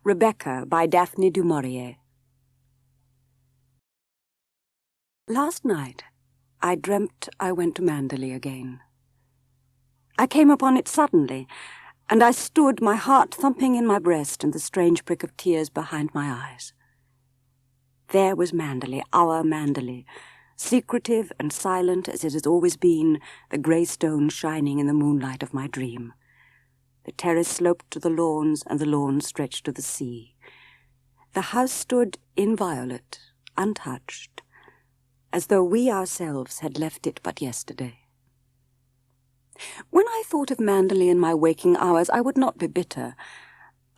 Rebecca by Daphne du Maurier. Last night I dreamt I went to Manderley again. I came upon it suddenly, and I stood, my heart thumping in my breast and the strange prick of tears behind my eyes. There was Manderley, our Manderley, secretive and silent as it has always been, the grey stone shining in the moonlight of my dream. The terrace sloped to the lawns, and the lawns stretched to the sea. The house stood inviolate, untouched, as though we ourselves had left it but yesterday. When I thought of Manderley in my waking hours, I would not be bitter.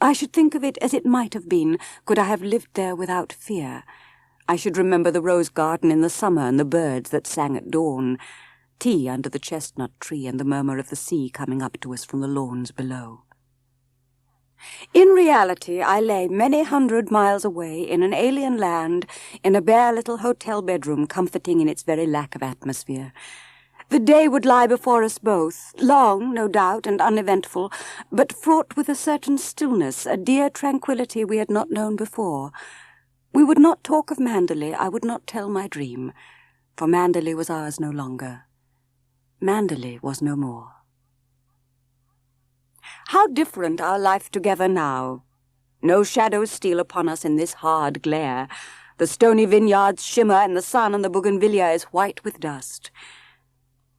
I should think of it as it might have been, could I have lived there without fear. I should remember the rose garden in the summer and the birds that sang at dawn, tea under the chestnut tree and the murmur of the sea coming up to us from the lawns below. In reality, I lay many 100 miles away in an alien land, in a bare little hotel bedroom, comforting in its very lack of atmosphere. The day would lie before us both, long, no doubt, and uneventful, but fraught with a certain stillness, a dear tranquillity we had not known before. We would not talk of Manderley, I would not tell my dream, for Manderley was ours no longer. Manderley was no more. How different our life together now! No shadows steal upon us in this hard glare. The stony vineyards shimmer, and the sun on the bougainvillea is white with dust.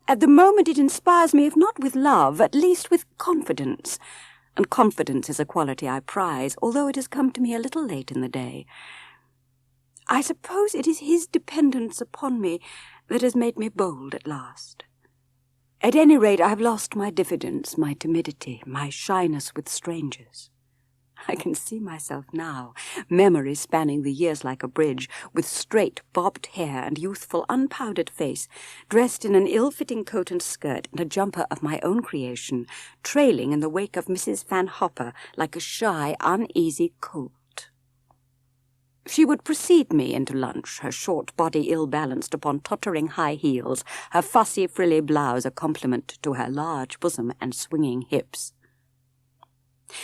At the moment it inspires me, if not with love, at least with confidence. And confidence is a quality I prize, although it has come to me a little late in the day. I suppose it is his dependence upon me that has made me bold at last. At any rate, I have lost my diffidence, my timidity, my shyness with strangers. I can see myself now, memory spanning the years like a bridge, with straight, bobbed hair and youthful, unpowdered face, dressed in an ill-fitting coat and skirt and a jumper of my own creation, trailing in the wake of Mrs. Van Hopper like a shy, uneasy colt. She would precede me into lunch, her short body ill-balanced upon tottering high heels, her fussy, frilly blouse a compliment to her large bosom and swinging hips.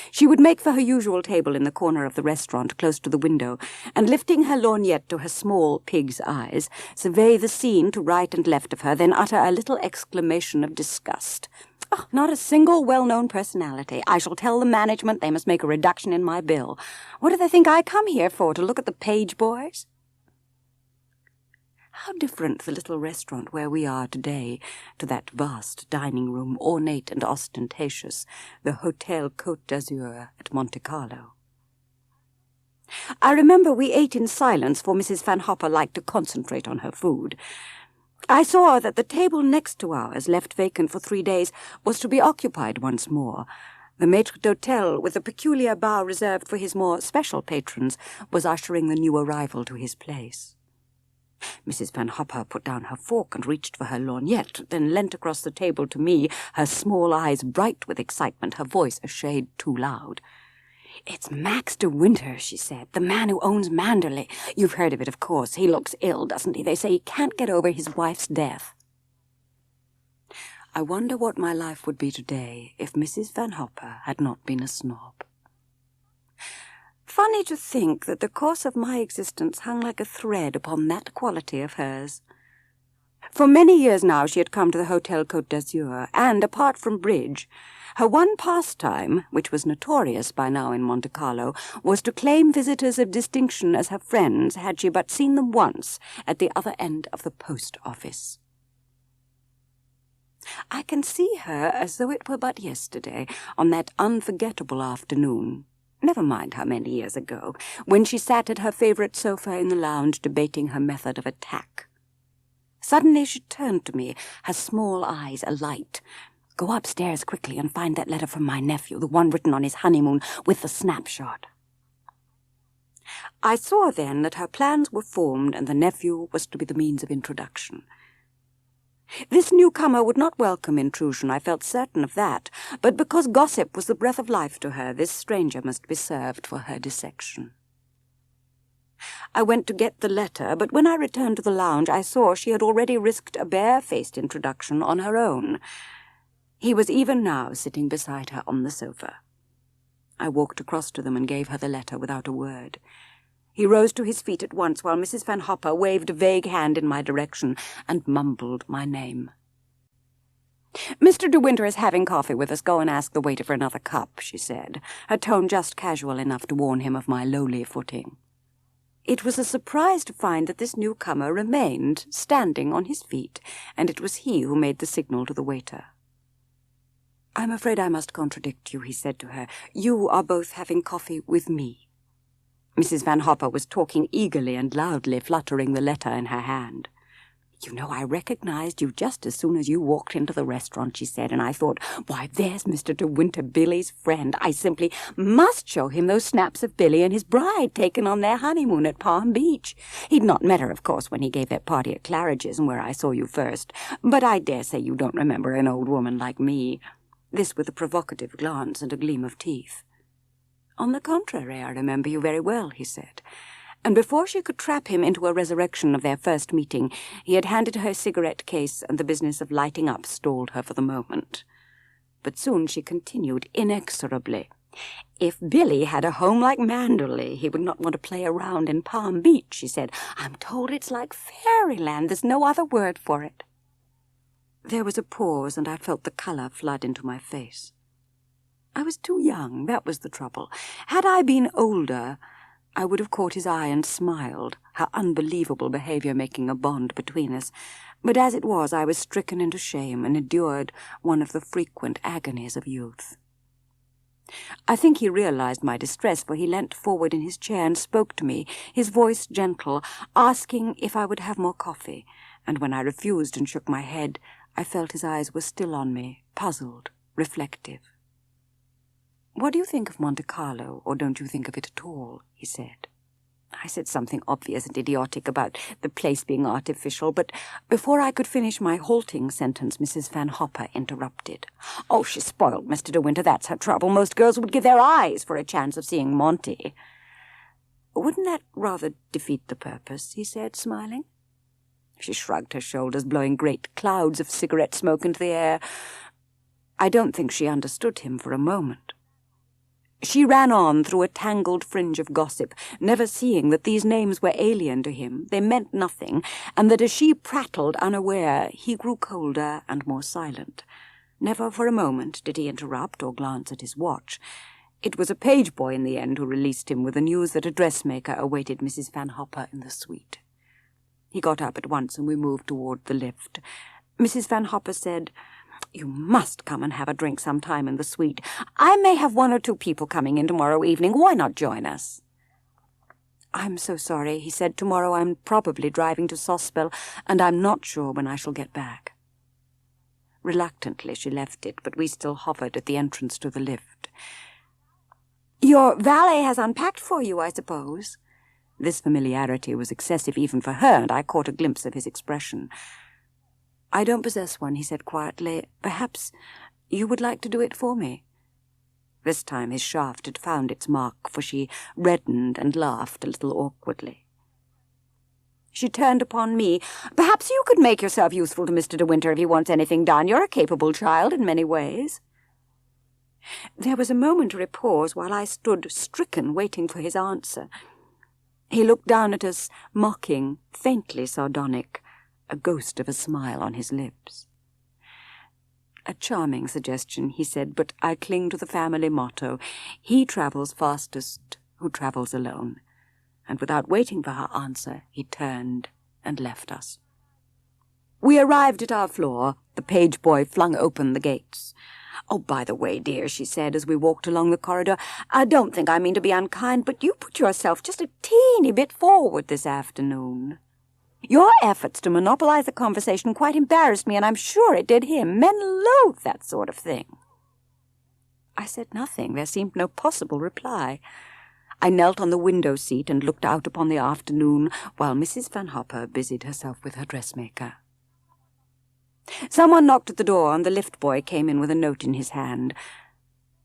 She would make for her usual table in the corner of the restaurant close to the window, and lifting her lorgnette to her small pig's eyes, survey the scene to right and left of her, then utter a little exclamation of disgust. Oh, not a single well-known personality. I shall tell the management they must make a reduction in my bill. What do they think I come here for, to look at the page boys? How different the little restaurant where we are today to that vast dining room, ornate and ostentatious, the Hotel Côte d'Azur at Monte Carlo. I remember we ate in silence, for Mrs. Van Hopper liked to concentrate on her food. I saw that the table next to ours, left vacant for 3 days, was to be occupied once more. The maître d'hôtel, with a peculiar bow reserved for his more special patrons, was ushering the new arrival to his place. Mrs. Van Hopper put down her fork and reached for her lorgnette, then leant across the table to me, her small eyes bright with excitement, her voice a shade too loud. "It's Max de Winter," she said, "the man who owns Manderley. You've heard of it, of course. He looks ill, doesn't he? They say he can't get over his wife's death." I wonder what my life would be today if Mrs. Van Hopper had not been a snob. Funny to think that the course of my existence hung like a thread upon that quality of hers. For many years now she had come to the Hotel Côte d'Azur, and, apart from bridge, her one pastime, which was notorious by now in Monte Carlo, was to claim visitors of distinction as her friends, had she but seen them once at the other end of the post office. I can see her as though it were but yesterday, on that unforgettable afternoon, never mind how many years ago, when she sat at her favourite sofa in the lounge debating her method of attack. Suddenly she turned to me, her small eyes alight. "Go upstairs quickly and find that letter from my nephew, the one written on his honeymoon, with the snapshot." I saw then that her plans were formed, and the nephew was to be the means of introduction. This newcomer would not welcome intrusion, I felt certain of that, but because gossip was the breath of life to her, this stranger must be served for her dissection. I went to get the letter, but when I returned to the lounge I saw she had already risked a bare-faced introduction on her own. He was even now sitting beside her on the sofa. I walked across to them and gave her the letter without a word. He rose to his feet at once while Mrs. Van Hopper waved a vague hand in my direction and mumbled my name. "Mr. de Winter is having coffee with us. Go and ask the waiter for another cup," she said, her tone just casual enough to warn him of my lowly footing. It was a surprise to find that this newcomer remained standing on his feet, and it was he who made the signal to the waiter. "I'm afraid I must contradict you," he said to her. "You are both having coffee with me." Mrs. Van Hopper was talking eagerly and loudly, fluttering the letter in her hand. "You know, I recognized you just as soon as you walked into the restaurant," she said, "and I thought, why, there's Mr. de Winter, Billy's friend. I simply must show him those snaps of Billy and his bride taken on their honeymoon at Palm Beach. He'd not met her, of course, when he gave that party at Claridge's and where I saw you first, but I dare say you don't remember an old woman like me." This with a provocative glance and a gleam of teeth. "On the contrary, I remember you very well," he said. And before she could trap him into a resurrection of their first meeting, he had handed her a cigarette case, and the business of lighting up stalled her for the moment. But soon she continued inexorably. "If Billy had a home like Manderley, he would not want to play around in Palm Beach," she said. "I'm told it's like fairyland. There's no other word for it." There was a pause, and I felt the colour flood into my face. I was too young, that was the trouble. Had I been older, I would have caught his eye and smiled, her unbelievable behaviour making a bond between us. But as it was, I was stricken into shame and endured one of the frequent agonies of youth. I think he realized my distress, for he leant forward in his chair and spoke to me, his voice gentle, asking if I would have more coffee, and when I refused and shook my head, I felt his eyes were still on me, puzzled, reflective. "What do you think of Monte Carlo, or don't you think of it at all?" he said. I said something obvious and idiotic about the place being artificial, but before I could finish my halting sentence, Mrs. Van Hopper interrupted. "Oh, she's spoiled, Mr. de Winter, that's her trouble. Most girls would give their eyes for a chance of seeing Monty." "Wouldn't that rather defeat the purpose?" he said, smiling. She shrugged her shoulders, blowing great clouds of cigarette smoke into the air. I don't think she understood him for a moment. She ran on through a tangled fringe of gossip, never seeing that these names were alien to him, they meant nothing, and that as she prattled unaware, he grew colder and more silent. Never for a moment did he interrupt or glance at his watch. It was a page boy in the end who released him with the news that a dressmaker awaited Mrs. Van Hopper in the suite. He got up at once and we moved toward the lift. Mrs. Van Hopper said, "You must come and have a drink sometime in the suite. I may have one or two people coming in tomorrow evening. Why not join us?" "I'm so sorry," he said. "Tomorrow I'm probably driving to Sospel, and I'm not sure when I shall get back." Reluctantly she left it, but we still hovered at the entrance to the lift. "Your valet has unpacked for you, I suppose?" This familiarity was excessive even for her, and I caught a glimpse of his expression. "I don't possess one," he said quietly. "Perhaps you would like to do it for me." This time his shaft had found its mark, for she reddened and laughed a little awkwardly. She turned upon me. "Perhaps you could make yourself useful to Mr. de Winter if he wants anything done. You're a capable child in many ways." There was a momentary pause while I stood stricken, waiting for his answer. He looked down at us, mocking, faintly sardonic, a ghost of a smile on his lips. "A charming suggestion," he said, "but I cling to the family motto, 'He travels fastest who travels alone.'" And without waiting for her answer, he turned and left us. We arrived at our floor. The page boy flung open the gates. "Oh, by the way, dear," she said as we walked along the corridor, "I don't think I mean to be unkind, but you put yourself just a teeny bit forward this afternoon. Your efforts to monopolize the conversation quite embarrassed me, and I'm sure it did him. Men loathe that sort of thing." I said nothing. There seemed no possible reply. I knelt on the window seat and looked out upon the afternoon while Mrs. Van Hopper busied herself with her dressmaker. Someone knocked at the door, and the lift boy came in with a note in his hand.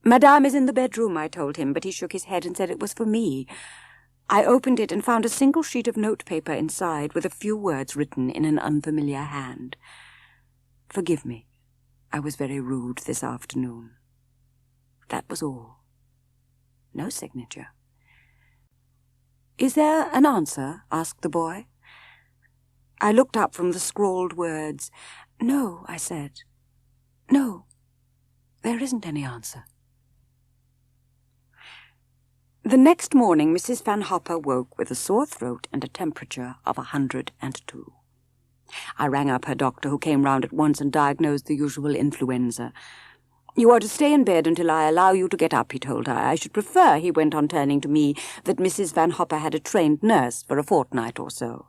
"Madame is in the bedroom," I told him, but he shook his head and said it was for me. I opened it and found a single sheet of notepaper inside with a few words written in an unfamiliar hand. "Forgive me. I was very rude this afternoon." That was all. No signature. "Is there an answer?" asked the boy. I looked up from the scrawled words. "No," I said. "No, there isn't any answer." The next morning Mrs. Van Hopper woke with a sore throat and a temperature of 102. I rang up her doctor, who came round at once and diagnosed the usual influenza. "You are to stay in bed until I allow you to get up," he told her. "I should prefer," he went on, turning to me, "that Mrs. Van Hopper had a trained nurse for a fortnight or so."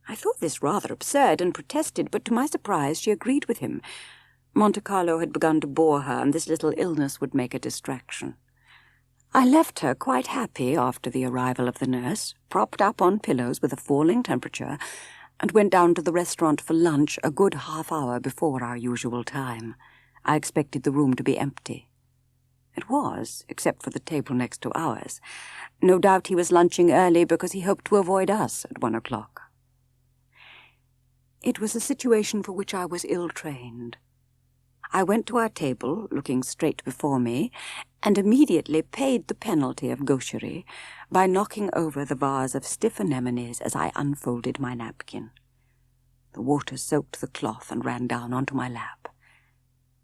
I thought this rather absurd and protested, but to my surprise she agreed with him. Monte Carlo had begun to bore her, and this little illness would make a distraction. I left her quite happy after the arrival of the nurse, propped up on pillows with a falling temperature, and went down to the restaurant for lunch a good half-hour before our usual time. I expected the room to be empty. It was, except for the table next to ours. No doubt he was lunching early because he hoped to avoid us at 1 o'clock. It was a situation for which I was ill-trained. I went to our table, looking straight before me, and immediately paid the penalty of gaucherie by knocking over the vase of stiff anemones as I unfolded my napkin. The water soaked the cloth and ran down onto my lap.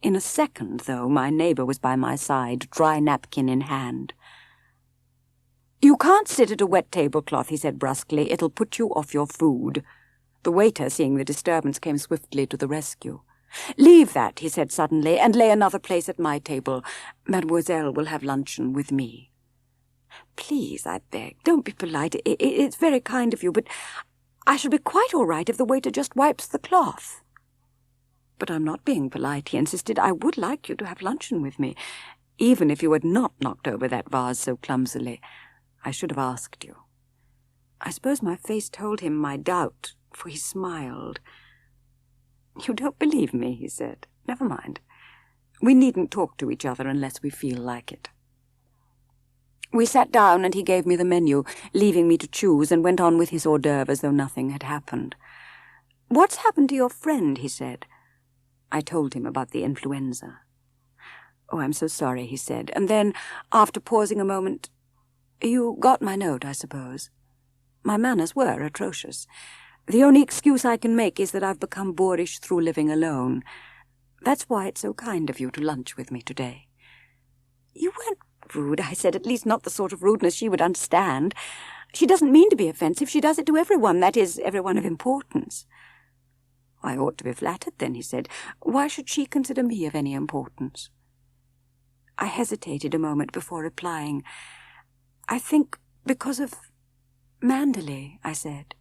In a second, though, my neighbour was by my side, dry napkin in hand. "You can't sit at a wet tablecloth," he said brusquely. "It'll put you off your food." The waiter, seeing the disturbance, came swiftly to the rescue. "Leave that," he said suddenly, "and lay another place at my table. Mademoiselle will have luncheon with me." "Please," I begged, "don't be polite. It's very kind of you, but I shall be quite all right if the waiter just wipes the cloth." "But I'm not being polite," he insisted. "I would like you to have luncheon with me, even if you had not knocked over that vase so clumsily. I should have asked you." I suppose my face told him my doubt, for he smiled. "You don't believe me," he said. "Never mind. We needn't talk to each other unless we feel like it." We sat down and he gave me the menu, leaving me to choose, and went on with his hors d'oeuvre as though nothing had happened. "What's happened to your friend?" he said. I told him about the influenza. "Oh, I'm so sorry," he said, and then, after pausing a moment, "You got my note, I suppose?" My manners were atrocious. The only excuse I can make is that I've become boorish through living alone. That's why it's so kind of you to lunch with me today." "You weren't rude," I said, "at least not the sort of rudeness she would understand. She doesn't mean to be offensive. She does it to everyone, that is, everyone of importance." "I ought to be flattered then," he said. "Why should she consider me of any importance?" I hesitated a moment before replying. "I think because of Manderley," I said.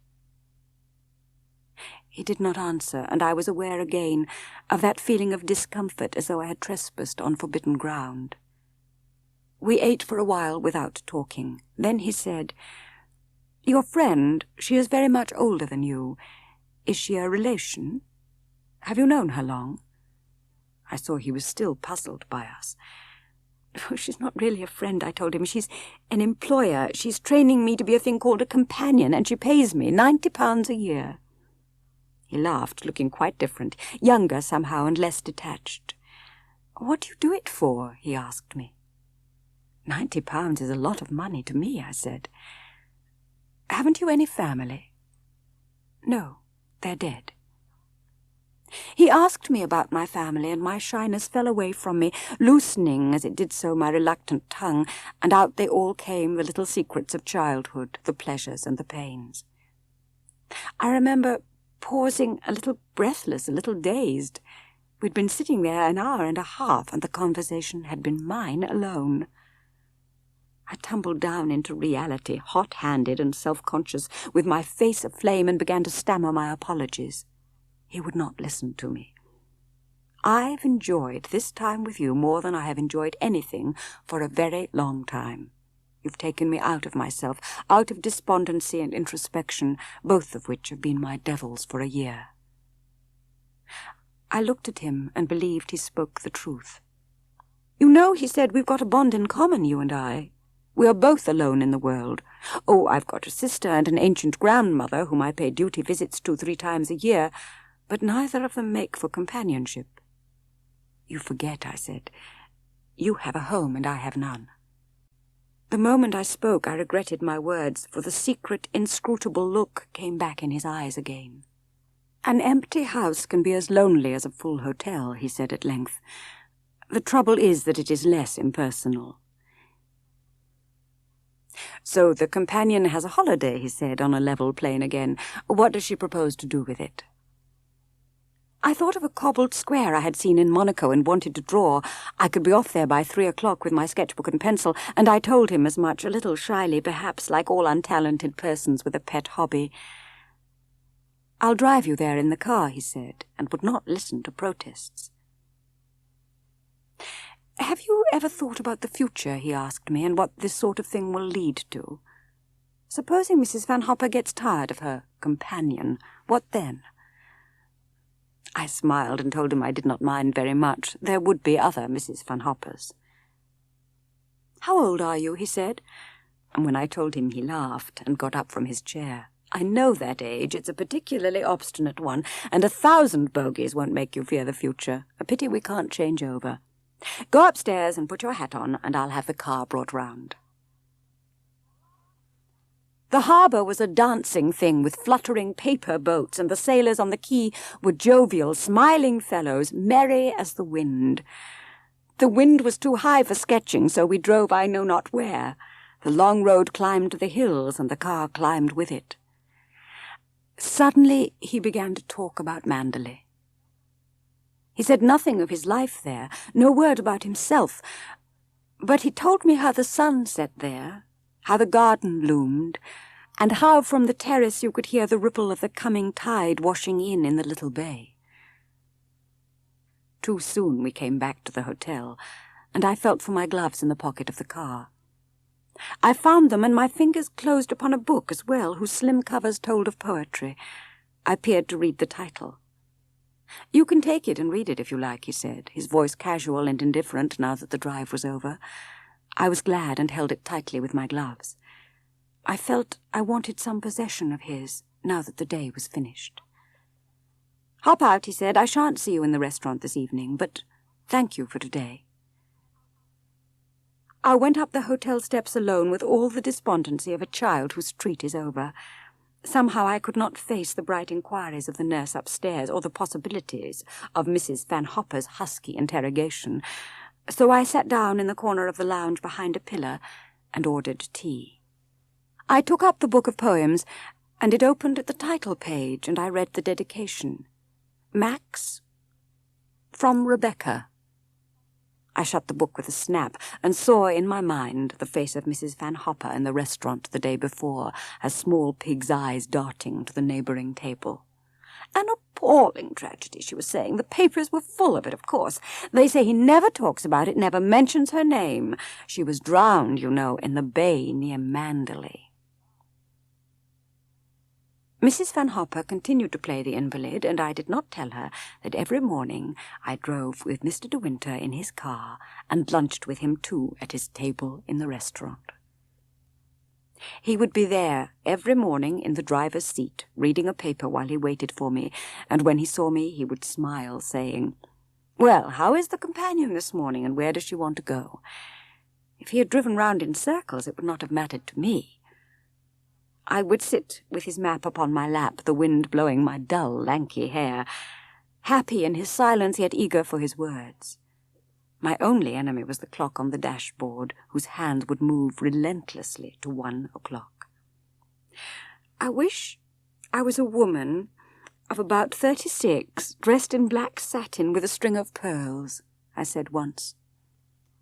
He did not answer, and I was aware again of that feeling of discomfort as though I had trespassed on forbidden ground. We ate for a while without talking. Then he said, "Your friend, she is very much older than you. Is she a relation? Have you known her long?" I saw he was still puzzled by us. "Oh, she's not really a friend," I told him. "She's an employer. She's training me to be a thing called a companion, and she pays me £90 a year." He laughed, looking quite different, younger somehow and less detached. "What do you do it for?" he asked me. £90 is a lot of money to me," I said. "Haven't you any family?" "No, they're dead." He asked me about my family, and my shyness fell away from me, loosening as it did so my reluctant tongue, and out they all came, the little secrets of childhood, the pleasures and the pains. I remember pausing a little breathless, a little dazed. We'd been sitting there an hour and a half, and the conversation had been mine alone. I tumbled down into reality, hot-handed and self-conscious, with my face aflame, and began to stammer my apologies. He would not listen to me. "I've enjoyed this time with you more than I have enjoyed anything for a very long time. You've taken me out of myself, out of despondency and introspection, both of which have been my devils for a year." I looked at him and believed he spoke the truth. "You know," he said, "we've got a bond in common, you and I. We are both alone in the world. Oh, I've got a sister and an ancient grandmother whom I pay duty visits to 3 times a year, but neither of them make for companionship." "You forget," I said. "You have a home and I have none." The moment I spoke, I regretted my words, for the secret, inscrutable look came back in his eyes again. "An empty house can be as lonely as a full hotel," he said at length. "The trouble is that it is less impersonal." "So the companion has a holiday," he said, on a level plane again. "What does she propose to do with it?" I thought of a cobbled square I had seen in Monaco and wanted to draw. I could be off there by 3 o'clock with my sketchbook and pencil, and I told him as much, a little shyly perhaps, like all untalented persons with a pet hobby. "I'll drive you there in the car," he said, and would not listen to protests. "Have you ever thought about the future," he asked me, "and what this sort of thing will lead to? Supposing Mrs. Van Hopper gets tired of her companion, what then?" I smiled and told him I did not mind very much. There would be other Mrs. Van Hoppers. "How old are you?" he said, and when I told him he laughed and got up from his chair. "I know that age. It's a particularly obstinate one, and 1,000 bogies won't make you fear the future. A pity we can't change over. Go upstairs and put your hat on, and I'll have the car brought round." The harbour was a dancing thing with fluttering paper boats, and the sailors on the quay were jovial, smiling fellows, merry as the wind. The wind was too high for sketching, so we drove I know not where. The long road climbed to the hills, and the car climbed with it. Suddenly he began to talk about Manderley. He said nothing of his life there, no word about himself, but he told me how the sun set there, how the garden bloomed, and how from the terrace you could hear the ripple of the coming tide washing in the little bay. Too soon we came back to the hotel, and I felt for my gloves in the pocket of the car. I found them, and my fingers closed upon a book as well, whose slim covers told of poetry. I peered to read the title. "You can take it and read it if you like," he said, his voice casual and indifferent now that the drive was over. I was glad and held it tightly with my gloves. I felt I wanted some possession of his, now that the day was finished. "Hop out," he said. "I shan't see you in the restaurant this evening, but thank you for today." I went up the hotel steps alone with all the despondency of a child whose treat is over. Somehow I could not face the bright inquiries of the nurse upstairs or the possibilities of Mrs. Van Hopper's husky interrogation, so I sat down in the corner of the lounge behind a pillar and ordered tea. I took up the book of poems, and it opened at the title page, and I read the dedication. "Max, from Rebecca." I shut the book with a snap, and saw in my mind the face of Mrs. Van Hopper in the restaurant the day before, her small pig's eyes darting to the neighbouring table. "An appalling tragedy," she was saying. "The papers were full of it, of course. They say he never talks about it, never mentions her name. She was drowned, you know, in the bay near Manderley." Mrs. Van Hopper continued to play the invalid, and I did not tell her that every morning I drove with Mr. de Winter in his car and lunched with him too at his table in the restaurant. He would be there every morning in the driver's seat, reading a paper while he waited for me, and when he saw me he would smile, saying, "Well, how is the companion this morning, and where does she want to go?" If he had driven round in circles, it would not have mattered to me. I would sit with his map upon my lap, the wind blowing my dull, lanky hair, happy in his silence, yet eager for his words. My only enemy was the clock on the dashboard, whose hands would move relentlessly to 1 o'clock. "I wish I was a woman of about 36, dressed in black satin with a string of pearls," I said once.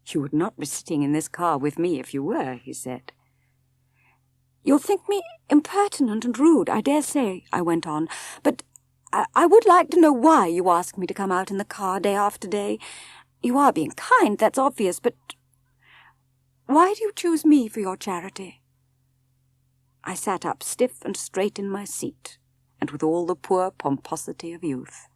"You would not be sitting in this car with me if you were," he said. "You'll think me impertinent and rude, I dare say," I went on, "but I would like to know why you ask me to come out in the car day after day. You are being kind, that's obvious, but why do you choose me for your charity?" I sat up stiff and straight in my seat, and with all the poor pomposity of youth.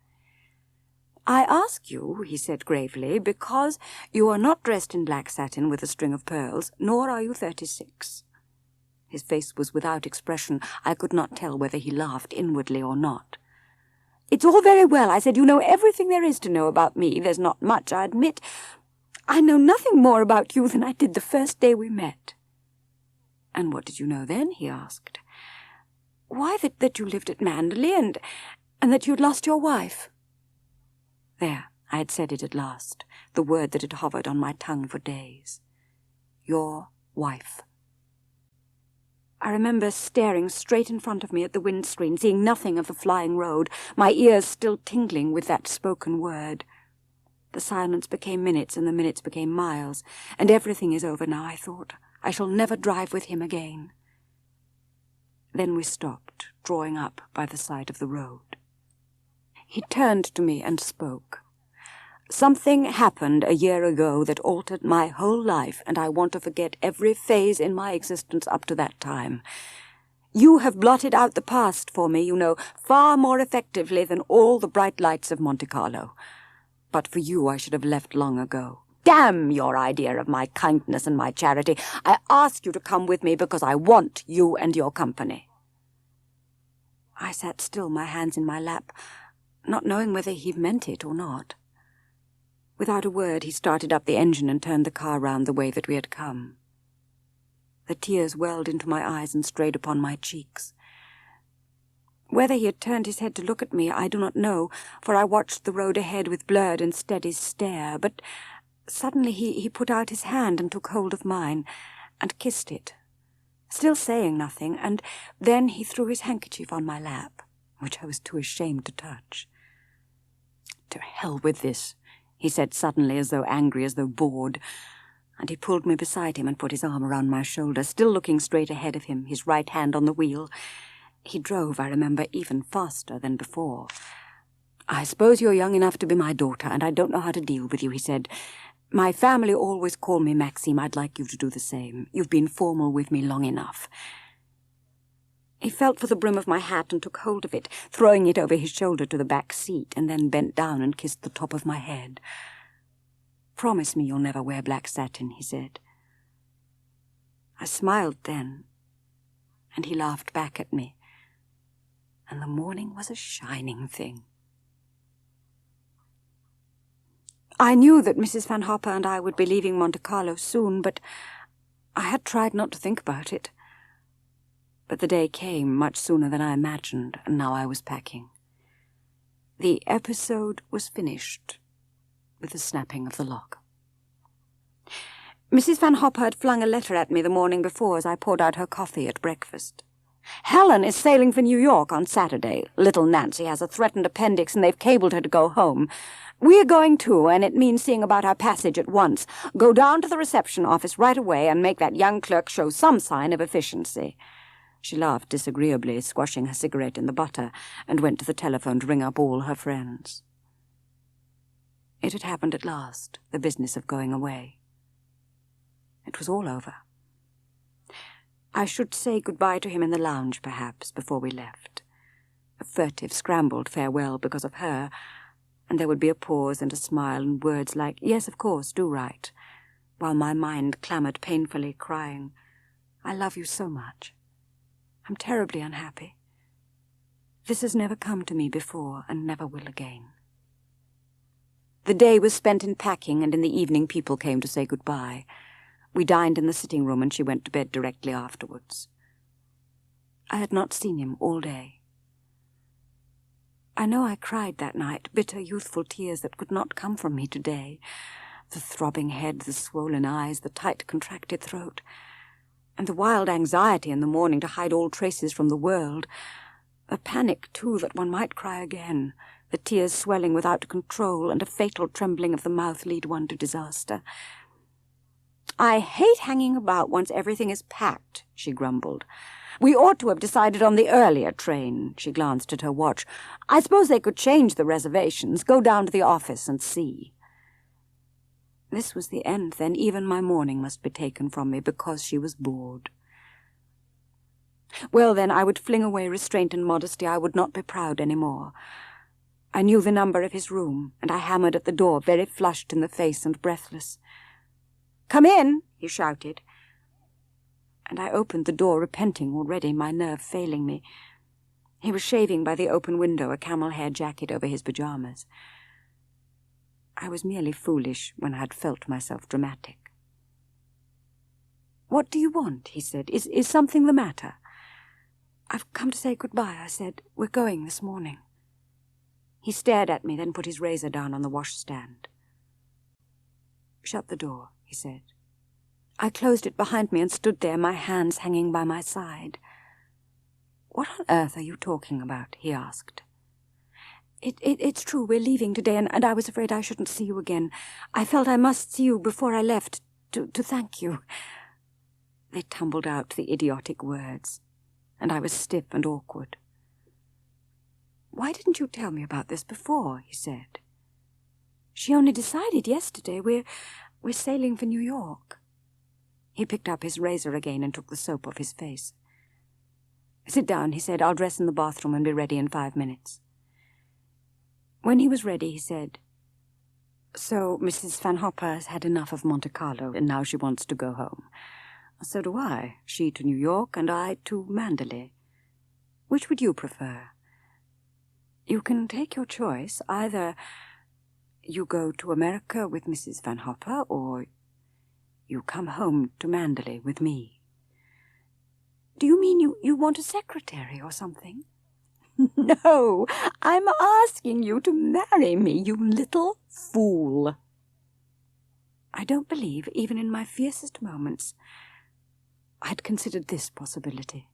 "I ask you," he said gravely, "because you are not dressed in black satin with a string of pearls, nor are you 36. His face was without expression. I could not tell whether he laughed inwardly or not. "It's all very well," I said. "You know everything there is to know about me. There's not much, I admit. I know nothing more about you than I did the first day we met." "And what did you know then?" he asked. "Why, that you lived at Manderley, and that you'd lost your wife." There, I had said it at last, the word that had hovered on my tongue for days. Your wife. I remember staring straight in front of me at the windscreen, seeing nothing of the flying road, my ears still tingling with that spoken word. The silence became minutes, and the minutes became miles, and everything is over now, I thought. I shall never drive with him again. Then we stopped, drawing up by the side of the road. He turned to me and spoke. "Something happened a year ago that altered my whole life, and I want to forget every phase in my existence up to that time. You have blotted out the past for me, you know, far more effectively than all the bright lights of Monte Carlo. But for you I should have left long ago. Damn your idea of my kindness and my charity. I ask you to come with me because I want you and your company." I sat still, my hands in my lap, not knowing whether he meant it or not. Without a word, he started up the engine and turned the car round the way that we had come. The tears welled into my eyes and strayed upon my cheeks. Whether he had turned his head to look at me, I do not know, for I watched the road ahead with blurred and steady stare, but suddenly he put out his hand and took hold of mine, and kissed it, still saying nothing, and then he threw his handkerchief on my lap, which I was too ashamed to touch. "To hell with this," he said suddenly, as though angry, as though bored, and he pulled me beside him and put his arm around my shoulder, still looking straight ahead of him, his right hand on the wheel. He drove, I remember, even faster than before. "I suppose you're young enough to be my daughter, and I don't know how to deal with you," he said. "My family always call me Maxim. I'd like you to do the same. You've been formal with me long enough." He felt for the brim of my hat and took hold of it, throwing it over his shoulder to the back seat, and then bent down and kissed the top of my head. "Promise me you'll never wear black satin," he said. I smiled then, and he laughed back at me, and the morning was a shining thing. I knew that Mrs. Van Hopper and I would be leaving Monte Carlo soon, but I had tried not to think about it. But the day came much sooner than I imagined, and now I was packing. The episode was finished with the snapping of the lock. Mrs. Van Hopper had flung a letter at me the morning before as I poured out her coffee at breakfast. "Helen is sailing for New York on Saturday. Little Nancy has a threatened appendix, and they've cabled her to go home. We're going too, and it means seeing about our passage at once. Go down to the reception office right away and make that young clerk show some sign of efficiency." She laughed disagreeably, squashing her cigarette in the butter, and went to the telephone to ring up all her friends. It had happened at last, the business of going away. It was all over. I should say goodbye to him in the lounge, perhaps, before we left. A furtive, scrambled farewell because of her, and there would be a pause and a smile and words like, "Yes, of course, do write," while my mind clamoured painfully, crying, "I love you so much. I'm terribly unhappy. This has never come to me before and never will again." The day was spent in packing, and in the evening people came to say goodbye. We dined in the sitting room, and she went to bed directly afterwards. I had not seen him all day. I know I cried that night, bitter, youthful tears that could not come from me today. The throbbing head, the swollen eyes, the tight, contracted throat, and the wild anxiety in the morning to hide all traces from the world. A panic, too, that one might cry again, the tears swelling without control, and a fatal trembling of the mouth lead one to disaster. "I hate hanging about once everything is packed," she grumbled. "We ought to have decided on the earlier train." She glanced at her watch. "I suppose they could change the reservations, go down to the office and see." This was the end, then. Even my morning must be taken from me because she was bored. Well, then, I would fling away restraint and modesty. I would not be proud any more. I knew the number of his room, and I hammered at the door, very flushed in the face and breathless. "Come in," he shouted. And I opened the door, repenting already, my nerve failing me. He was shaving by the open window, a camel-hair jacket over his pyjamas. I was merely foolish when I had felt myself dramatic. "What do you want?" he said. Is something the matter?" "I've come to say goodbye," I said. "We're going this morning." He stared at me, then put his razor down on the washstand. "Shut the door," he said. I closed it behind me and stood there, my hands hanging by my side. "What on earth are you talking about?" he asked. It's true, we're leaving today, and I was afraid I shouldn't see you again. I felt I must see you before I left, to thank you." They tumbled out the idiotic words, and I was stiff and awkward. "Why didn't you tell me about this before?" he said. "She only decided yesterday. We're sailing for New York." He picked up his razor again and took the soap off his face. "Sit down," he said. "I'll dress in the bathroom and be ready in 5 minutes." When he was ready, he said, "So Mrs. Van Hopper has had enough of Monte Carlo, and now she wants to go home. So do I. She to New York, and I to Mandalay. Which would you prefer? You can take your choice. Either you go to America with Mrs. Van Hopper, or you come home to Mandalay with me." "Do you mean you want a secretary or something?" "No, I'm asking you to marry me, you little fool." I don't believe, even in my fiercest moments, I'd considered this possibility.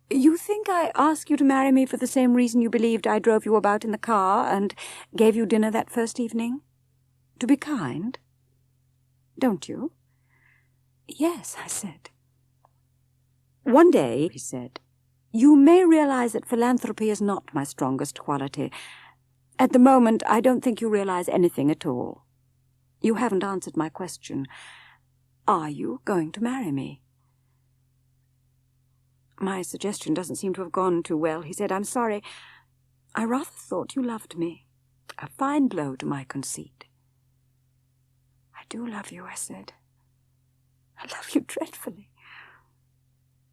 "You think I asked you to marry me for the same reason you believed I drove you about in the car and gave you dinner that first evening? To be kind? Don't you?" "Yes," I said. "One day," he said, "you may realize that philanthropy is not my strongest quality. At the moment, I don't think you realize anything at all. You haven't answered my question. Are you going to marry me?" "My suggestion doesn't seem to have gone too well," he said. "I'm sorry. I rather thought you loved me. A fine blow to my conceit." "I do love you," I said. "I love you dreadfully.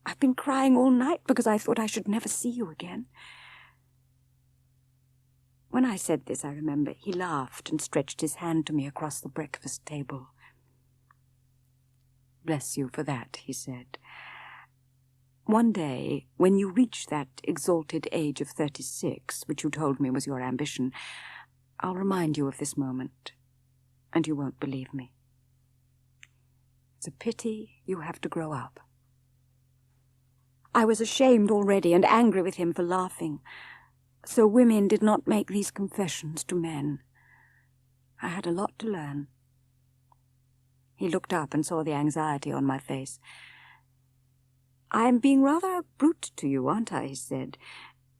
I've been crying all night because I thought I should never see you again." When I said this, I remember, he laughed and stretched his hand to me across the breakfast table. "Bless you for that," he said. "One day, when you reach that exalted age of 36, which you told me was your ambition, I'll remind you of this moment, and you won't believe me. It's a pity you have to grow up." I was ashamed already and angry with him for laughing. So women did not make these confessions to men. I had a lot to learn. He looked up and saw the anxiety on my face. "I'm being rather a brute to you, aren't I?" he said.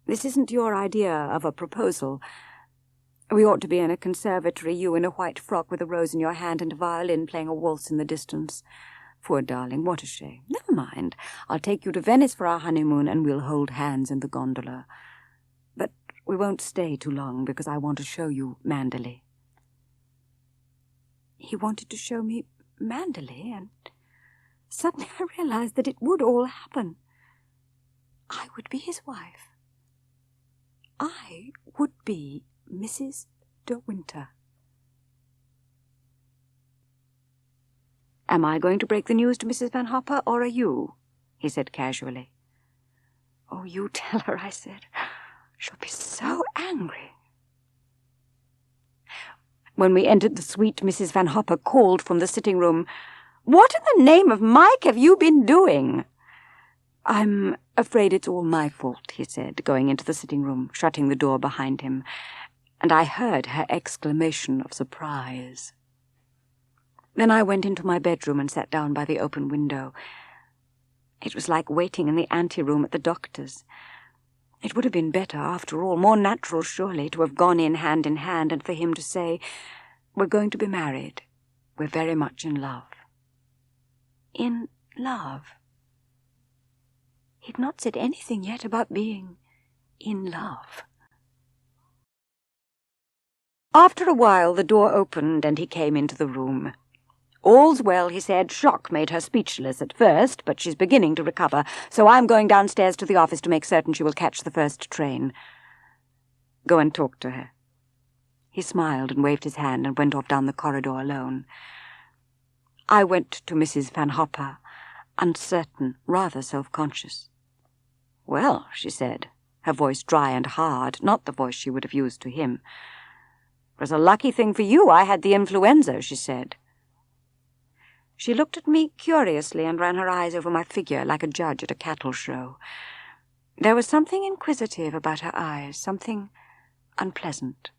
"This isn't your idea of a proposal. We ought to be in a conservatory, you in a white frock with a rose in your hand and a violin playing a waltz in the distance. Poor darling, what a shame. Never mind. I'll take you to Venice for our honeymoon, and we'll hold hands in the gondola. But we won't stay too long, because I want to show you Mandalay." He wanted to show me Mandalay, and suddenly I realized that it would all happen. I would be his wife. I would be Mrs. de Winter. "Am I going to break the news to Mrs. Van Hopper, or are you?" he said casually. "Oh, you tell her," I said. "She'll be so angry." When we entered the suite, Mrs. Van Hopper called from the sitting room, "What in the name of Mike have you been doing?" "I'm afraid it's all my fault," he said, going into the sitting room, shutting the door behind him, and I heard her exclamation of surprise. Then I went into my bedroom and sat down by the open window. It was like waiting in the anteroom at the doctor's. It would have been better, after all, more natural, surely, to have gone in hand, and for him to say, "We're going to be married. We're very much in love." In love? He'd not said anything yet about being in love. After a while, the door opened, and he came into the room. "All's well," he said. "Shock made her speechless at first, but she's beginning to recover, so I'm going downstairs to the office to make certain she will catch the first train. Go and talk to her." He smiled and waved his hand and went off down the corridor alone. I went to Mrs. Van Hopper, uncertain, rather self-conscious. "Well," she said, her voice dry and hard, not the voice she would have used to him. "It was a lucky thing for you I had the influenza," she said. She looked at me curiously and ran her eyes over my figure like a judge at a cattle show. There was something inquisitive about her eyes, something unpleasant.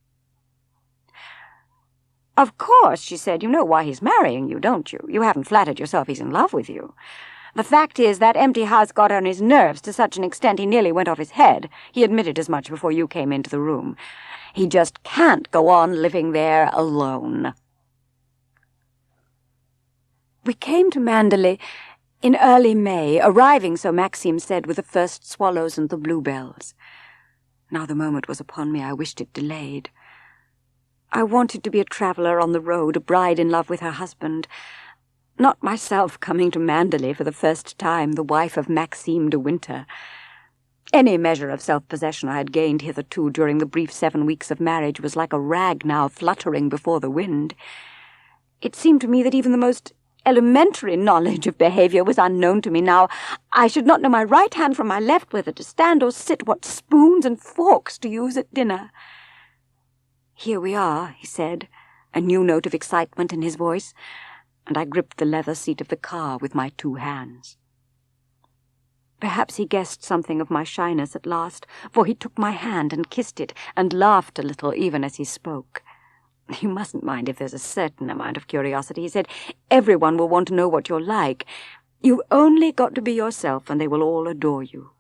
"Of course," she said, "you know why he's marrying you, don't you? You haven't flattered yourself he's in love with you. The fact is, that empty house got on his nerves to such an extent he nearly went off his head. He admitted as much before you came into the room. He just can't go on living there alone." We came to Manderley in early May, arriving, so Maxim said, with the first swallows and the bluebells. Now the moment was upon me. I wished it delayed. I wanted to be a traveller on the road, a bride in love with her husband, not myself coming to Manderley for the first time, the wife of Maxim de Winter. Any measure of self-possession I had gained hitherto during the brief 7 weeks of marriage was like a rag now fluttering before the wind. It seemed to me that even the most elementary knowledge of behaviour was unknown to me now. I should not know my right hand from my left, whether to stand or sit, what spoons and forks to use at dinner. "Here we are," he said, a new note of excitement in his voice, and I gripped the leather seat of the car with my 2 hands. Perhaps he guessed something of my shyness at last, for he took my hand and kissed it, and laughed a little even as he spoke. "You mustn't mind if there's a certain amount of curiosity," he said. "Everyone will want to know what you're like. You've only got to be yourself, and they will all adore you.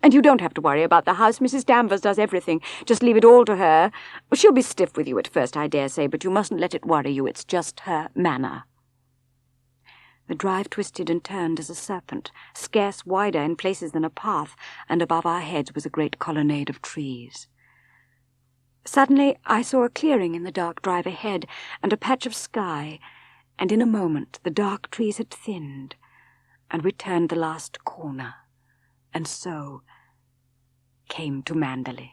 And you don't have to worry about the house. Mrs. Danvers does everything. Just leave it all to her. She'll be stiff with you at first, I dare say, but you mustn't let it worry you. It's just her manner." The drive twisted and turned as a serpent, scarce wider in places than a path, and above our heads was a great colonnade of trees. Suddenly I saw a clearing in the dark drive ahead, and a patch of sky, and in a moment the dark trees had thinned, and we turned the last corner, and so came to Manderley.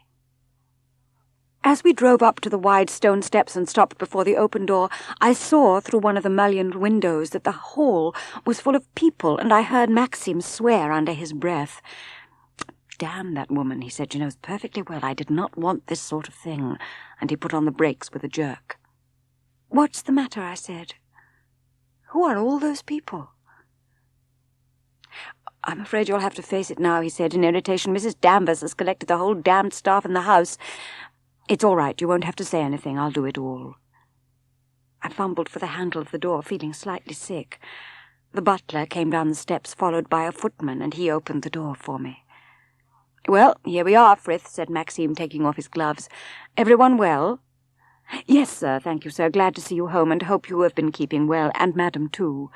As we drove up to the wide stone steps and stopped before the open door, I saw through one of the mullioned windows that the hall was full of people, and I heard Maxim swear under his breath. "Damn that woman," he said. "She knows perfectly well I did not want this sort of thing," and he put on the brakes with a jerk. "What's the matter?" I said. "Who are all those people?" "I'm afraid you'll have to face it now," he said in irritation. "Mrs. Danvers has collected the whole damned staff in the house. It's all right. You won't have to say anything. I'll do it all." I fumbled for the handle of the door, feeling slightly sick. The butler came down the steps, followed by a footman, and he opened the door for me. "Well, here we are, Frith," said Maxim, taking off his gloves. "Everyone well?" "Yes, sir, thank you, sir. Glad to see you home, and hope you have been keeping well, and Madam too."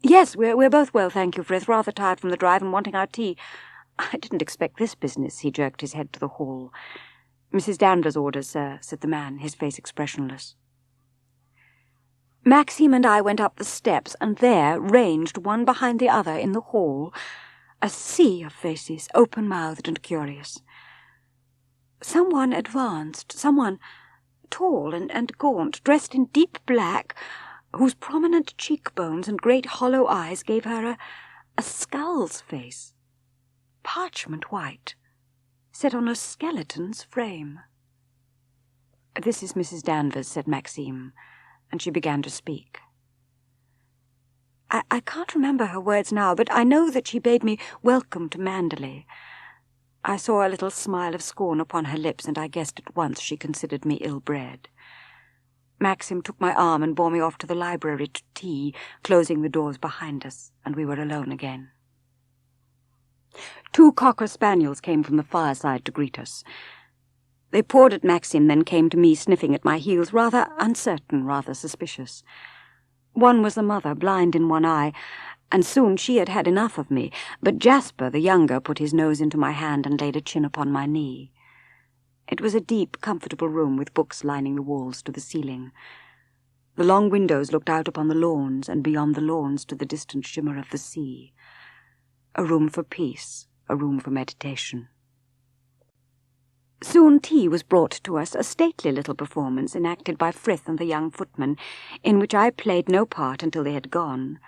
"Yes, we're both well, thank you, Frith. Rather tired from the drive and wanting our tea. I didn't expect this business." He jerked his head to the hall. "Mrs. Danvers' orders, sir," said the man, his face expressionless. Maxim and I went up the steps, and there, ranged one behind the other in the hall, a sea of faces, open-mouthed and curious. Someone advanced, someone tall and gaunt, dressed in deep black, whose prominent cheekbones and great hollow eyes gave her a skull's face, parchment white, set on a skeleton's frame. "This is Mrs. Danvers," said Maxim, and she began to speak. I can't remember her words now, but I know that she bade me welcome to Manderley. I saw a little smile of scorn upon her lips, and I guessed at once she considered me ill-bred. Maxim took my arm and bore me off to the library to tea, closing the doors behind us, and we were alone again. 2 cocker spaniels came from the fireside to greet us. They pawed at Maxim, then came to me, sniffing at my heels, rather uncertain, rather suspicious. One was the mother, blind in one eye, and soon she had had enough of me, but Jasper, the younger, put his nose into my hand and laid a chin upon my knee. It was a deep, comfortable room with books lining the walls to the ceiling. The long windows looked out upon the lawns, and beyond the lawns to the distant shimmer of the sea. A room for peace, a room for meditation. Soon tea was brought to us, a stately little performance enacted by Frith and the young footman, in which I played no part until they had gone,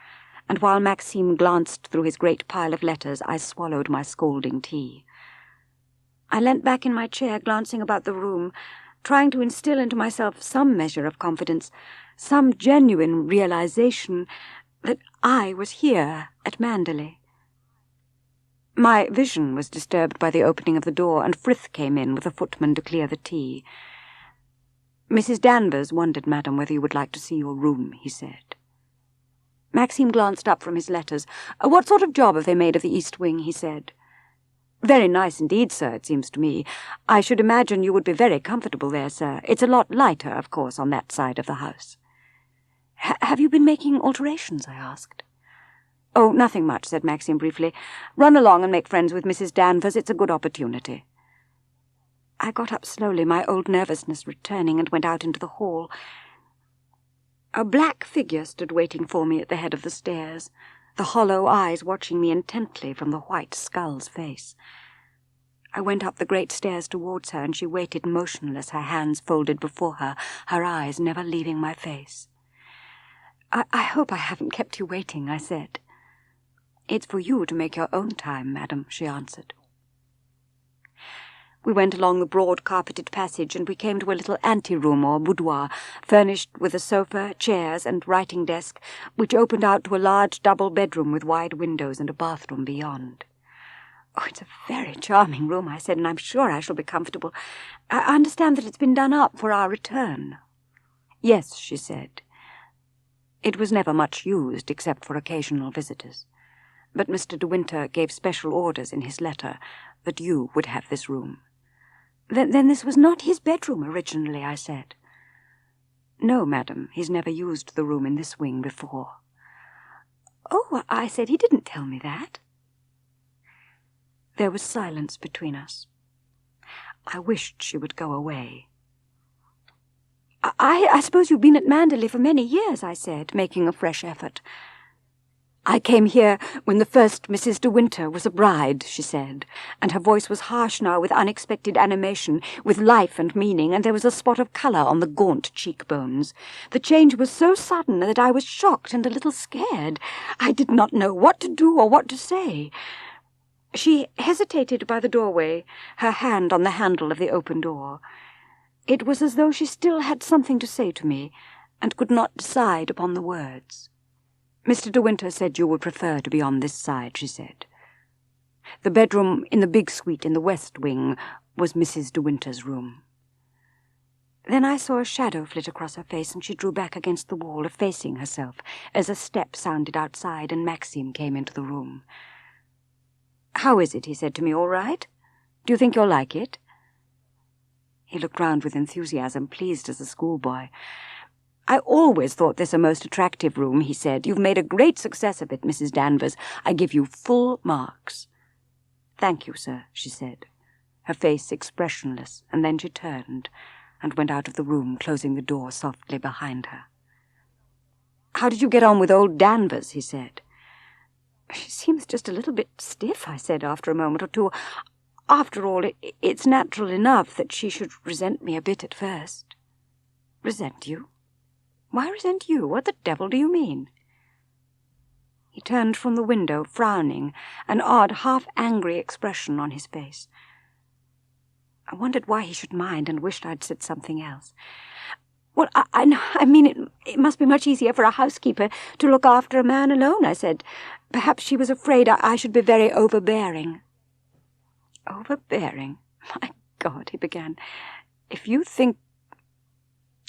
and while Maxim glanced through his great pile of letters, I swallowed my scalding tea. I leant back in my chair, glancing about the room, trying to instill into myself some measure of confidence, some genuine realization that I was here at Manderley. My vision was disturbed by the opening of the door, and Frith came in with a footman to clear the tea. "Mrs. Danvers wondered, madam, whether you would like to see your room," he said. Maxim glanced up from his letters. "What sort of job have they made of the east wing?" he said. "Very nice indeed, sir, it seems to me. I should imagine you would be very comfortable there, sir. It's a lot lighter, of course, on that side of the house." "Have you been making alterations?" I asked. "Oh, nothing much," said Maxim briefly. "Run along and make friends with Mrs. Danvers. It's a good opportunity." I got up slowly, my old nervousness returning, and went out into the hall. A black figure stood waiting for me at the head of the stairs, the hollow eyes watching me intently from the white skull's face. I went up the great stairs towards her, and she waited motionless, her hands folded before her, her eyes never leaving my face. I hope I haven't kept you waiting," I said. "It's for you to make your own time, madam," she answered. We went along the broad carpeted passage, and we came to a little ante-room or boudoir, furnished with a sofa, chairs, and writing desk, which opened out to a large double bedroom with wide windows and a bathroom beyond. "Oh, it's a very charming room," I said, "and I'm sure I shall be comfortable. I understand that it's been done up for our return." "Yes," she said. "It was never much used except for occasional visitors. But Mr. de Winter gave special orders in his letter that you would have this room." Then this was not his bedroom originally," I said. "No, madam, he's never used the room in this wing before." "Oh," I said, "he didn't tell me that." There was silence between us. I wished she would go away. I suppose you've been at Manderley for many years," I said, making a fresh effort. "I came here when the first Mrs. de Winter was a bride," she said, and her voice was harsh now with unexpected animation, with life and meaning, and there was a spot of colour on the gaunt cheekbones. The change was so sudden that I was shocked and a little scared. I did not know what to do or what to say. She hesitated by the doorway, her hand on the handle of the open door. It was as though she still had something to say to me, and could not decide upon the words. "Mr. de Winter said you would prefer to be on this side," she said. The bedroom in the big suite in the west wing was Mrs. de Winter's room. Then I saw a shadow flit across her face, and she drew back against the wall, effacing herself, as a step sounded outside, and Maxim came into the room. "How is it?" he said to me. "All right? Do you think you'll like it?" He looked round with enthusiasm, pleased as a schoolboy. "I always thought this a most attractive room," he said. "You've made a great success of it, Mrs. Danvers. I give you full marks." "Thank you, sir," she said, her face expressionless, and then she turned and went out of the room, closing the door softly behind her. "How did you get on with old Danvers?" he said. "She seems just a little bit stiff," I said after a moment or two. "After all, it's natural enough that she should resent me a bit at first." "Resent you? Why resent you? What the devil do you mean?" He turned from the window, frowning, an odd, half-angry expression on his face. I wondered why he should mind, and wished I'd said something else. "Well, I mean, it must be much easier for a housekeeper to look after a man alone," I said. "Perhaps she was afraid I should be very overbearing." "Overbearing? My God," he began. "If you think—"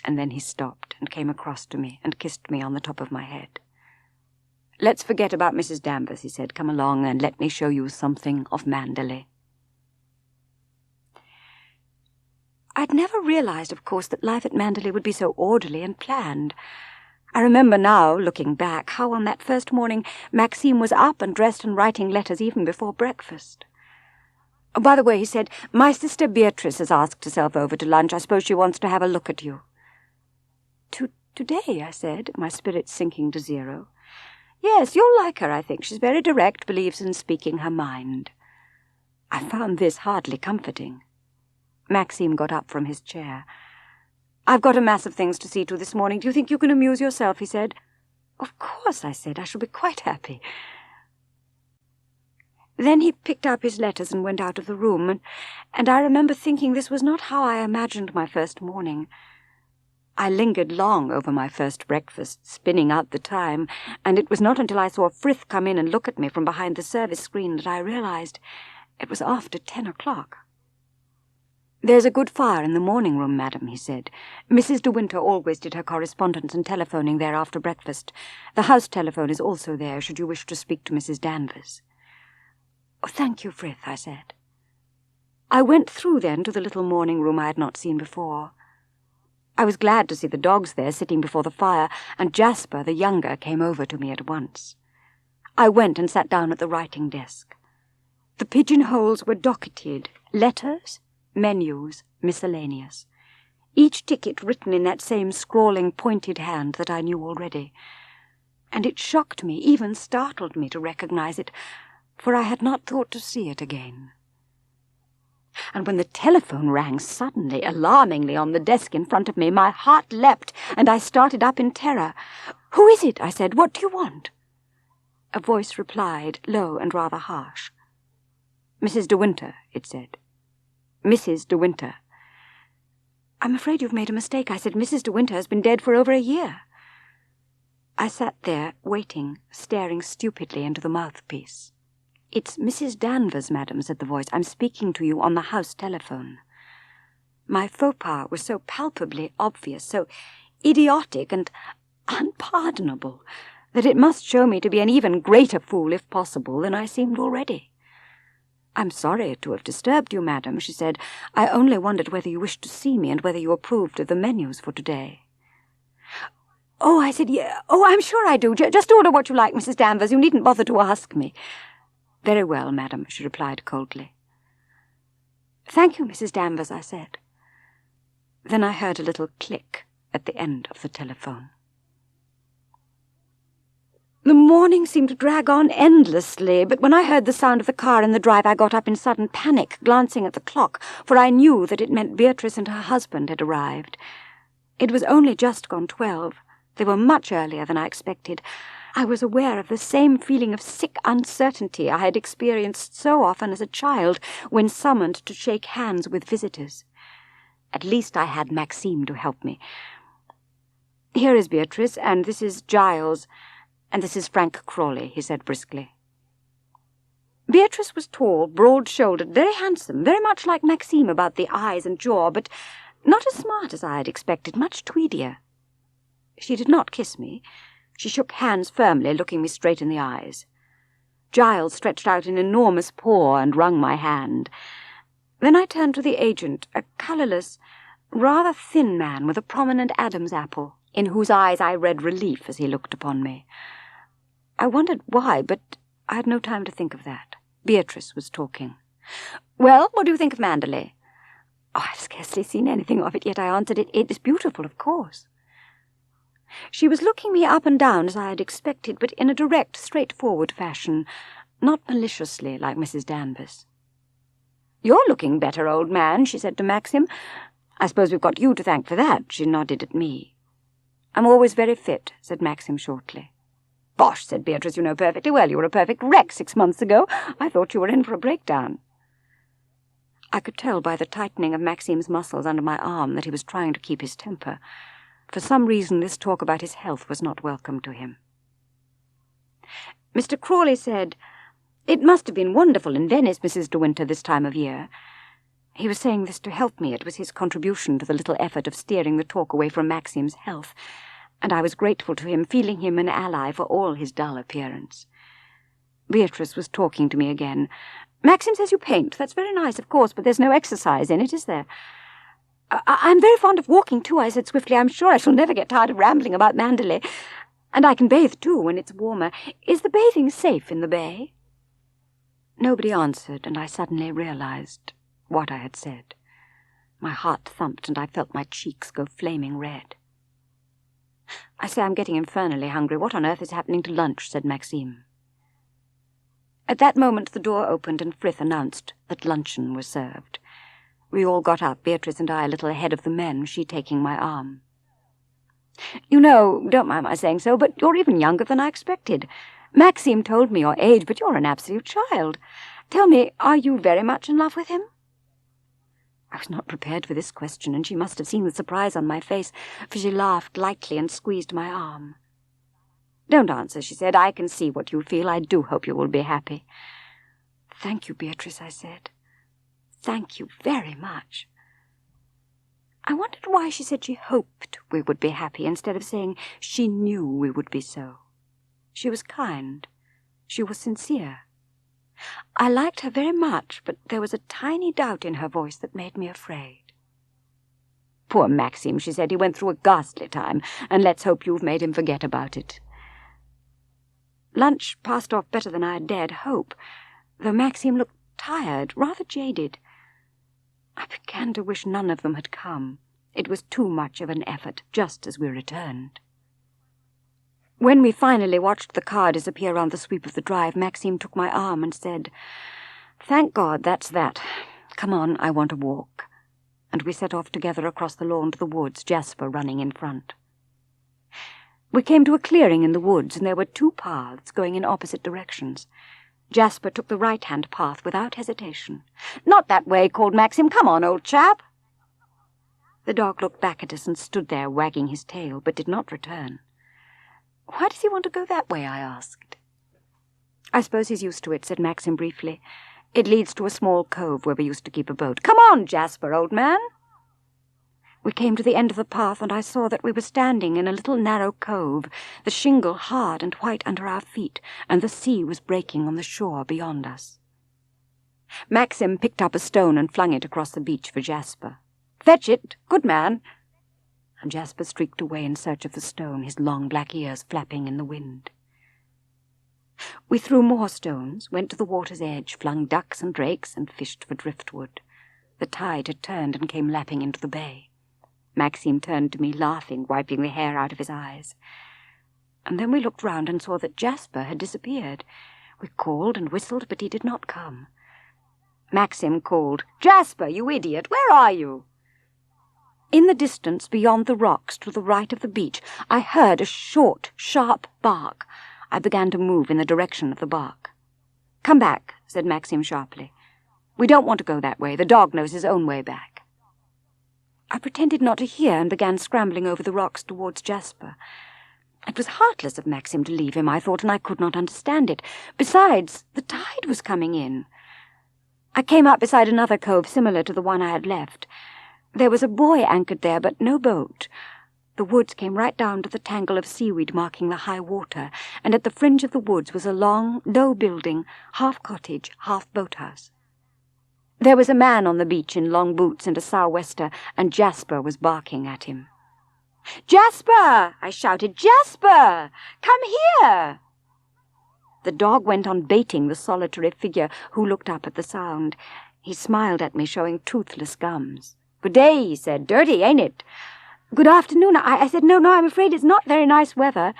And then he stopped and came across to me and kissed me on the top of my head. "Let's forget about Mrs. Danvers," he said. "Come along and let me show you something of Manderley." I'd never realized, of course, that life at Manderley would be so orderly and planned. I remember now, looking back, how on that first morning Maxim was up and dressed and writing letters even before breakfast. "Oh, by the way," he said, "my sister Beatrice has asked herself over to lunch. I suppose she wants to have a look at you." Today, I said, my spirits sinking to zero. "Yes, you'll like her, I think. She's very direct, believes in speaking her mind." I found this hardly comforting. Maxim got up from his chair. "I've got a mass of things to see to this morning. Do you think you can amuse yourself?" he said. "Of course," I said. "I shall be quite happy." Then he picked up his letters and went out of the room, and I remember thinking this was not how I imagined my first morning. I lingered long over my first breakfast, spinning out the time, and it was not until I saw Frith come in and look at me from behind the service screen that I realized it was after 10 o'clock. "There's a good fire in the morning room, madam," he said. "Mrs. de Winter always did her correspondence and telephoning there after breakfast. The house telephone is also there, should you wish to speak to Mrs. Danvers." "Oh, thank you, Frith," I said. I went through then to the little morning room I had not seen before. I was glad to see the dogs there sitting before the fire, and Jasper, the younger, came over to me at once. I went and sat down at the writing desk. The pigeonholes were docketed, letters, menus, miscellaneous, each ticket written in that same scrawling, pointed hand that I knew already. And it shocked me, even startled me to recognize it, for I had not thought to see it again. And when the telephone rang suddenly, alarmingly, on the desk in front of me, my heart leapt, and I started up in terror. "Who is it?" I said. "What do you want?" A voice replied, low and rather harsh. "Mrs. de Winter," it said. "Mrs. de Winter." "I'm afraid you've made a mistake," I said. "Mrs. de Winter has been dead for over a year." I sat there, waiting, staring stupidly into the mouthpiece. "It's Mrs. Danvers, madam," said the voice. "I'm speaking to you on the house telephone." My faux pas was so palpably obvious, so idiotic and unpardonable, that it must show me to be an even greater fool, if possible, than I seemed already. "I'm sorry to have disturbed you, madam," she said. "I only wondered whether you wished to see me and whether you approved of the menus for today." "Oh," I said, "yeah. Oh, I'm sure I do. Just order what you like, Mrs. Danvers. You needn't bother to ask me." "Very well, madam," she replied coldly. "Thank you, Mrs. Danvers," I said. Then I heard a little click at the end of the telephone. The morning seemed to drag on endlessly, but when I heard the sound of the car in the drive I got up in sudden panic, glancing at the clock, for I knew that it meant Beatrice and her husband had arrived. It was only just gone 12. They were much earlier than I expected. I was aware of the same feeling of sick uncertainty I had experienced so often as a child when summoned to shake hands with visitors. At least I had Maxim to help me. "Here is Beatrice, and this is Giles, and this is Frank Crawley," he said briskly. Beatrice was tall, broad-shouldered, very handsome, very much like Maxim about the eyes and jaw, but not as smart as I had expected, much tweedier. She did not kiss me. She shook hands firmly, looking me straight in the eyes. Giles stretched out an enormous paw and wrung my hand. Then I turned to the agent, a colourless, rather thin man with a prominent Adam's apple, in whose eyes I read relief as he looked upon me. I wondered why, but I had no time to think of that. Beatrice was talking. "Well, what do you think of Manderley?" "Oh, I've scarcely seen anything of it yet," I answered. It is beautiful, of course." She was looking me up and down as I had expected, but in a direct, straightforward fashion, not maliciously like Mrs. Danvers. "You're looking better, old man," she said to Maxim. "I suppose we've got you to thank for that." She nodded at me. "I'm always very fit," said Maxim shortly. "Bosh," said Beatrice. "You know perfectly well you were a perfect wreck 6 months ago. I thought you were in for a breakdown." I could tell by the tightening of Maxim's muscles under my arm that he was trying to keep his temper. For some reason this talk about his health was not welcome to him. Mr. Crawley said, "It must have been wonderful in Venice, Mrs. de Winter, this time of year." He was saying this to help me. It was his contribution to the little effort of steering the talk away from Maxim's health, and I was grateful to him, feeling him an ally for all his dull appearance. Beatrice was talking to me again. "Maxim says you paint. That's very nice, of course, but there's no exercise in it, is there?" I'm very fond of walking, too," I said swiftly. "I'm sure I shall never get tired of rambling about Manderley. And I can bathe, too, when it's warmer. Is the bathing safe in the bay?" Nobody answered, and I suddenly realized what I had said. My heart thumped, and I felt my cheeks go flaming red. "I say, I'm getting infernally hungry. What on earth is happening to lunch?" said Maxim. At that moment the door opened, and Frith announced that luncheon was served. We all got up, Beatrice and I a little ahead of the men, she taking my arm. "You know, don't mind my saying so, but you're even younger than I expected. Maxim told me your age, but you're an absolute child. Tell me, are you very much in love with him?" I was not prepared for this question, and she must have seen the surprise on my face, for she laughed lightly and squeezed my arm. "Don't answer," she said. "I can see what you feel. I do hope you will be happy." "Thank you, Beatrice," I said. "Thank you very much." I wondered why she said she hoped we would be happy instead of saying she knew we would be so. She was kind. She was sincere. I liked her very much, but there was a tiny doubt in her voice that made me afraid. "Poor Maxim," she said. "He went through a ghastly time, and let's hope you've made him forget about it." Lunch passed off better than I had dared hope, though Maxim looked tired, rather jaded. I began to wish none of them had come. It was too much of an effort, just as we returned. When we finally watched the car disappear round the sweep of the drive, Maxim took my arm and said, "Thank God, that's that. Come on, I want to walk." And we set off together across the lawn to the woods, Jasper running in front. We came to a clearing in the woods, and there were two paths going in opposite directions. Jasper took the right-hand path without hesitation. "Not that way," called Maxim. "Come on, old chap." The dog looked back at us and stood there wagging his tail, but did not return. "Why does he want to go that way?" I asked. "I suppose he's used to it," said Maxim briefly. "It leads to a small cove where we used to keep a boat. Come on, Jasper, old man." We came to the end of the path, and I saw that we were standing in a little narrow cove, the shingle hard and white under our feet, and the sea was breaking on the shore beyond us. Maxim picked up a stone and flung it across the beach for Jasper. "Fetch it, good man." And Jasper streaked away in search of the stone, his long black ears flapping in the wind. We threw more stones, went to the water's edge, flung ducks and drakes, and fished for driftwood. The tide had turned and came lapping into the bay. Maxim turned to me, laughing, wiping the hair out of his eyes. And then we looked round and saw that Jasper had disappeared. We called and whistled, but he did not come. Maxim called, "Jasper, you idiot, where are you?" In the distance, beyond the rocks, to the right of the beach, I heard a short, sharp bark. I began to move in the direction of the bark. "Come back," said Maxim sharply. "We don't want to go that way. The dog knows his own way back." I pretended not to hear and began scrambling over the rocks towards Jasper. It was heartless of Maxim to leave him, I thought, and I could not understand it. Besides, the tide was coming in. I came up beside another cove similar to the one I had left. There was a buoy anchored there, but no boat. The woods came right down to the tangle of seaweed marking the high water, and at the fringe of the woods was a long, low building, half cottage, half boathouse. There was a man on the beach in long boots and a sou'wester, and Jasper was barking at him. "Jasper!" I shouted. "Jasper! Come here!" The dog went on baiting the solitary figure, who looked up at the sound. He smiled at me, showing toothless gums. "Good day," he said. "Dirty, ain't it?" "Good afternoon." I said, No, I'm afraid it's not very nice weather."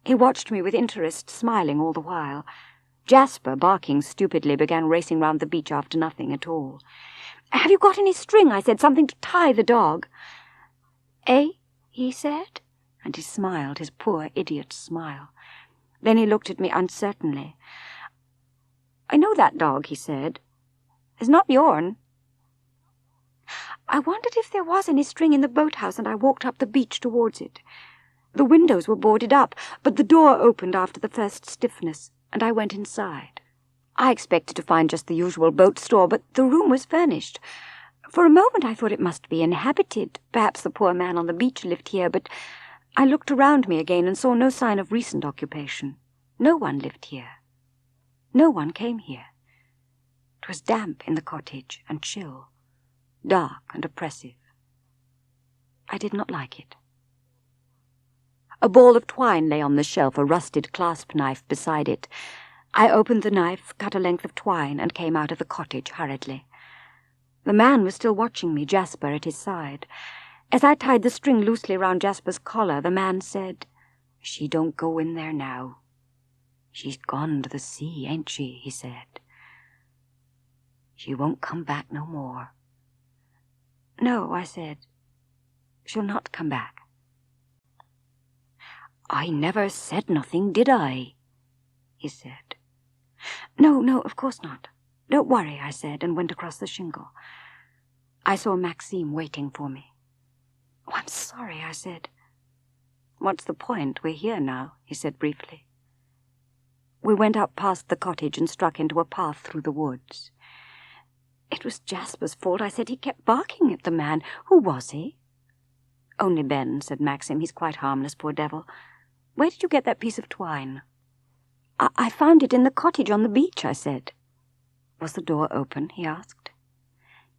He watched me with interest, smiling all the while. Jasper, barking stupidly, began racing round the beach after nothing at all. "Have you got any string?" I said. "Something to tie the dog." "Eh?" he said, and he smiled, his poor idiot smile. Then he looked at me uncertainly. "I know that dog," he said. "It's not yourn." I wondered if there was any string in the boathouse, and I walked up the beach towards it. The windows were boarded up, but the door opened after the first stiffness, and I went inside. I expected to find just the usual boat store, but the room was furnished. For a moment I thought it must be inhabited. Perhaps the poor man on the beach lived here, but I looked around me again and saw no sign of recent occupation. No one lived here. No one came here. It was damp in the cottage and chill, dark and oppressive. I did not like it. A ball of twine lay on the shelf, a rusted clasp knife beside it. I opened the knife, cut a length of twine, and came out of the cottage hurriedly. The man was still watching me, Jasper at his side. As I tied the string loosely round Jasper's collar, the man said, "She don't go in there now. She's gone to the sea, ain't she?" he said. "She won't come back no more. "No," I said. "She'll not come back." "I never said nothing, did I?" he said. No, of course not. Don't worry," I said, and went across the shingle. I saw Maxim waiting for me. "Oh, I'm sorry," I said. "What's the point? We're here now," he said briefly. We went up past the cottage and struck into a path through the woods. "It was Jasper's fault," I said. "He kept barking at the man. Who was he?" "Only Ben," said Maxim. "He's quite harmless, poor devil. Where did you get that piece of twine?" I found it in the cottage on the beach," I said. "Was the door open?" he asked.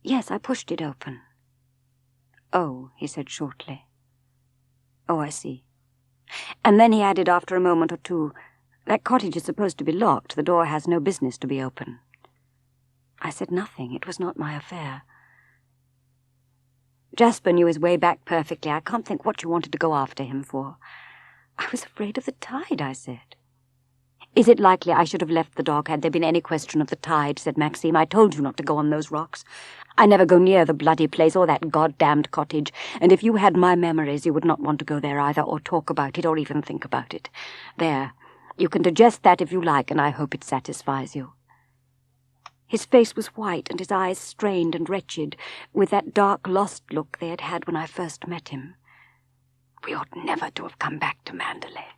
"Yes, I pushed it open." "Oh," he said shortly. "Oh, I see." And then he added after a moment or two, "That cottage is supposed to be locked. The door has no business to be open." I said nothing. It was not my affair. "Jasper knew his way back perfectly. I can't think what you wanted to go after him for." "I was afraid of the tide," I said. "Is it likely I should have left the dog had there been any question of the tide?" said Maxim. "I told you not to go on those rocks. I never go near the bloody place or that goddamned cottage, and if you had my memories you would not want to go there either, or talk about it, or even think about it. There, you can digest that if you like, and I hope it satisfies you." His face was white and his eyes strained and wretched, with that dark, lost look they had had when I first met him. "We ought never to have come back to Mandalay.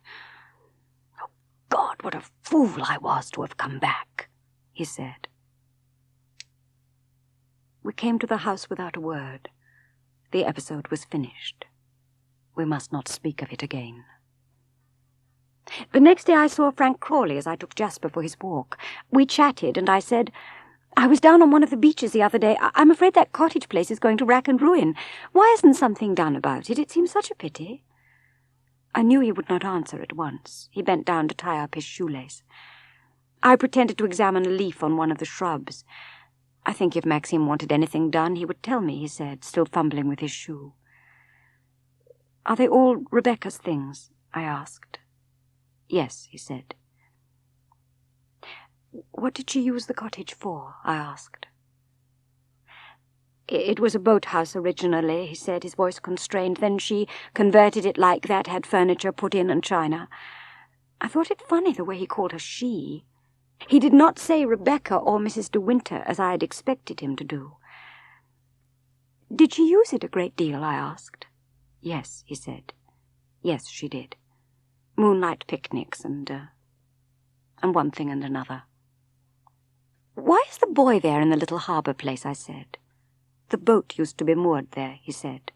Oh, God, what a fool I was to have come back," he said. We came to the house without a word. The episode was finished. We must not speak of it again. The next day I saw Frank Crawley as I took Jasper for his walk. We chatted, and I said, "I was down on one of the beaches the other day. I'm afraid that cottage place is going to rack and ruin. Why isn't something done about it? It seems such a pity." I knew he would not answer at once. He bent down to tie up his shoelace. I pretended to examine a leaf on one of the shrubs. "I think if Maxim wanted anything done, he would tell me," he said, still fumbling with his shoe. "Are they all Rebecca's things?" I asked. "Yes," he said. "What did she use the cottage for?" I asked. "It was a boathouse originally," he said, his voice constrained. "Then she converted it like that, had furniture put in and china. I thought it funny the way he called her she. He did not say Rebecca or Mrs. de Winter, as I had expected him to do." "Did she use it a great deal?" I asked. "Yes," he said. "Yes, she did. Moonlight picnics and one thing and another." "Why is the boy there in the little harbour place?" I said. "The boat used to be moored there," he said.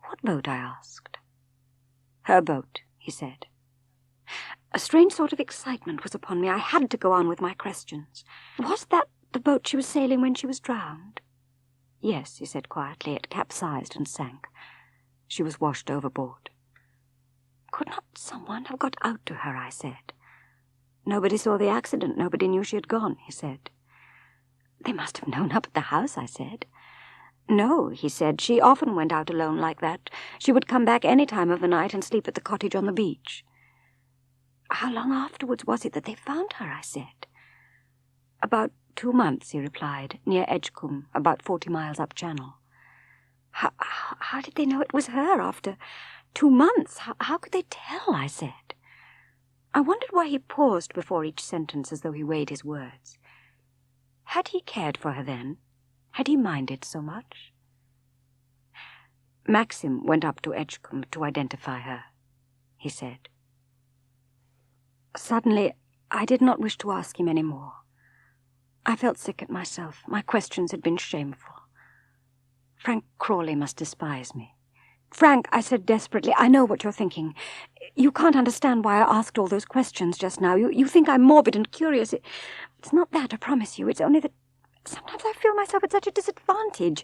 "What boat?" I asked. "Her boat," he said. A strange sort of excitement was upon me. I had to go on with my questions. "Was that the boat she was sailing when she was drowned?" "Yes," he said quietly. "It capsized and sank. She was washed overboard." "Could not someone have got out to her?" I said. "Nobody saw the accident. Nobody knew she had gone," he said. "They must have known up at the house," I said. "No," he said. "She often went out alone like that. She would come back any time of the night and sleep at the cottage on the beach." "How long afterwards was it that they found her?" I said. "About 2 months," he replied, "near Edgecombe, about 40 miles up channel." How did they know it was her after 2 months? How could they tell?" I said. I wondered why he paused before each sentence as though he weighed his words. Had he cared for her then? Had he minded so much? "Maxim went up to Edgecombe to identify her," he said. Suddenly, I did not wish to ask him any more. I felt sick at myself. My questions had been shameful. Frank Crawley must despise me. "Frank," I said desperately, "I know what you're thinking. You can't understand why I asked all those questions just now. You think I'm morbid and curious. It's not that, I promise you. It's only that sometimes I feel myself at such a disadvantage.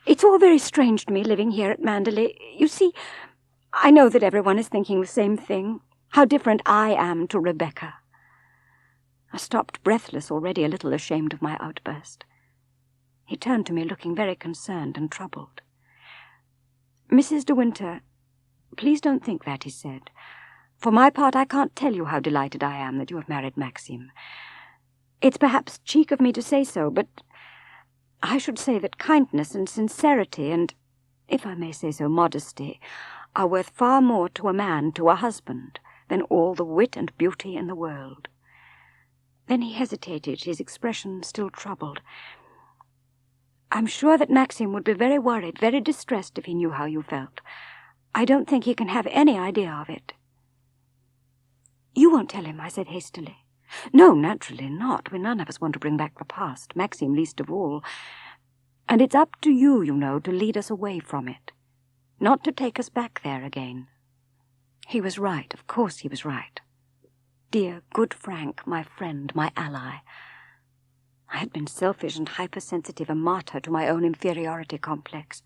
It's all very strange to me living here at Mandalay. You see, I know that everyone is thinking the same thing. How different I am to Rebecca." I stopped breathless already, a little ashamed of my outburst. He turned to me looking very concerned and troubled. "Mrs. de Winter, please don't think that," he said. "For my part, I can't tell you how delighted I am that you have married Maxim. It's perhaps cheek of me to say so, but I should say that kindness and sincerity and, if I may say so, modesty, are worth far more to a man, to a husband, than all the wit and beauty in the world. Then he hesitated, his expression still troubled. I'm sure that Maxim would be very worried, very distressed if he knew how you felt. I don't think he can have any idea of it. You won't tell him, I said hastily. No, naturally not. We none of us want to bring back the past, Maxim least of all. And it's up to you, you know, to lead us away from it, not to take us back there again. He was right, of course he was right. Dear, good Frank, my friend, my ally. I had been selfish and hypersensitive, a martyr to my own inferiority complex.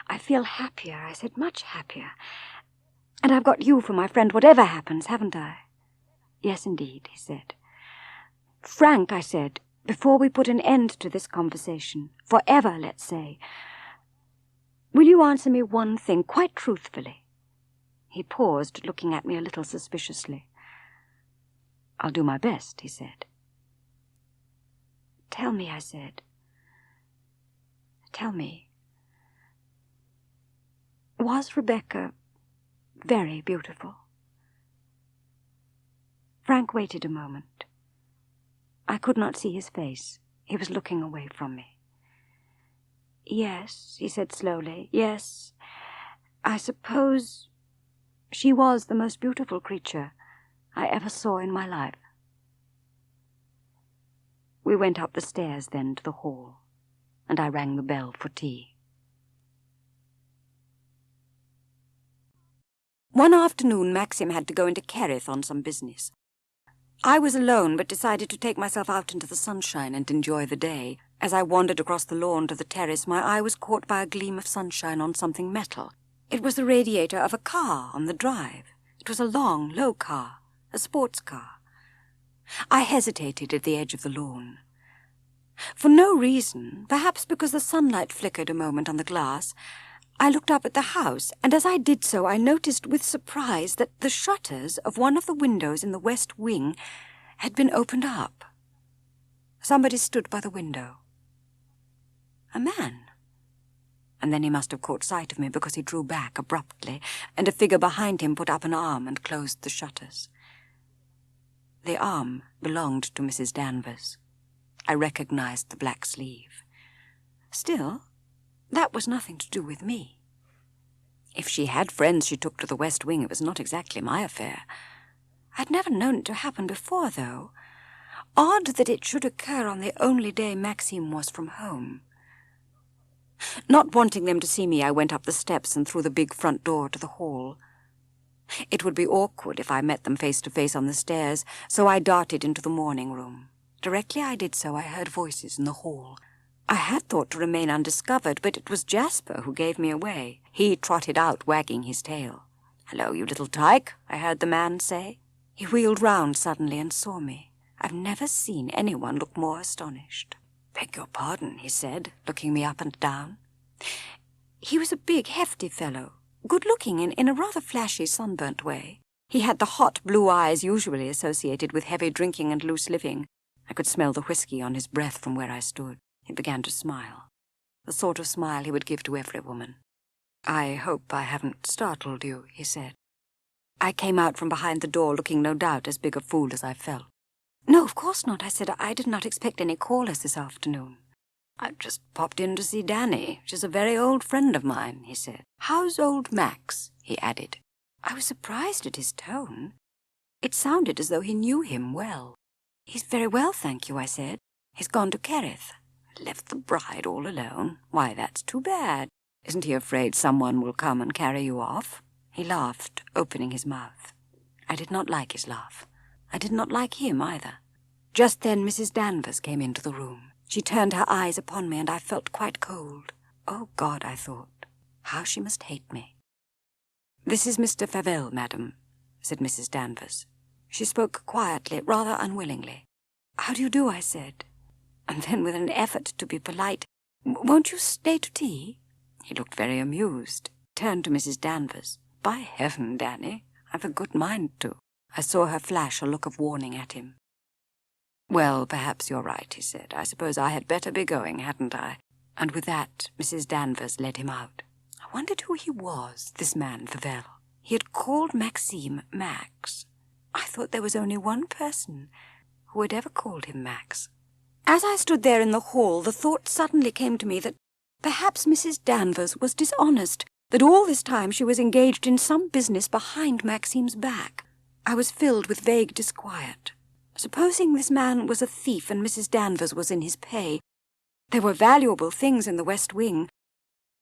I feel happier, I said, much happier. And I've got you for my friend, whatever happens, haven't I? Yes, indeed, he said. Frank, I said, before we put an end to this conversation, forever, let's say, will you answer me one thing, quite truthfully? He paused, looking at me a little suspiciously. I'll do my best, he said. Tell me, I said. Tell me. Was Rebecca very beautiful? Frank waited a moment. I could not see his face. He was looking away from me. Yes, he said slowly, yes, I suppose she was the most beautiful creature I ever saw in my life. We went up the stairs then to the hall, and I rang the bell for tea. One afternoon Maxim had to go into Kerrith on some business. I was alone, but decided to take myself out into the sunshine and enjoy the day. As I wandered across the lawn to the terrace, my eye was caught by a gleam of sunshine on something metal. It was the radiator of a car on the drive. It was a long, low car, a sports car. I hesitated at the edge of the lawn. For no reason, perhaps because the sunlight flickered a moment on the glass, I looked up at the house, and as I did so I noticed with surprise that the shutters of one of the windows in the west wing had been opened up. Somebody stood by the window. A man. And then he must have caught sight of me because he drew back abruptly, and a figure behind him put up an arm and closed the shutters. The arm belonged to Mrs. Danvers. I recognized the black sleeve. Still, that was nothing to do with me. If she had friends she took to the west wing, it was not exactly my affair. I'd never known it to happen before, though. Odd that it should occur on the only day Maxim was from home. Not wanting them to see me, I went up the steps and through the big front door to the hall. It would be awkward if I met them face to face on the stairs, so I darted into the morning room. Directly I did so, I heard voices in the hall. I had thought to remain undiscovered, but it was Jasper who gave me away. He trotted out, wagging his tail. "Hello, you little tyke," I heard the man say. He wheeled round suddenly and saw me. I've never seen anyone look more astonished. "Beg your pardon," he said, looking me up and down. He was a big, hefty fellow, good-looking in a rather flashy, sunburnt way. He had the hot blue eyes usually associated with heavy drinking and loose living. I could smell the whiskey on his breath from where I stood. He began to smile, the sort of smile he would give to every woman. "I hope I haven't startled you," he said. I came out from behind the door, looking no doubt as big a fool as I felt. "No, of course not," I said. "I did not expect any callers this afternoon." "I just popped in to see Danny. She's a very old friend of mine," he said. "How's old Max?" he added. I was surprised at his tone. It sounded as though he knew him well. "He's very well, thank you," I said. "He's gone to Kerrith." "Left the bride all alone? Why, that's too bad. Isn't he afraid someone will come and carry you off?" He laughed, opening his mouth. I did not like his laugh. I did not like him either. Just then Mrs. Danvers came into the room. She turned her eyes upon me, and I felt quite cold. Oh, God, I thought, how she must hate me. "This is Mr. Favell, madam," said Mrs. Danvers. She spoke quietly, rather unwillingly. "How do you do?" I said. And then, with an effort to be polite, "Won't you stay to tea?" He looked very amused, turned to Mrs. Danvers. "By heaven, Danny, I've a good mind to." I saw her flash a look of warning at him. "Well, perhaps you're right," he said. "I suppose I had better be going, hadn't I?" And with that, Mrs. Danvers led him out. I wondered who he was, this man Favel. He had called Maxime Max. I thought there was only one person who had ever called him Max. As I stood there in the hall, the thought suddenly came to me that perhaps Mrs. Danvers was dishonest, that all this time she was engaged in some business behind Maxime's back. I was filled with vague disquiet. Supposing this man was a thief and Mrs. Danvers was in his pay. There were valuable things in the West Wing.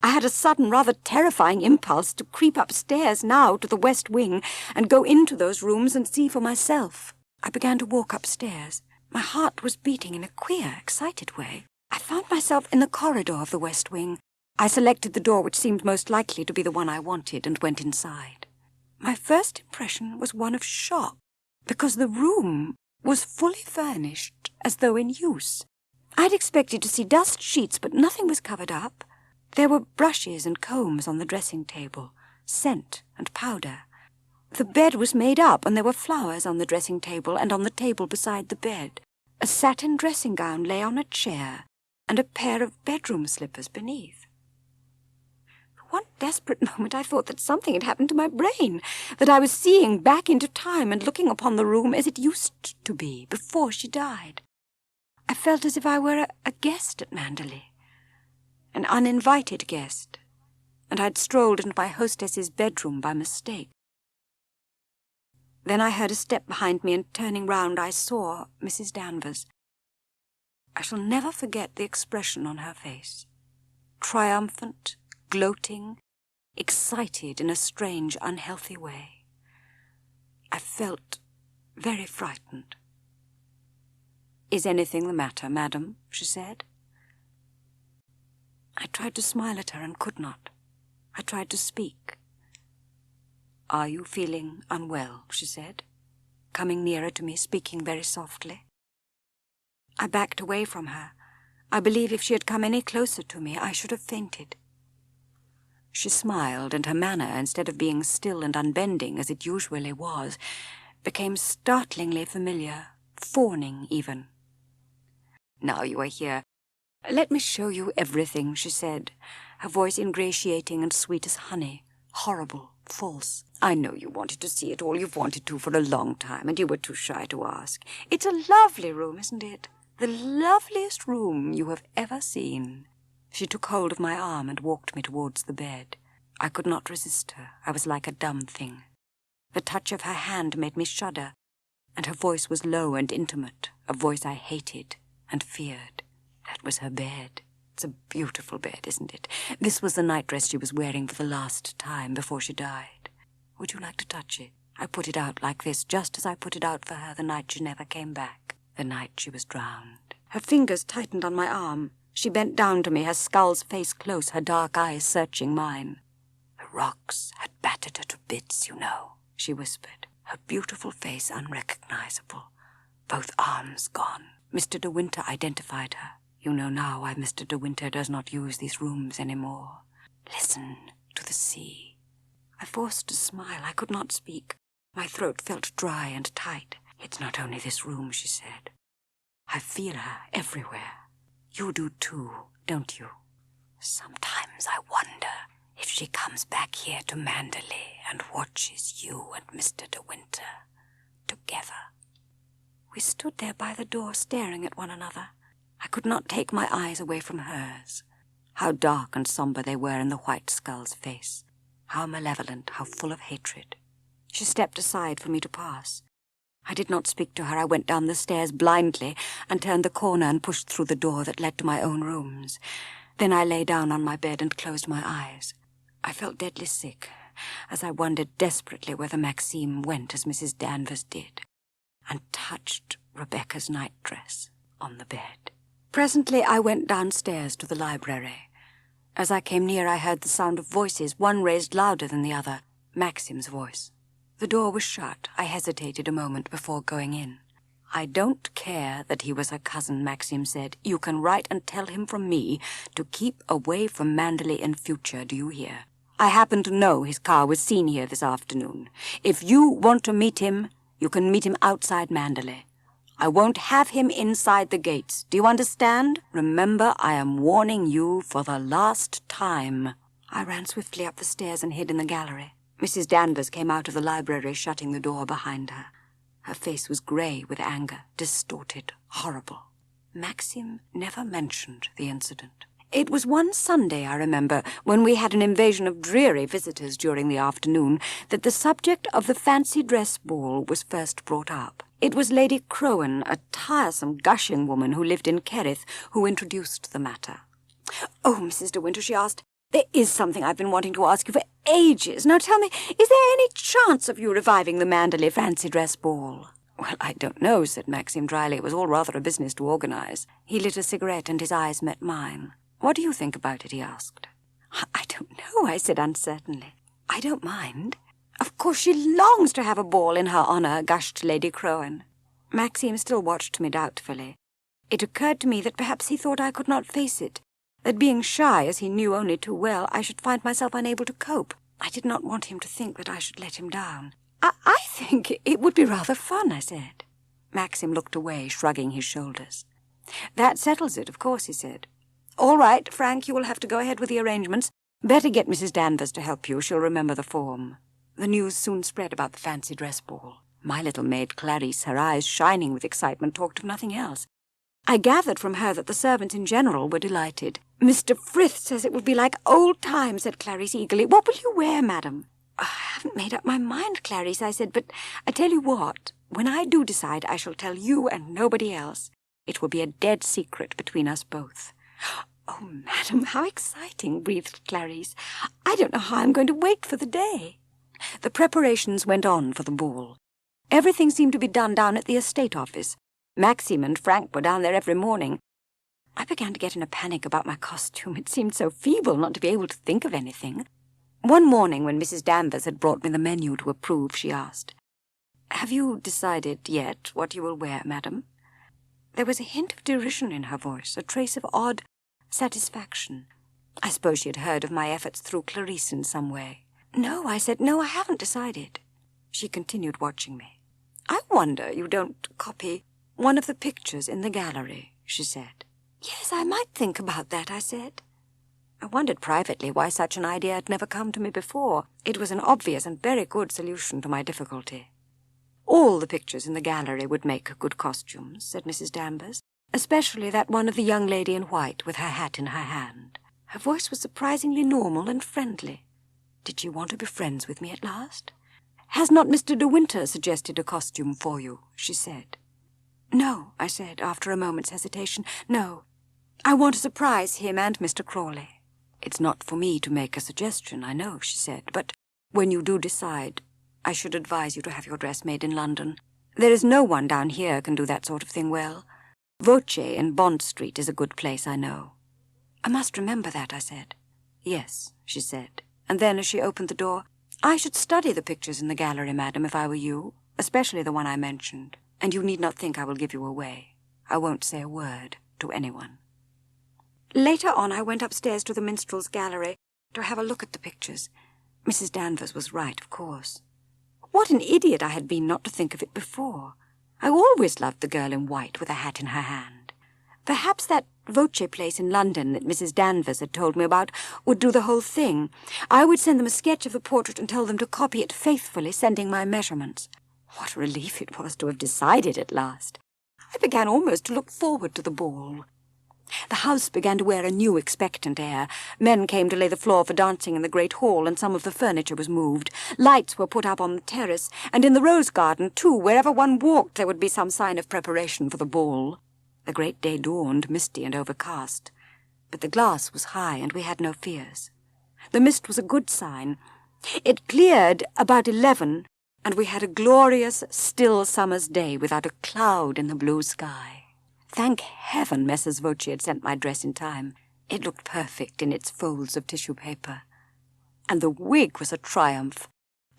I had a sudden, rather terrifying impulse to creep upstairs now to the West Wing and go into those rooms and see for myself. I began to walk upstairs. My heart was beating in a queer, excited way. I found myself in the corridor of the West Wing. I selected the door which seemed most likely to be the one I wanted and went inside. My first impression was one of shock, because the room was fully furnished, as though in use. I'd expected to see dust sheets, but nothing was covered up. There were brushes and combs on the dressing table, scent and powder. The bed was made up, and there were flowers on the dressing table and on the table beside the bed. A satin dressing gown lay on a chair, and a pair of bedroom slippers beneath. For one desperate moment I thought that something had happened to my brain, that I was seeing back into time and looking upon the room as it used to be before she died. I felt as if I were a guest at Manderley, an uninvited guest, and I'd strolled into my hostess's bedroom by mistake. Then I heard a step behind me, and turning round I saw Mrs. Danvers. I shall never forget the expression on her face. Triumphant, gloating, excited in a strange, unhealthy way. I felt very frightened. "Is anything the matter, madam?" she said. I tried to smile at her and could not. I tried to speak. "Are you feeling unwell?" she said, coming nearer to me, speaking very softly. I backed away from her. I believe if she had come any closer to me, I should have fainted. She smiled, and her manner, instead of being still and unbending as it usually was, became startlingly familiar, fawning even. "Now you are here, let me show you everything," she said, her voice ingratiating and sweet as honey, horrible, false. "I know you wanted to see it all. You've wanted to for a long time, and you were too shy to ask. It's a lovely room, isn't it? The loveliest room you have ever seen." She took hold of my arm and walked me towards the bed. I could not resist her. I was like a dumb thing. The touch of her hand made me shudder, and her voice was low and intimate, a voice I hated and feared. That was her bed. It's a beautiful bed, isn't it? This was the nightdress she was wearing for the last time before she died. Would you like to touch it? I put it out like this, just as I put it out for her the night she never came back, the night she was drowned. Her fingers tightened on my arm. She bent down to me, her skull's face close, her dark eyes searching mine. "The rocks had battered her to bits, you know," she whispered, her beautiful face unrecognizable, both arms gone. Mr. de Winter identified her. You know now why Mr. de Winter does not use these rooms any more. Listen to the sea. I forced a smile. I could not speak. My throat felt dry and tight. "It's not only this room," she said. "I feel her everywhere. You do too, don't you? Sometimes I wonder if she comes back here to Manderley and watches you and Mr. de Winter together." We stood there by the door staring at one another. I could not take my eyes away from hers. How dark and somber they were in the white skull's face. How malevolent, how full of hatred. She stepped aside for me to pass. I did not speak to her. I went down the stairs blindly and turned the corner and pushed through the door that led to my own rooms. Then I lay down on my bed and closed my eyes. I felt deadly sick as I wondered desperately whether Maxime went as Mrs. Danvers did and touched Rebecca's nightdress on the bed. Presently I went downstairs to the library. As I came near I heard the sound of voices, one raised louder than the other, Maxime's voice. The door was shut. I hesitated a moment before going in. "I don't care that he was her cousin," Maxim said. "You can write and tell him from me to keep away from Manderley in future, do you hear? I happen to know his car was seen here this afternoon. If you want to meet him, you can meet him outside Manderley. I won't have him inside the gates. Do you understand? Remember, I am warning you for the last time." I ran swiftly up the stairs and hid in the gallery. Mrs. Danvers came out of the library, shutting the door behind her. Her face was grey with anger, distorted, horrible. Maxim never mentioned the incident. It was one Sunday, I remember, when we had an invasion of dreary visitors during the afternoon, that the subject of the fancy dress ball was first brought up. It was Lady Crowan, a tiresome, gushing woman who lived in Kerrith, who introduced the matter. "Oh, Mrs. de Winter," she asked, "there is something I've been wanting to ask you for ages. Now tell me, is there any chance of you reviving the Manderley fancy dress ball?" "Well, I don't know," said Maxim dryly. "It was all rather a business to organise." He lit a cigarette and his eyes met mine. "What do you think about it?" he asked. "I don't know," I said uncertainly. "I don't mind. Of course she longs to have a ball in her honour," gushed Lady Crowan. Maxim still watched me doubtfully. It occurred to me that perhaps he thought I could not face it, that being shy, as he knew only too well, I should find myself unable to cope. I did not want him to think that I should let him down. I think it would be rather fun," I said. Maxim looked away, shrugging his shoulders. "That settles it, of course," he said. "All right, Frank, you will have to go ahead with the arrangements. Better get Mrs. Danvers to help you. She'll remember the form." The news soon spread about the fancy dress ball. My little maid Clarice, her eyes shining with excitement, talked of nothing else. I gathered from her that the servants in general were delighted. "Mr. Frith says it will be like old times," said Clarice eagerly. "What will you wear, madam?" "I haven't made up my mind, Clarice," I said, "but I tell you what, when I do decide I shall tell you and nobody else. It will be a dead secret between us both." "Oh, madam, how exciting," breathed Clarice. "I don't know how I'm going to wait for the day." The preparations went on for the ball. Everything seemed to be done down at the estate office. Maxim and Frank were down there every morning. I began to get in a panic about my costume. It seemed so feeble not to be able to think of anything. One morning, when Mrs. Danvers had brought me the menu to approve, she asked, "Have you decided yet what you will wear, madam?" There was a hint of derision in her voice, a trace of odd satisfaction. I suppose she had heard of my efforts through Clarice in some way. "No," I said, "no, I haven't decided." She continued watching me. "I wonder you don't copy one of the pictures in the gallery," she said. "Yes, I might think about that," I said. I wondered privately why such an idea had never come to me before. It was an obvious and very good solution to my difficulty. "All the pictures in the gallery would make good costumes," said Mrs. Danvers, "especially that one of the young lady in white with her hat in her hand." Her voice was surprisingly normal and friendly. Did she want to be friends with me at last? "Has not Mr. de Winter suggested a costume for you?" she said. "No," I said, after a moment's hesitation. "No. I want to surprise him and Mr. Crawley." "It's not for me to make a suggestion, I know," she said, "but when you do decide, I should advise you to have your dress made in London. There is no one down here can do that sort of thing well. Voce in Bond Street is a good place, I know." "I must remember that," I said. "Yes," she said, and then as she opened the door, "I should study the pictures in the gallery, madam, if I were you, especially the one I mentioned, and you need not think I will give you away. I won't say a word to anyone." Later on, I went upstairs to the Minstrel's Gallery to have a look at the pictures. Mrs. Danvers was right, of course. What an idiot I had been not to think of it before. I always loved the girl in white with a hat in her hand. Perhaps that Voce place in London that Mrs. Danvers had told me about would do the whole thing. I would send them a sketch of the portrait and tell them to copy it faithfully, sending my measurements. What a relief it was to have decided at last. I began almost to look forward to the ball. The house began to wear a new expectant air. Men came to lay the floor for dancing in the great hall, and some of the furniture was moved. Lights were put up on the terrace, and in the rose garden, too, wherever one walked there would be some sign of preparation for the ball. The great day dawned, misty and overcast, but the glass was high, and we had no fears. The mist was a good sign. It cleared about 11, and we had a glorious, still summer's day without a cloud in the blue sky. Thank heaven Messrs. Voce had sent my dress in time. It looked perfect in its folds of tissue paper. And the wig was a triumph.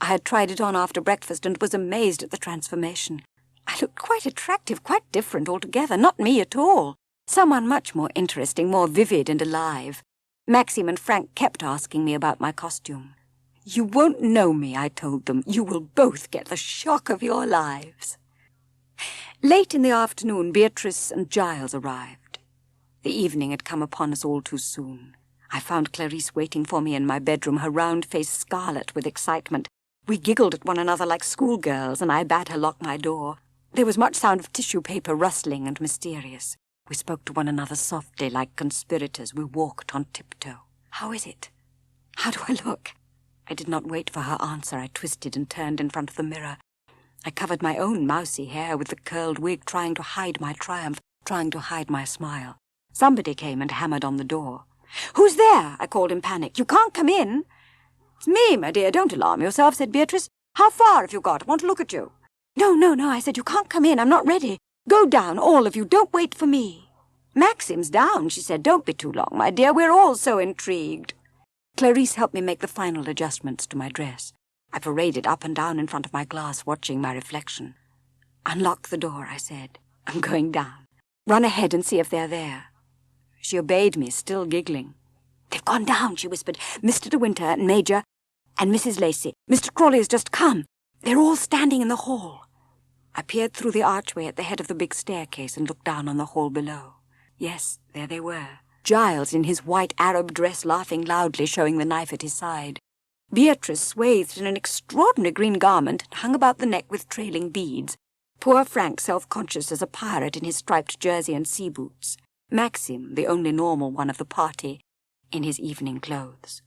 I had tried it on after breakfast and was amazed at the transformation. I looked quite attractive, quite different altogether, not me at all. Someone much more interesting, more vivid and alive. Maxim and Frank kept asking me about my costume. "You won't know me," I told them. "You will both get the shock of your lives." Late in the afternoon, Beatrice and Giles arrived. The evening had come upon us all too soon. I found Clarice waiting for me in my bedroom, her round face scarlet with excitement. We giggled at one another like schoolgirls, and I bade her lock my door. There was much sound of tissue paper rustling and mysterious. We spoke to one another softly like conspirators. We walked on tiptoe. "How is it? How do I look?" I did not wait for her answer. I twisted and turned in front of the mirror. I covered my own mousy hair with the curled wig, trying to hide my triumph, trying to hide my smile. Somebody came and hammered on the door. "Who's there?" I called in panic. "You can't come in." "It's me, my dear. Don't alarm yourself," said Beatrice. "How far have you got? I want to look at you." No, I said. "You can't come in. I'm not ready. Go down, all of you. Don't wait for me." "Maxim's down," she said. "Don't be too long, my dear. We're all so intrigued." Clarice helped me make the final adjustments to my dress. I paraded up and down in front of my glass, watching my reflection. "Unlock the door," I said. "I'm going down. Run ahead and see if they're there." She obeyed me, still giggling. "They've gone down," she whispered. "Mr. de Winter and Major and Mrs. Lacey. Mr. Crawley has just come. They're all standing in the hall." I peered through the archway at the head of the big staircase and looked down on the hall below. Yes, there they were. Giles in his white Arab dress, laughing loudly, showing the knife at his side. Beatrice, swathed in an extraordinary green garment, hung about the neck with trailing beads. Poor Frank, self-conscious as a pirate in his striped jersey and sea boots. Maxim, the only normal one of the party, in his evening clothes.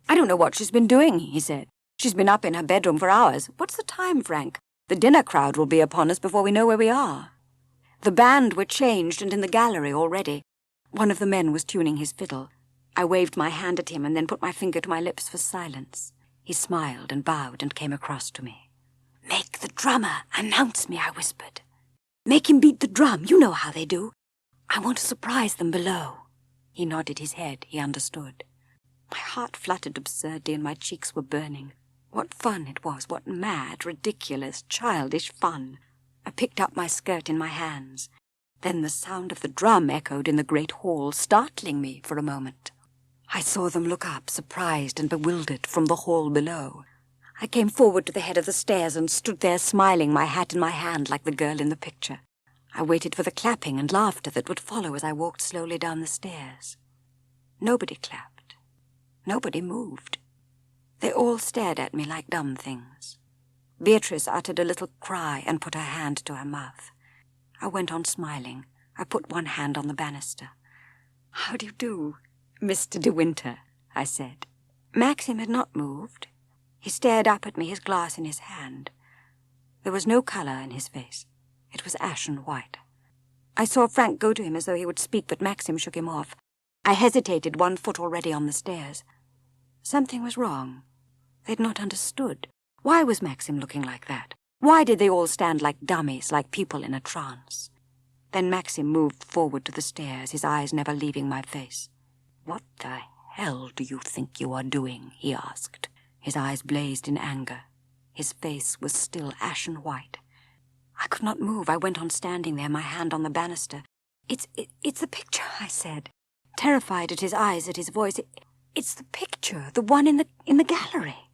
"I don't know what she's been doing," he said. "She's been up in her bedroom for hours. What's the time, Frank? The dinner crowd will be upon us before we know where we are." The band were changed and in the gallery already. One of the men was tuning his fiddle. I waved my hand at him and then put my finger to my lips for silence. He smiled and bowed and came across to me. "Make the drummer announce me," I whispered. "Make him beat the drum. You know how they do. I want to surprise them below." He nodded his head. He understood. My heart fluttered absurdly and my cheeks were burning. What fun it was, what mad, ridiculous, childish fun. I picked up my skirt in my hands. Then the sound of the drum echoed in the great hall, startling me for a moment. I saw them look up, surprised and bewildered, from the hall below. I came forward to the head of the stairs and stood there smiling, my hat in my hand like the girl in the picture. I waited for the clapping and laughter that would follow as I walked slowly down the stairs. Nobody clapped. Nobody moved. They all stared at me like dumb things. Beatrice uttered a little cry and put her hand to her mouth. I went on smiling. I put one hand on the banister. "How do you do, Mr. de Winter?" I said. Maxim had not moved. He stared up at me, his glass in his hand. There was no colour in his face. It was ashen white. I saw Frank go to him as though he would speak, but Maxim shook him off. I hesitated, one foot already on the stairs. Something was wrong. They'd not understood. Why was Maxim looking like that? Why did they all stand like dummies, like people in a trance? Then Maxim moved forward to the stairs, his eyes never leaving my face. "What the hell do you think you are doing?" he asked. His eyes blazed in anger. His face was still ashen white. I could not move. I went on standing there, my hand on the banister. It's the picture," I said, terrified at his eyes, at his voice. It's the picture, the one in the gallery."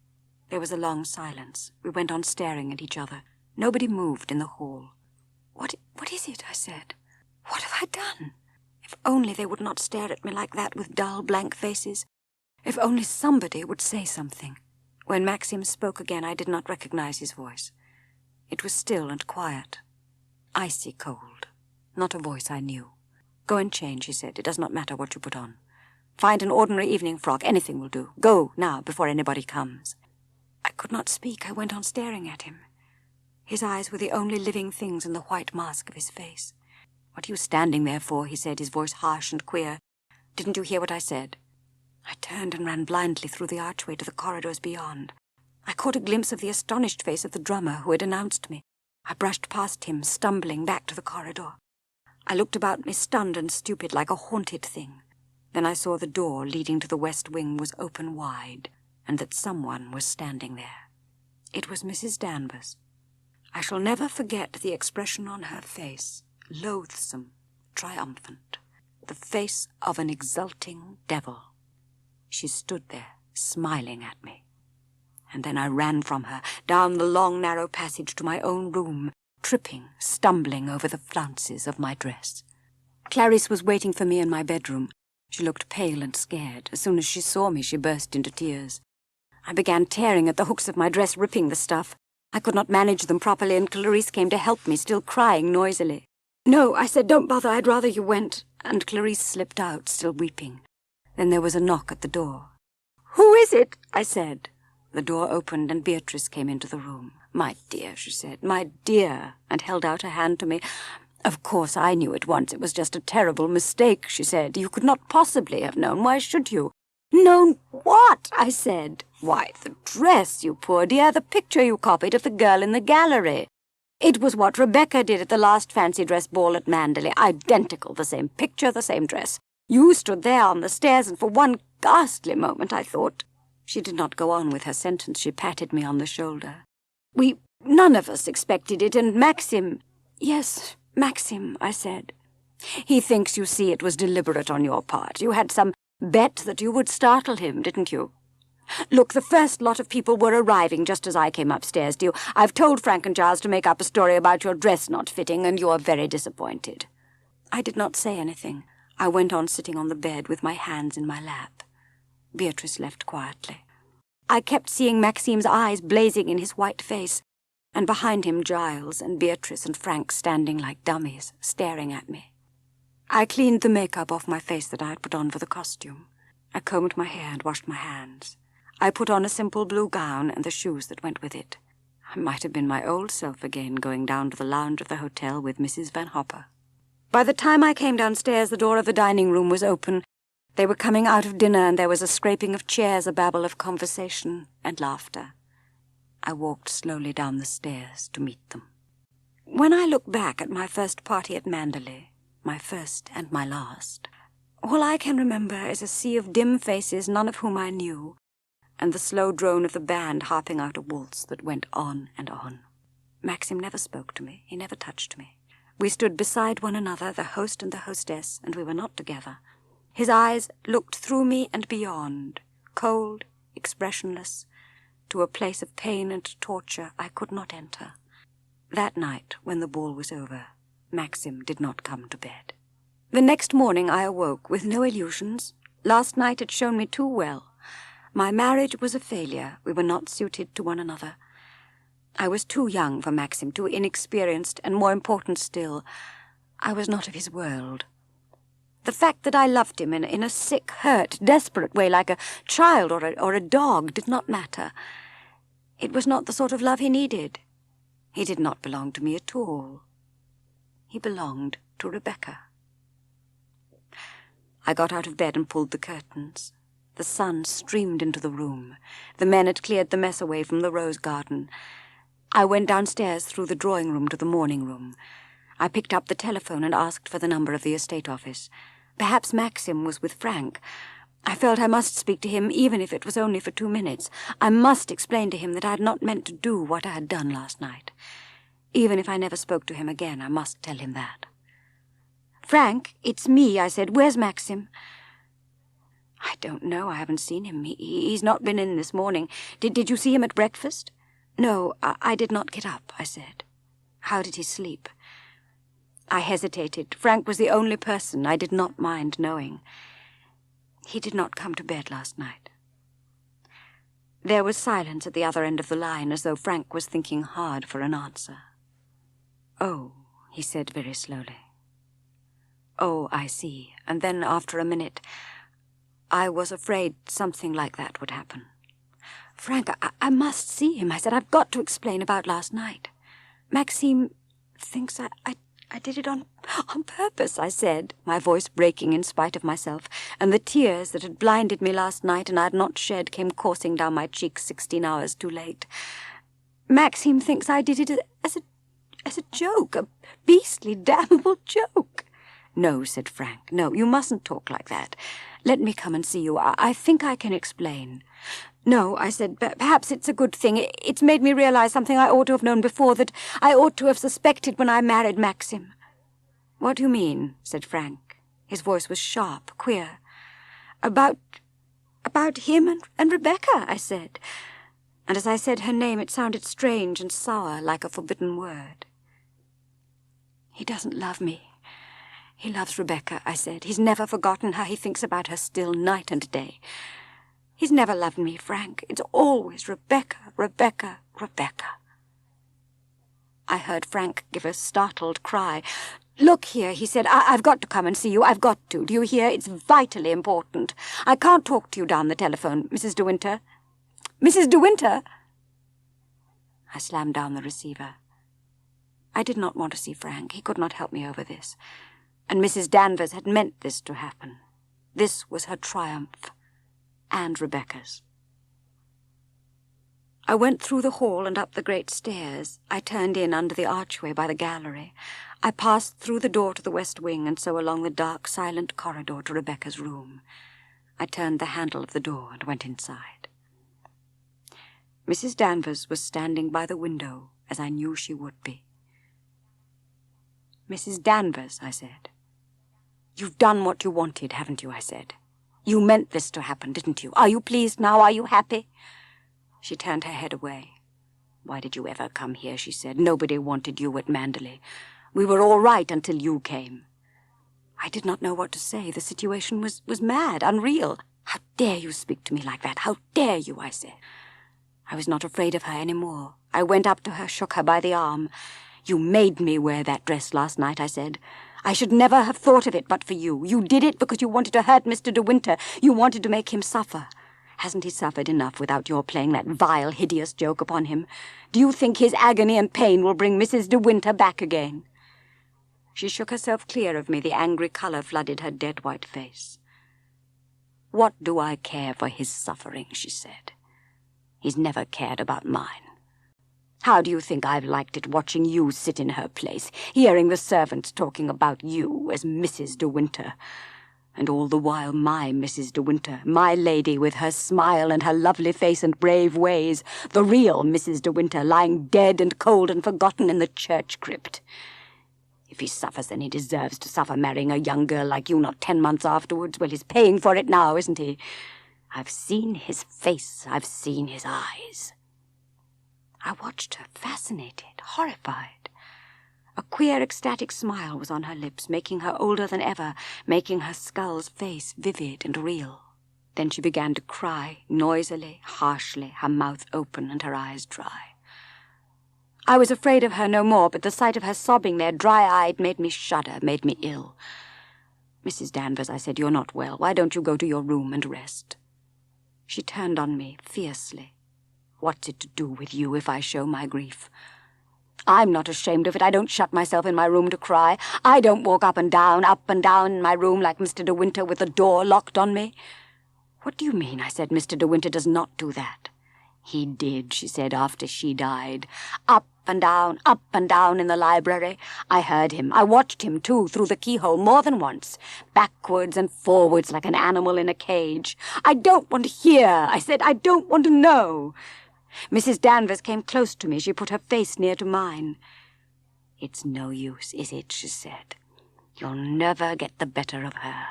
There was a long silence. We went on staring at each other. Nobody moved in the hall. What is it?" I said. "What have I done? If only they would not stare at me like that with dull, blank faces. If only somebody would say something." When Maxim spoke again, I did not recognize his voice. It was still and quiet, icy cold, not a voice I knew. "Go and change," he said. "It does not matter what you put on. Find an ordinary evening frock. Anything will do. Go now, before anybody comes." I could not speak. I went on staring at him. His eyes were the only living things in the white mask of his face. "What are you standing there for?" he said, his voice harsh and queer. "Didn't you hear what I said?" I turned and ran blindly through the archway to the corridors beyond. I caught a glimpse of the astonished face of the drummer who had announced me. I brushed past him, stumbling back to the corridor. I looked about me, stunned and stupid, like a haunted thing. Then I saw the door leading to the west wing was open wide, and that someone was standing there. It was Mrs. Danvers. I shall never forget the expression on her face, loathsome, triumphant, the face of an exulting devil. She stood there, smiling at me. And then I ran from her, down the long, narrow passage to my own room, tripping, stumbling over the flounces of my dress. Clarice was waiting for me in my bedroom. She looked pale and scared. As soon as she saw me, she burst into tears. I began tearing at the hooks of my dress, ripping the stuff. I could not manage them properly, and Clarice came to help me, still crying noisily. "No," I said, "don't bother, I'd rather you went." And Clarice slipped out, still weeping. Then there was a knock at the door. "Who is it?" I said. The door opened, and Beatrice came into the room. "My dear," she said, "my dear," and held out her hand to me. "Of course, I knew at once it was just a terrible mistake," she said. "You could not possibly have known. Why should you?" "Known what?" I said. "Why, the dress, you poor dear, the picture you copied of the girl in the gallery. It was what Rebecca did at the last fancy dress ball at Manderley. Identical, the same picture, the same dress. You stood there on the stairs, and for one ghastly moment I thought—" She did not go on with her sentence. She patted me on the shoulder. "We none of us expected it, and Maxim—" "Yes, Maxim," I said. "He thinks, you see, it was deliberate on your part. You had some bet that you would startle him, didn't you? Look, the first lot of people were arriving just as I came upstairs to you. I've told Frank and Giles to make up a story about your dress not fitting, and you are very disappointed." I did not say anything. I went on sitting on the bed with my hands in my lap. Beatrice left quietly. I kept seeing Maxim's eyes blazing in his white face, and behind him Giles and Beatrice and Frank standing like dummies, staring at me. I cleaned the makeup off my face that I had put on for the costume. I combed my hair and washed my hands. I put on a simple blue gown and the shoes that went with it. I might have been my old self again, going down to the lounge of the hotel with Mrs. Van Hopper. By the time I came downstairs, the door of the dining room was open. They were coming out of dinner, and there was a scraping of chairs, a babble of conversation and laughter. I walked slowly down the stairs to meet them. When I look back at my first party at Manderley, my first and my last, all I can remember is a sea of dim faces, none of whom I knew, and the slow drone of the band harping out a waltz that went on and on. Maxim never spoke to me. He never touched me. We stood beside one another, the host and the hostess, and we were not together. His eyes looked through me and beyond, cold, expressionless, to a place of pain and torture I could not enter. That night, when the ball was over, Maxim did not come to bed. The next morning I awoke with no illusions. Last night had shown me too well. My marriage was a failure. We were not suited to one another. I was too young for Maxim, too inexperienced, and more important still, I was not of his world. The fact that I loved him in a sick, hurt, desperate way, like a child or a dog, did not matter. It was not the sort of love he needed. He did not belong to me at all. He belonged to Rebecca. I got out of bed and pulled the curtains. The sun streamed into the room. The men had cleared the mess away from the rose garden. I went downstairs through the drawing room to the morning room. I picked up the telephone and asked for the number of the estate office. Perhaps Maxim was with Frank. I felt I must speak to him, even if it was only for 2 minutes. I must explain to him that I had not meant to do what I had done last night. Even if I never spoke to him again, I must tell him that. "Frank, it's me," I said. "Where's Maxim?" "I don't know. I haven't seen him. He's not been in this morning. Did you see him at breakfast?" "No, I did not get up," I said. "How did he sleep?" I hesitated. Frank was the only person I did not mind knowing. "He did not come to bed last night." There was silence at the other end of the line, as though Frank was thinking hard for an answer. "Oh," he said very slowly. "Oh, I see." And then, after a minute, "I was afraid something like that would happen." "Frank, I must see him," I said. "I've got to explain about last night. Maxime thinks I did it on purpose," I said, my voice breaking in spite of myself, and the tears that had blinded me last night and I had not shed came coursing down my cheeks 16 hours too late. "Maxime thinks I did it as a joke, a beastly, damnable joke." "No," said Frank. "No, you mustn't talk like that. Let me come and see you. I think I can explain." "No," I said, "perhaps it's a good thing. It's made me realize something I ought to have known before, that I ought to have suspected when I married Maxim." "What do you mean?" said Frank. His voice was sharp, queer. About him and Rebecca," I said. And as I said her name, it sounded strange and sour, like a forbidden word. He doesn't love me. He loves Rebecca, I said. He's never forgotten her. He thinks about her still, night and day. He's never loved me, Frank. It's always Rebecca, Rebecca, Rebecca. I heard Frank give a startled cry. Look here, he said, I've got to come and see you. I've got to. Do you hear? It's vitally important. I can't talk to you down the telephone, Mrs. De Winter. Mrs. De Winter? I slammed down the receiver. I did not want to see Frank. He could not help me over this. And Mrs. Danvers had meant this to happen. This was her triumph. And Rebecca's. I went through the hall and up the great stairs. I turned in under the archway by the gallery. I passed through the door to the west wing and so along the dark, silent corridor to Rebecca's room. I turned the handle of the door and went inside. Mrs. Danvers was standing by the window, as I knew she would be. Mrs. Danvers, I said. You've done what you wanted, haven't you, I said. You meant this to happen, didn't you? Are you pleased now? Are you happy? She turned her head away. Why did you ever come here, she said. Nobody wanted you at Manderley. We were all right until you came. I did not know what to say. The situation was mad, unreal. How dare you speak to me like that? How dare you, I said. I was not afraid of her any more. I went up to her, shook her by the arm. You made me wear that dress last night, I said. I should never have thought of it but for you. You did it because you wanted to hurt Mr. De Winter. You wanted to make him suffer. Hasn't he suffered enough without your playing that vile, hideous joke upon him? Do you think his agony and pain will bring Mrs. De Winter back again? She shook herself clear of me. The angry colour flooded her dead white face. What do I care for his suffering, she said. He's never cared about mine. How do you think I've liked it watching you sit in her place, hearing the servants talking about you as Mrs. De Winter? And all the while my Mrs. De Winter, my lady with her smile and her lovely face and brave ways, the real Mrs. De Winter lying dead and cold and forgotten in the church crypt. If he suffers, then he deserves to suffer marrying a young girl like you not 10 months afterwards. Well, he's paying for it now, isn't he? I've seen his face, I've seen his eyes. I watched her, fascinated, horrified. A queer, ecstatic smile was on her lips, making her older than ever, making her skull's face vivid and real. Then she began to cry, noisily, harshly, her mouth open and her eyes dry. I was afraid of her no more, but the sight of her sobbing there, dry-eyed, made me shudder, made me ill. Mrs. Danvers, I said, you're not well. Why don't you go to your room and rest? She turned on me fiercely. What's it to do with you if I show my grief? I'm not ashamed of it. I don't shut myself in my room to cry. I don't walk up and down in my room like Mr. De Winter with the door locked on me. What do you mean? I said. Mr. De Winter does not do that. He did, she said, after she died. Up and down in the library. I heard him. I watched him, too, through the keyhole more than once, backwards and forwards like an animal in a cage. I don't want to hear, I said. I don't want to know. Mrs. Danvers came close to me. She put her face near to mine. It's no use, is it, she said. You'll never get the better of her.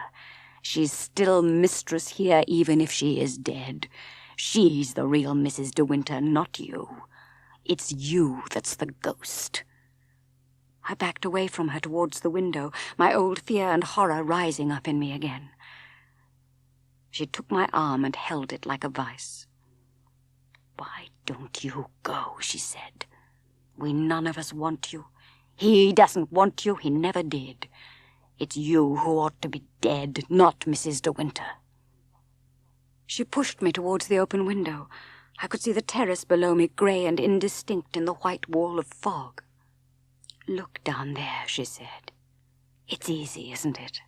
She's still mistress here, even if she is dead. She's the real Mrs. De Winter, not you. It's you that's the ghost. I backed away from her towards the window, my old fear and horror rising up in me again. She took my arm and held it like a vice. Why don't you go, she said. We none of us want you. He doesn't want you, he never did. It's you who ought to be dead, not Mrs. De Winter. She pushed me towards the open window. I could see the terrace below me, grey and indistinct in the white wall of fog. Look down there, she said. It's easy, isn't it?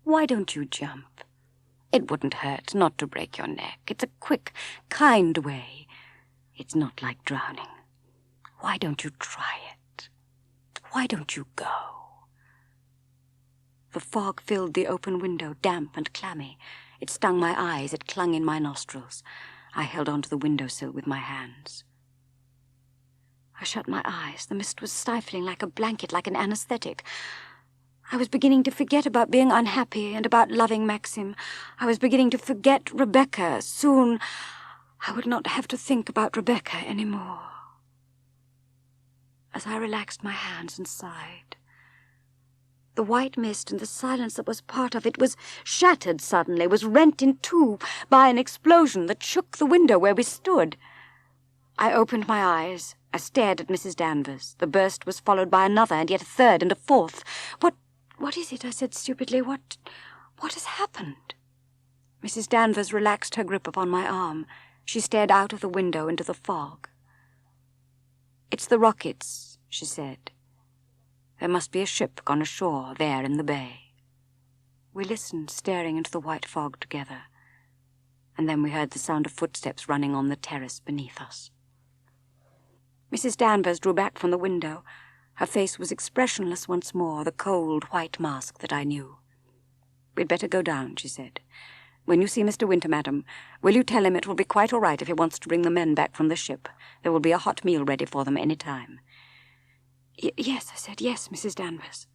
Why don't you jump? It wouldn't hurt not to break your neck. It's a quick, kind way. It's not like drowning. Why don't you try it? Why don't you go? The fog filled the open window, damp and clammy. It stung my eyes, it clung in my nostrils. I held onto the windowsill with my hands. I shut my eyes. The mist was stifling like a blanket, like an anesthetic. I was beginning to forget about being unhappy and about loving Maxim. I was beginning to forget Rebecca. Soon I would not have to think about Rebecca any more. As I relaxed my hands and sighed, The white mist and the silence that was part of it was shattered suddenly, was rent in two by an explosion that shook the window where we stood. I opened my eyes. I stared at Mrs. Danvers. The burst was followed by another, and yet a third and a fourth. What is it? I said stupidly. What has happened? Mrs. Danvers relaxed her grip upon my arm. She stared out of the window into the fog. "It's the rockets," she said. "There must be a ship gone ashore there in the bay." We listened, staring into the white fog together, and then we heard the sound of footsteps running on the terrace beneath us. Mrs. Danvers drew back from the window. Her face was expressionless once more, the cold white mask that I knew. "We'd better go down," she said. "When you see Mr. Winter, madam, will you tell him it will be quite all right if he wants to bring the men back from the ship? There will be a hot meal ready for them any time." Yes, I said. "Yes, Mrs. Danvers."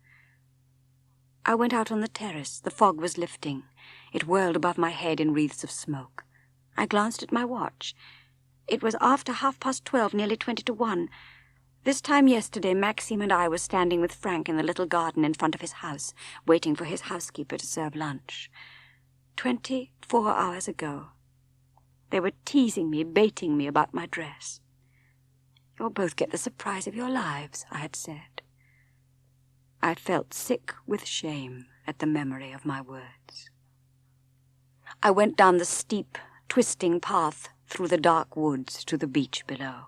I went out on the terrace. The fog was lifting. It whirled above my head in wreaths of smoke. I glanced at my watch. It was after 12:30, nearly 20 to 1. This time yesterday, Maxim and I were standing with Frank in the little garden in front of his house, waiting for his housekeeper to serve lunch. 24 hours ago. They were teasing me, baiting me about my dress. "You'll both get the surprise of your lives," I had said. I felt sick with shame at the memory of my words. I went down the steep, twisting path through the dark woods to the beach below.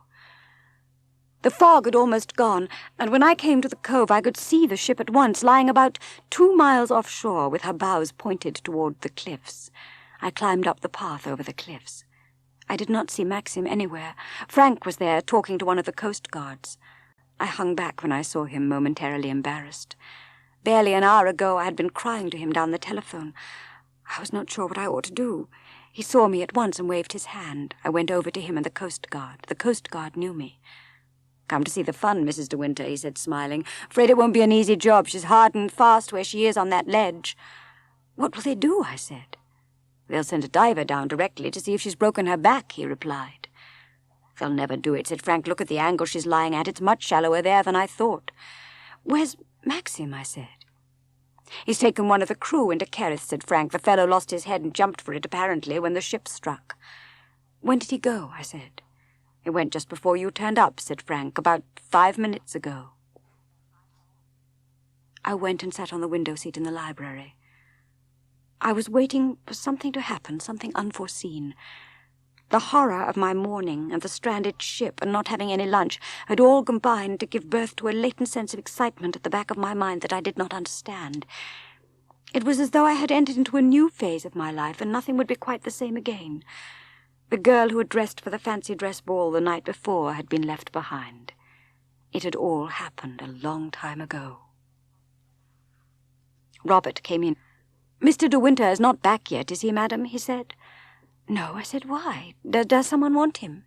The fog had almost gone, and when I came to the cove I could see the ship at once, lying about 2 miles offshore with her bows pointed toward the cliffs. I climbed up the path over the cliffs. I did not see Maxim anywhere. Frank was there, talking to one of the coast guards. I hung back when I saw him, momentarily embarrassed. Barely an hour ago I had been crying to him down the telephone. I was not sure what I ought to do. He saw me at once and waved his hand. I went over to him and the coast guard. The coast guard knew me. "Come to see the fun, Mrs. de Winter," he said, smiling. "Afraid it won't be an easy job. She's hard and fast where she is on that ledge." "What will they do?" I said. "They'll send a diver down directly to see if she's broken her back," he replied. "They'll never do it," said Frank. "Look at the angle she's lying at. It's much shallower there than I thought." "Where's Maxim?" I said. "He's taken one of the crew into Kerrith," said Frank. "The fellow lost his head and jumped for it, apparently, when the ship struck." "When did he go?" I said. "He went just before you turned up," said Frank. "About 5 minutes ago." I went and sat on the window seat in the library. I was waiting for something to happen, something unforeseen. The horror of my morning and the stranded ship and not having any lunch had all combined to give birth to a latent sense of excitement at the back of my mind that I did not understand. It was as though I had entered into a new phase of my life and nothing would be quite the same again. The girl who had dressed for the fancy dress ball the night before had been left behind. It had all happened a long time ago. Robert came in. "Mr. de Winter is not back yet, is he, madam?" he said. "No," I said. "Why? Does someone want him?"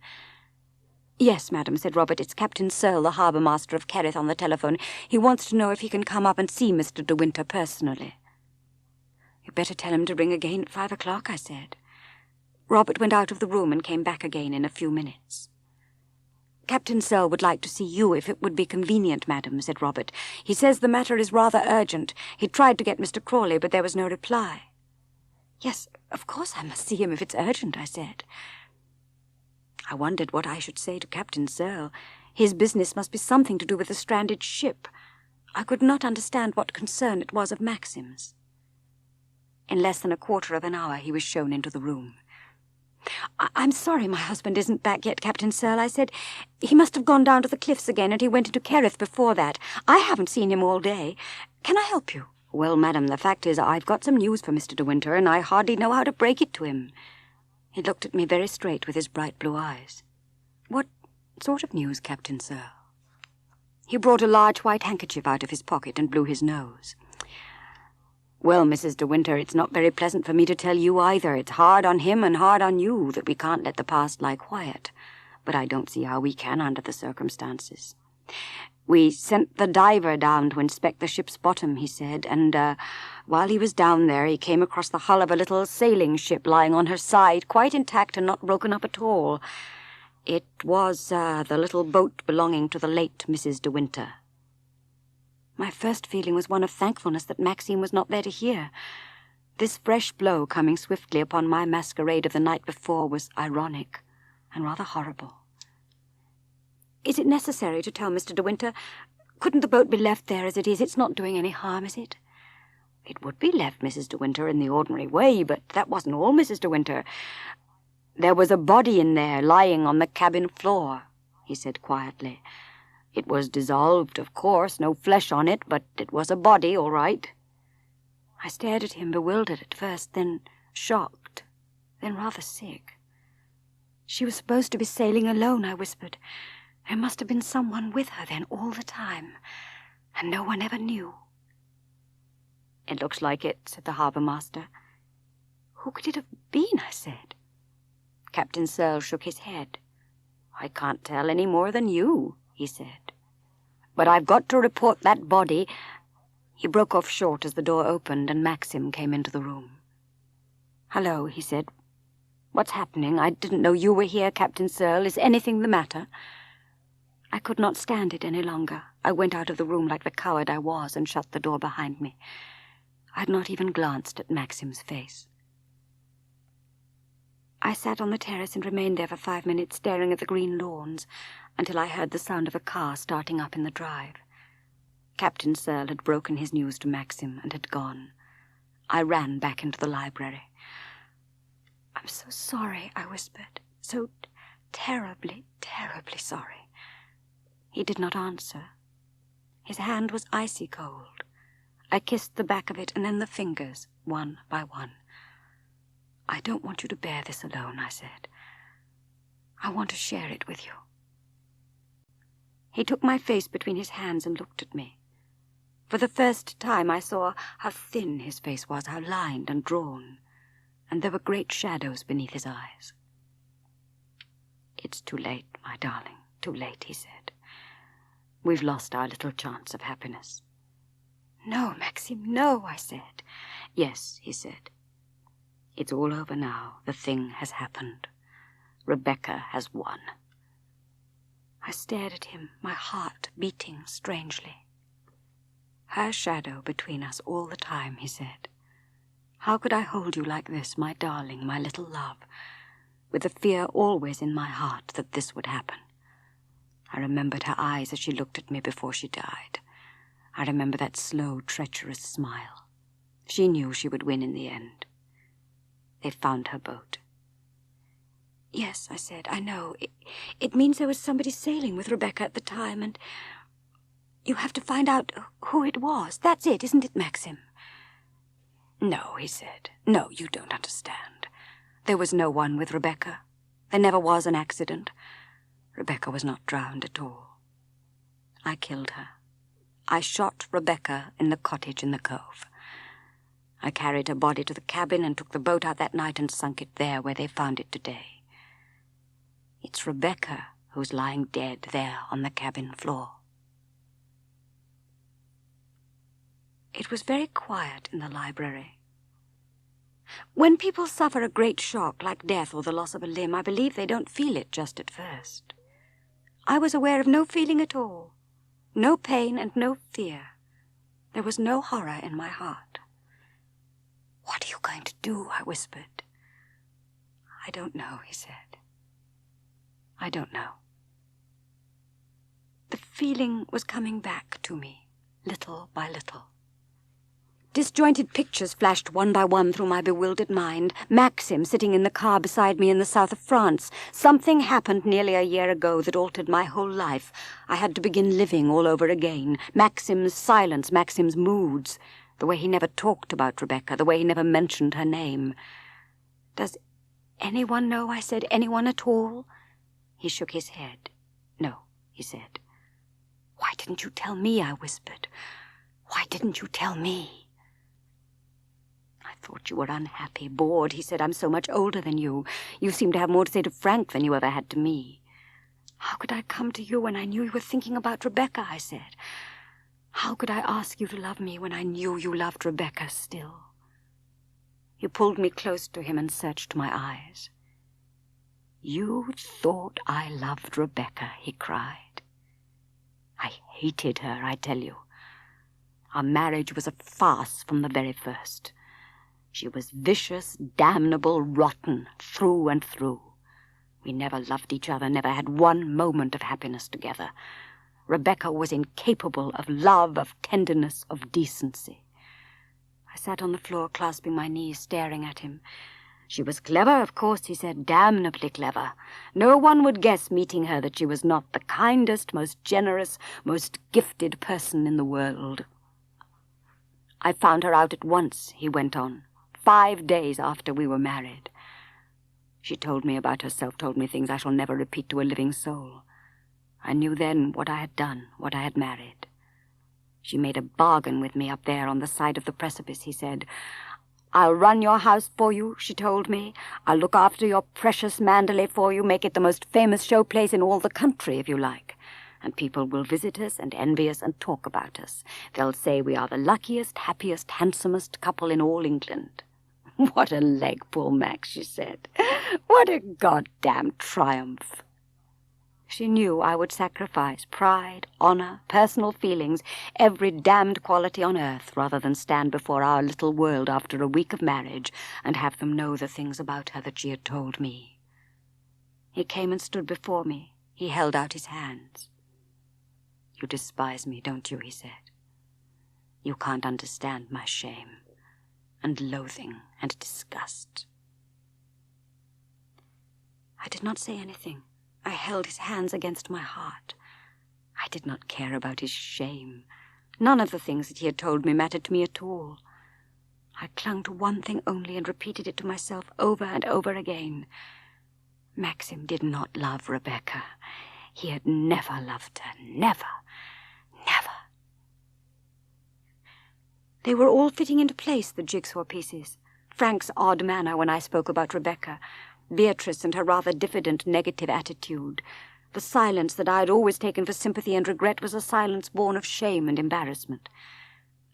"Yes, madam," said Robert. "It's Captain Searle, the harbour master of Kerrith, on the telephone. He wants to know if he can come up and see Mr. de Winter personally." "You'd better tell him to ring again at 5 o'clock, I said. Robert went out of the room and came back again in a few minutes. "Captain Searle would like to see you, if it would be convenient, madam," said Robert. "He says the matter is rather urgent. He tried to get Mr. Crawley, but there was no reply." "Yes, of course I must see him if it's urgent," I said. I wondered what I should say to Captain Searle. His business must be something to do with the stranded ship. I could not understand what concern it was of Maxim's. In less than a quarter of an hour he was shown into the room. "I'm sorry my husband isn't back yet, Captain Searle," I said. "He must have gone down to the cliffs again, and he went into Kerrith before that. I haven't seen him all day. Can I help you?" "Well, madam, the fact is I've got some news for Mr. de Winter, and I hardly know how to break it to him." He looked at me very straight with his bright blue eyes. "What sort of news, Captain Searle?" He brought a large white handkerchief out of his pocket and blew his nose. "Well, Mrs. de Winter, it's not very pleasant for me to tell you either. It's hard on him and hard on you that we can't let the past lie quiet. But I don't see how we can under the circumstances. We sent the diver down to inspect the ship's bottom," he said, "and while he was down there he came across the hull of a little sailing ship lying on her side, quite intact and not broken up at all. It was the little boat belonging to the late Mrs. de Winter." My first feeling was one of thankfulness that Maxim was not there to hear. This fresh blow coming swiftly upon my masquerade of the night before was ironic and rather horrible. "Is it necessary to tell Mr. de Winter? Couldn't the boat be left there as it is? It's not doing any harm, is it?" "It would be left, Mrs. de Winter, in the ordinary way, but that wasn't all, Mrs. de Winter. There was a body in there, lying on the cabin floor," he said quietly. "It was dissolved, of course, no flesh on it, but it was a body, all right." I stared at him, bewildered at first, then shocked, then rather sick. "She was supposed to be sailing alone," I whispered. "There must have been someone with her then all the time, and no one ever knew." "It looks like it," said the harbour master. "Who could it have been?" I said. Captain Searle shook his head. "I can't tell any more than you," he said. "But I've got to report that body—" He broke off short as the door opened and Maxim came into the room. "Hello," he said. "What's happening? I didn't know you were here, Captain Searle. Is anything the matter?" I could not stand it any longer. I went out of the room like the coward I was and shut the door behind me. I had not even glanced at Maxim's face. I sat on the terrace and remained there for 5 minutes, staring at the green lawns, until I heard the sound of a car starting up in the drive. Captain Searle had broken his news to Maxim and had gone. I ran back into the library. "I'm so sorry," I whispered. "So terribly, terribly sorry." He did not answer. His hand was icy cold. I kissed the back of it and then the fingers, one by one. "I don't want you to bear this alone," I said. "I want to share it with you." He took my face between his hands and looked at me. For the first time I saw how thin his face was, how lined and drawn, and there were great shadows beneath his eyes. "It's too late, my darling, too late," he said. "We've lost our little chance of happiness." "No, Maxim, no," I said. "Yes," he said. "It's all over now. The thing has happened. Rebecca has won." I stared at him, my heart beating strangely. "Her shadow between us all the time," he said. "How could I hold you like this, my darling, my little love, with the fear always in my heart that this would happen?" I remembered her eyes as she looked at me before she died. I remember that slow, treacherous smile. She knew she would win in the end. They found her boat. "Yes," I said, "I know. It means there was somebody sailing with Rebecca at the time, and you have to find out who it was. That's it, isn't it, Maxim?" "No," he said. "No, you don't understand. There was no one with Rebecca. There never was an accident. Rebecca was not drowned at all. I killed her. I shot Rebecca in the cottage in the cove. I carried her body to the cabin and took the boat out that night and sunk it there where they found it today. It's Rebecca who's lying dead there on the cabin floor." It was very quiet in the library. When people suffer a great shock like death or the loss of a limb, I believe they don't feel it just at first. I was aware of no feeling at all, no pain and no fear. There was no horror in my heart. "What are you going to do?" I whispered. "I don't know," he said. "I don't know." The feeling was coming back to me, little by little. Disjointed pictures flashed one by one through my bewildered mind. Maxim sitting in the car beside me in the south of France. Something happened nearly a year ago that altered my whole life. I had to begin living all over again. Maxim's silence, Maxim's moods, the way he never talked about Rebecca, the way he never mentioned her name. "Does anyone know?" I said. "Anyone at all?" He shook his head. "No," he said. "Why didn't you tell me?" I whispered. "Why didn't you tell me?" "I thought you were unhappy, bored," he said. "I'm so much older than you. You seem to have more to say to Frank than you ever had to me." "How could I come to you when I knew you were thinking about Rebecca?" I said. "How could I ask you to love me when I knew you loved Rebecca still?" He pulled me close to him and searched my eyes. "You thought I loved Rebecca," he cried. "I hated her, I tell you. Our marriage was a farce from the very first. She was vicious, damnable, rotten, through and through. We never loved each other, never had one moment of happiness together. Rebecca was incapable of love, of tenderness, of decency. I sat on the floor, clasping my knees, staring at him. She was clever, of course, he said, damnably clever. No one would guess, meeting her, that she was not the kindest, most generous, most gifted person in the world. I found her out at once, he went on, 5 days after we were married. She told me about herself, told me things I shall never repeat to a living soul. I knew then what I had done, what I had married. She made a bargain with me up there on the side of the precipice, he said. I'll run your house for you, she told me. I'll look after your precious Mandalay for you, make it the most famous showplace in all the country, if you like. And people will visit us and envy us and talk about us. They'll say we are the luckiest, happiest, handsomest couple in all England. What a leg pull, Max, she said. What a goddamn triumph. She knew I would sacrifice pride, honor, personal feelings, every damned quality on earth, rather than stand before our little world after a week of marriage and have them know the things about her that she had told me. He came and stood before me. He held out his hands. You despise me, don't you, he said. You can't understand my shame and loathing and disgust. I did not say anything. I held his hands against my heart. I did not care about his shame. None of the things that he had told me mattered to me at all. I clung to one thing only and repeated it to myself over and over again. Maxim did not love Rebecca. He had never loved her. Never. Never. They were all fitting into place, the jigsaw pieces. Frank's odd manner when I spoke about Rebecca, Beatrice and her rather diffident negative attitude. The silence that I had always taken for sympathy and regret was a silence born of shame and embarrassment.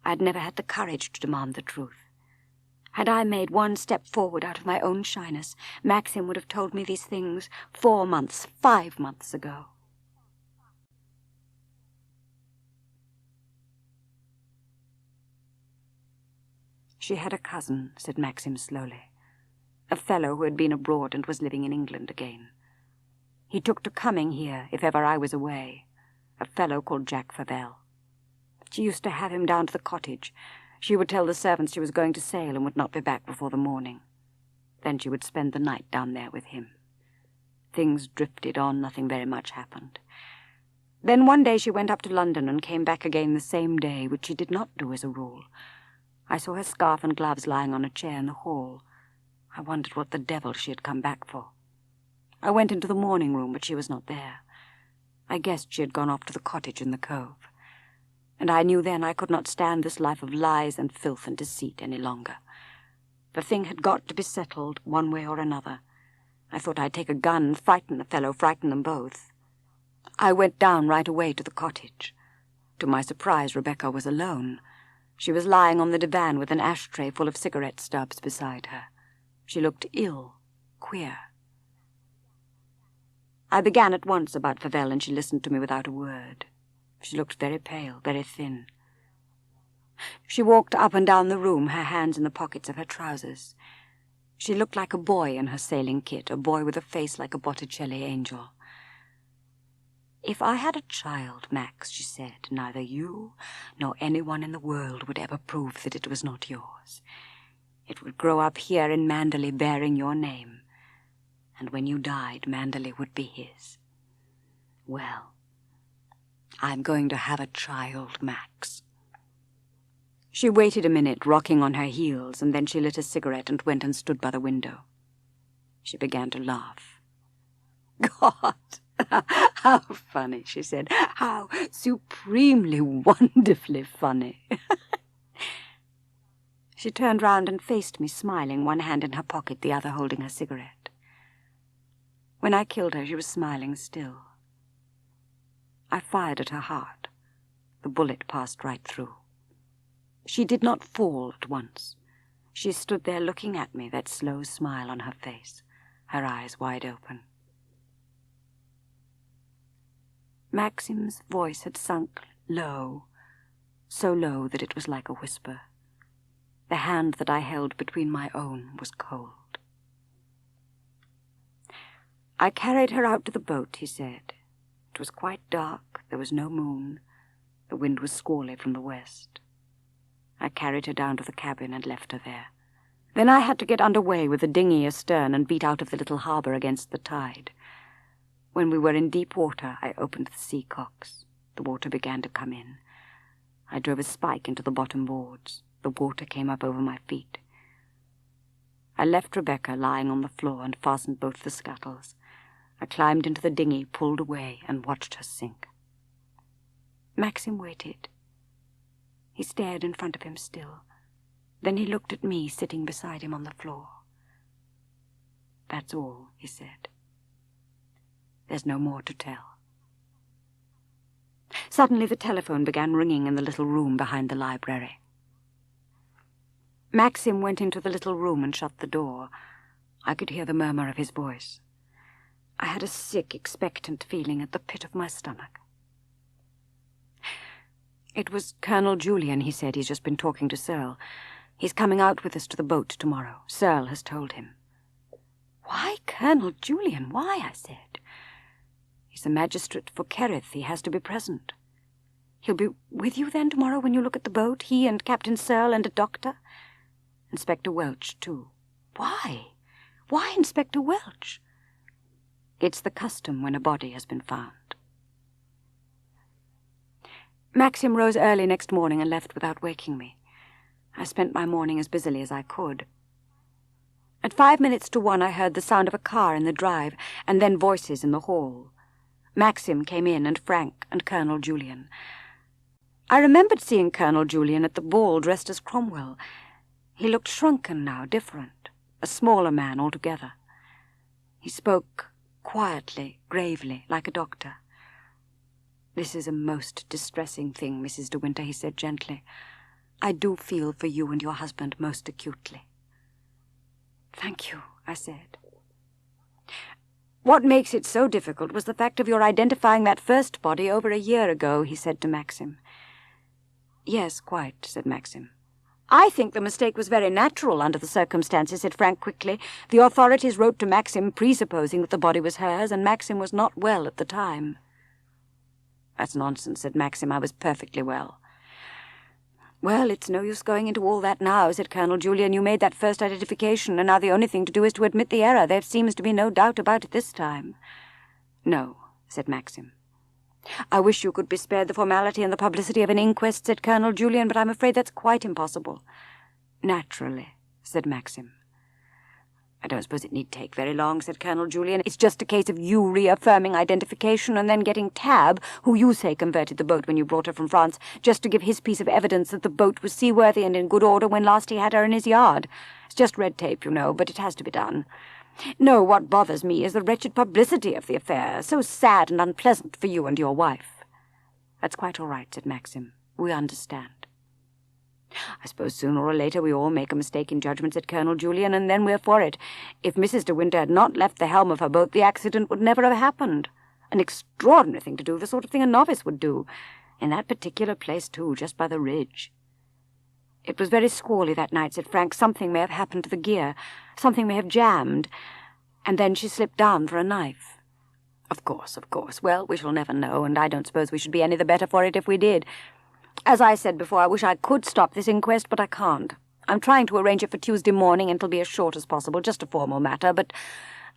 I had never had the courage to demand the truth. Had I made one step forward out of my own shyness, Maxim would have told me these things 4 months, 5 months ago. She had a cousin, said Maxim slowly. A fellow who had been abroad and was living in England again. He took to coming here if ever I was away, a fellow called Jack Favell. She used to have him down to the cottage. She would tell the servants she was going to sail and would not be back before the morning. Then she would spend the night down there with him. Things drifted on, nothing very much happened. Then one day she went up to London and came back again the same day, which she did not do as a rule. I saw her scarf and gloves lying on a chair in the hall. I wondered what the devil she had come back for. I went into the morning room, but she was not there. I guessed she had gone off to the cottage in the cove. And I knew then I could not stand this life of lies and filth and deceit any longer. The thing had got to be settled one way or another. I thought I'd take a gun and frighten the fellow, frighten them both. I went down right away to the cottage. To my surprise, Rebecca was alone. She was lying on the divan with an ashtray full of cigarette stubs beside her. She looked ill, queer. I began at once about Favell, and she listened to me without a word. She looked very pale, very thin. She walked up and down the room, her hands in the pockets of her trousers. She looked like a boy in her sailing kit, a boy with a face like a Botticelli angel. If I had a child, Max, she said, neither you nor anyone in the world would ever prove that it was not yours. It would grow up here in Mandalay bearing your name, and when you died, Mandalay would be his. Well, I'm going to have a child, Max. She waited a minute, rocking on her heels, and then she lit a cigarette and went and stood by the window. She began to laugh. God! How funny, she said. How supremely, wonderfully funny. She turned round and faced me, smiling, one hand in her pocket, the other holding her cigarette. When I killed her, she was smiling still. I fired at her heart. The bullet passed right through. She did not fall at once. She stood there looking at me, that slow smile on her face, her eyes wide open. Maxim's voice had sunk low, so low that it was like a whisper. The hand that I held between my own was cold. "I carried her out to the boat," he said. "It was quite dark, there was no moon. The wind was squally from the west. I carried her down to the cabin and left her there. Then I had to get under way with the dinghy astern and beat out of the little harbour against the tide. When we were in deep water, I opened the sea cocks. The water began to come in. I drove a spike into the bottom boards. The water came up over my feet. I left Rebecca lying on the floor and fastened both the scuttles. I climbed into the dinghy, pulled away, and watched her sink. Maxim waited. He stared in front of him still. Then he looked at me sitting beside him on the floor. "That's all," he said. "There's no more to tell." Suddenly the telephone began ringing in the little room behind the library. Maxim went into the little room and shut the door. I could hear the murmur of his voice. I had a sick, expectant feeling at the pit of my stomach. "It was Colonel Julian," he said. "He's just been talking to Searle. He's coming out with us to the boat tomorrow. Searle has told him." "Why Colonel Julian? Why?" I said. "He's a magistrate for Kerrith. He has to be present." "He'll be with you then tomorrow when you look at the boat? He and Captain Searle and a doctor?" "Inspector Welch, too." "Why? Why Inspector Welch?" "It's the custom when a body has been found." Maxim rose early next morning and left without waking me. I spent my morning as busily as I could. At 1:05 I heard the sound of a car in the drive, and then voices in the hall. Maxim came in, and Frank, and Colonel Julian. I remembered seeing Colonel Julian at the ball dressed as Cromwell. He looked shrunken now, different, a smaller man altogether. He spoke quietly, gravely, like a doctor. "This is a most distressing thing, Mrs. de Winter," he said gently. "I do feel for you and your husband most acutely." "Thank you," I said. "What makes it so difficult was the fact of your identifying that first body over a year ago," he said to Maxim. "Yes, quite," said Maxim. "I think the mistake was very natural under the circumstances," said Frank quickly. "The authorities wrote to Maxim presupposing that the body was hers, and Maxim was not well at the time." "That's nonsense," said Maxim. "I was perfectly well." "Well, it's no use going into all that now," said Colonel Julian. "You made that first identification, and now the only thing to do is to admit the error. There seems to be no doubt about it this time." "No," said Maxim. "I wish you could be spared the formality and the publicity of an inquest," said Colonel Julian, "but I'm afraid that's quite impossible." "Naturally," said Maxim. "I don't suppose it need take very long," said Colonel Julian. "It's just a case of you reaffirming identification and then getting Tab, who you say converted the boat when you brought her from France, just to give his piece of evidence that the boat was seaworthy and in good order when last he had her in his yard. It's just red tape, you know, but it has to be done. No, what bothers me is the wretched publicity of the affair, so sad and unpleasant for you and your wife." "That's quite all right," said Maxim. "We understand." "I suppose sooner or later we all make a mistake in judgment," said Colonel Julian, "and then we're for it. If Mrs. de Winter had not left the helm of her boat, the accident would never have happened. An extraordinary thing to do, the sort of thing a novice would do. In that particular place, too, just by the ridge." "It was very squally that night," said Frank. "Something may have happened to the gear. Something may have jammed. And then she slipped down for a knife." Of course. Well, we shall never know, and I don't suppose we should be any the better for it if we did. As I said before, I wish I could stop this inquest, but I can't. I'm trying to arrange it for Tuesday morning, and it'll be as short as possible, just a formal matter, but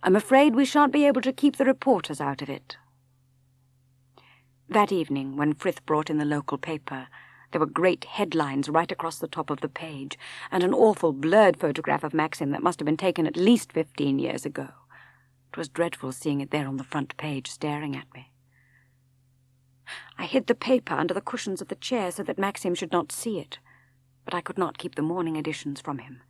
I'm afraid we shan't be able to keep the reporters out of it." That evening, when Frith brought in the local paper, there were great headlines right across the top of the page, and an awful blurred photograph of Maxim that must have been taken at least 15 years ago. It was dreadful seeing it there on the front page, staring at me. I hid the paper under the cushions of the chair so that Maxim should not see it, but I could not keep the morning editions from him.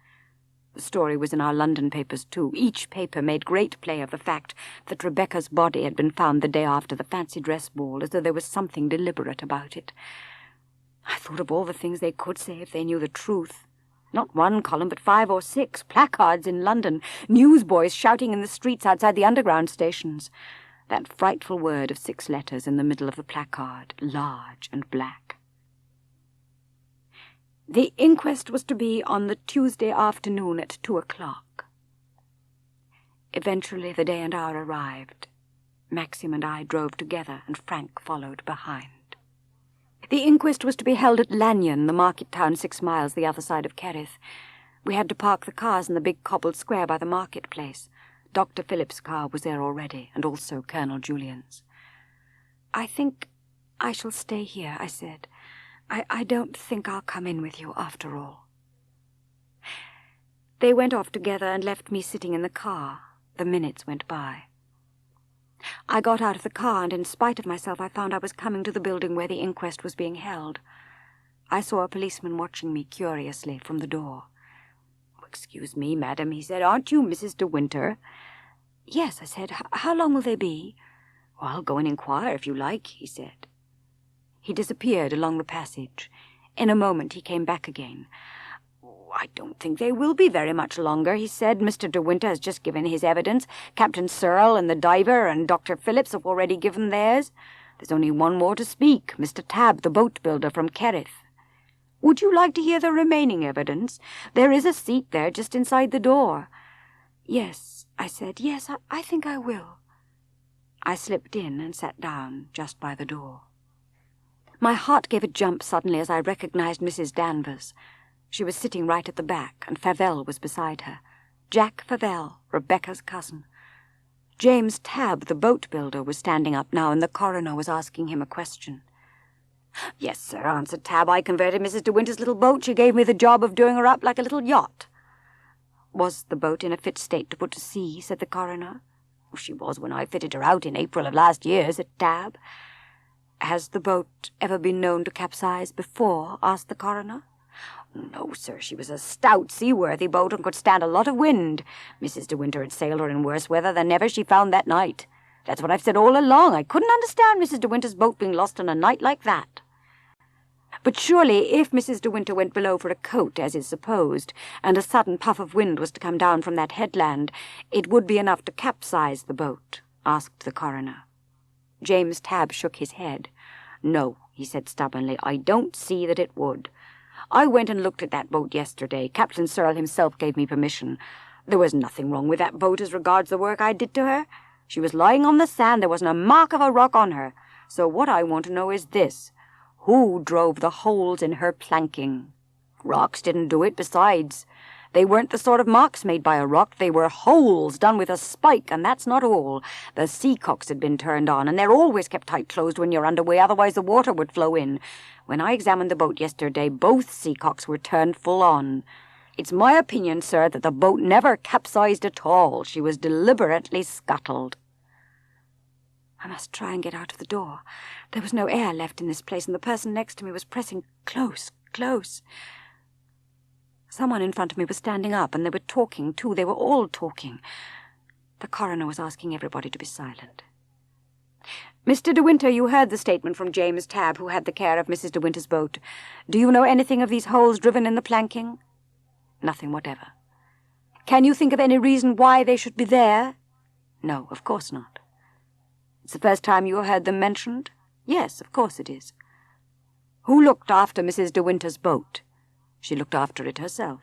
The story was in our London papers, too. Each paper made great play of the fact that Rebecca's body had been found the day after the fancy dress ball, as though there was something deliberate about it. I thought of all the things they could say if they knew the truth. Not one column, but 5 or 6, placards in London, newsboys shouting in the streets outside the underground stations. That frightful word of 6 letters in the middle of the placard, large and black. The inquest was to be on the Tuesday afternoon at 2:00. Eventually the day and hour arrived. Maxim and I drove together, and Frank followed behind. The inquest was to be held at Lanyon, the market town 6 miles the other side of Kerrith. We had to park the cars in the big cobbled square by the marketplace. Dr. Phillips' car was there already, and also Colonel Julian's. "I think I shall stay here," I said. I don't think I'll come in with you after all." They went off together and left me sitting in the car. The minutes went by. I got out of the car, and in spite of myself I found I was coming to the building where the inquest was being held. I saw a policeman watching me curiously from the door. "Excuse me, madam," he said. "Aren't you Mrs. de Winter?" "Yes," I said. "How long will they be?" "Well, I'll go and inquire if you like," he said. He disappeared along the passage. In a moment he came back again. "I don't think they will be very much longer," he said. "Mr. de Winter has just given his evidence. Captain Searle and the diver and Dr. Phillips have already given theirs. There's only one more to speak, Mr. Tabb, the boat builder from Kerrith. Would you like to hear the remaining evidence? There is a seat there just inside the door." "Yes," I said. "Yes, I think I will." I slipped in and sat down just by the door. My heart gave a jump suddenly as I recognized Mrs. Danvers. She was sitting right at the back, and Favell was beside her. Jack Favell, Rebecca's cousin. James Tabb, the boat builder, was standing up now, and the coroner was asking him a question. "Yes, sir," answered Tabb. "I converted Mrs. de Winter's little boat. She gave me the job of doing her up like a little yacht." "Was the boat in a fit state to put to sea?" said the coroner. "She was when I fitted her out in April of last year," said Tabb. "Has the boat ever been known to capsize before?" asked the coroner. "No, sir. She was a stout, seaworthy boat and could stand a lot of wind. Mrs. de Winter had sailed her in worse weather than ever she found that night. That's what I've said all along. I couldn't understand Mrs. de Winter's boat being lost on a night like that." "But surely, if Mrs. de Winter went below for a coat, as is supposed, and a sudden puff of wind was to come down from that headland, it would be enough to capsize the boat?" asked the coroner. James Tabb shook his head. "No," he said stubbornly, "I don't see that it would. I went and looked at that boat yesterday. Captain Searle himself gave me permission. There was nothing wrong with that boat as regards the work I did to her. She was lying on the sand. There wasn't a mark of a rock on her. So what I want to know is this. Who drove the holes in her planking? Rocks didn't do it, besides. They weren't the sort of marks made by a rock. They were holes done with a spike, and that's not all. The seacocks had been turned on, and they're always kept tight closed when you're under way, otherwise the water would flow in. When I examined the boat yesterday, both seacocks were turned full on. It's my opinion, sir, that the boat never capsized at all. She was deliberately scuttled." I must try and get out of the door. There was no air left in this place, and the person next to me was pressing close, close. Someone in front of me was standing up, and they were talking, too. They were all talking. The coroner was asking everybody to be silent. "Mr. de Winter, you heard the statement from James Tabb, who had the care of Mrs. de Winter's boat. Do you know anything of these holes driven in the planking?" "Nothing whatever." "Can you think of any reason why they should be there?" "No, of course not." "It's the first time you have heard them mentioned?" "Yes, of course it is." "Who looked after Mrs. de Winter's boat?" "She looked after it herself."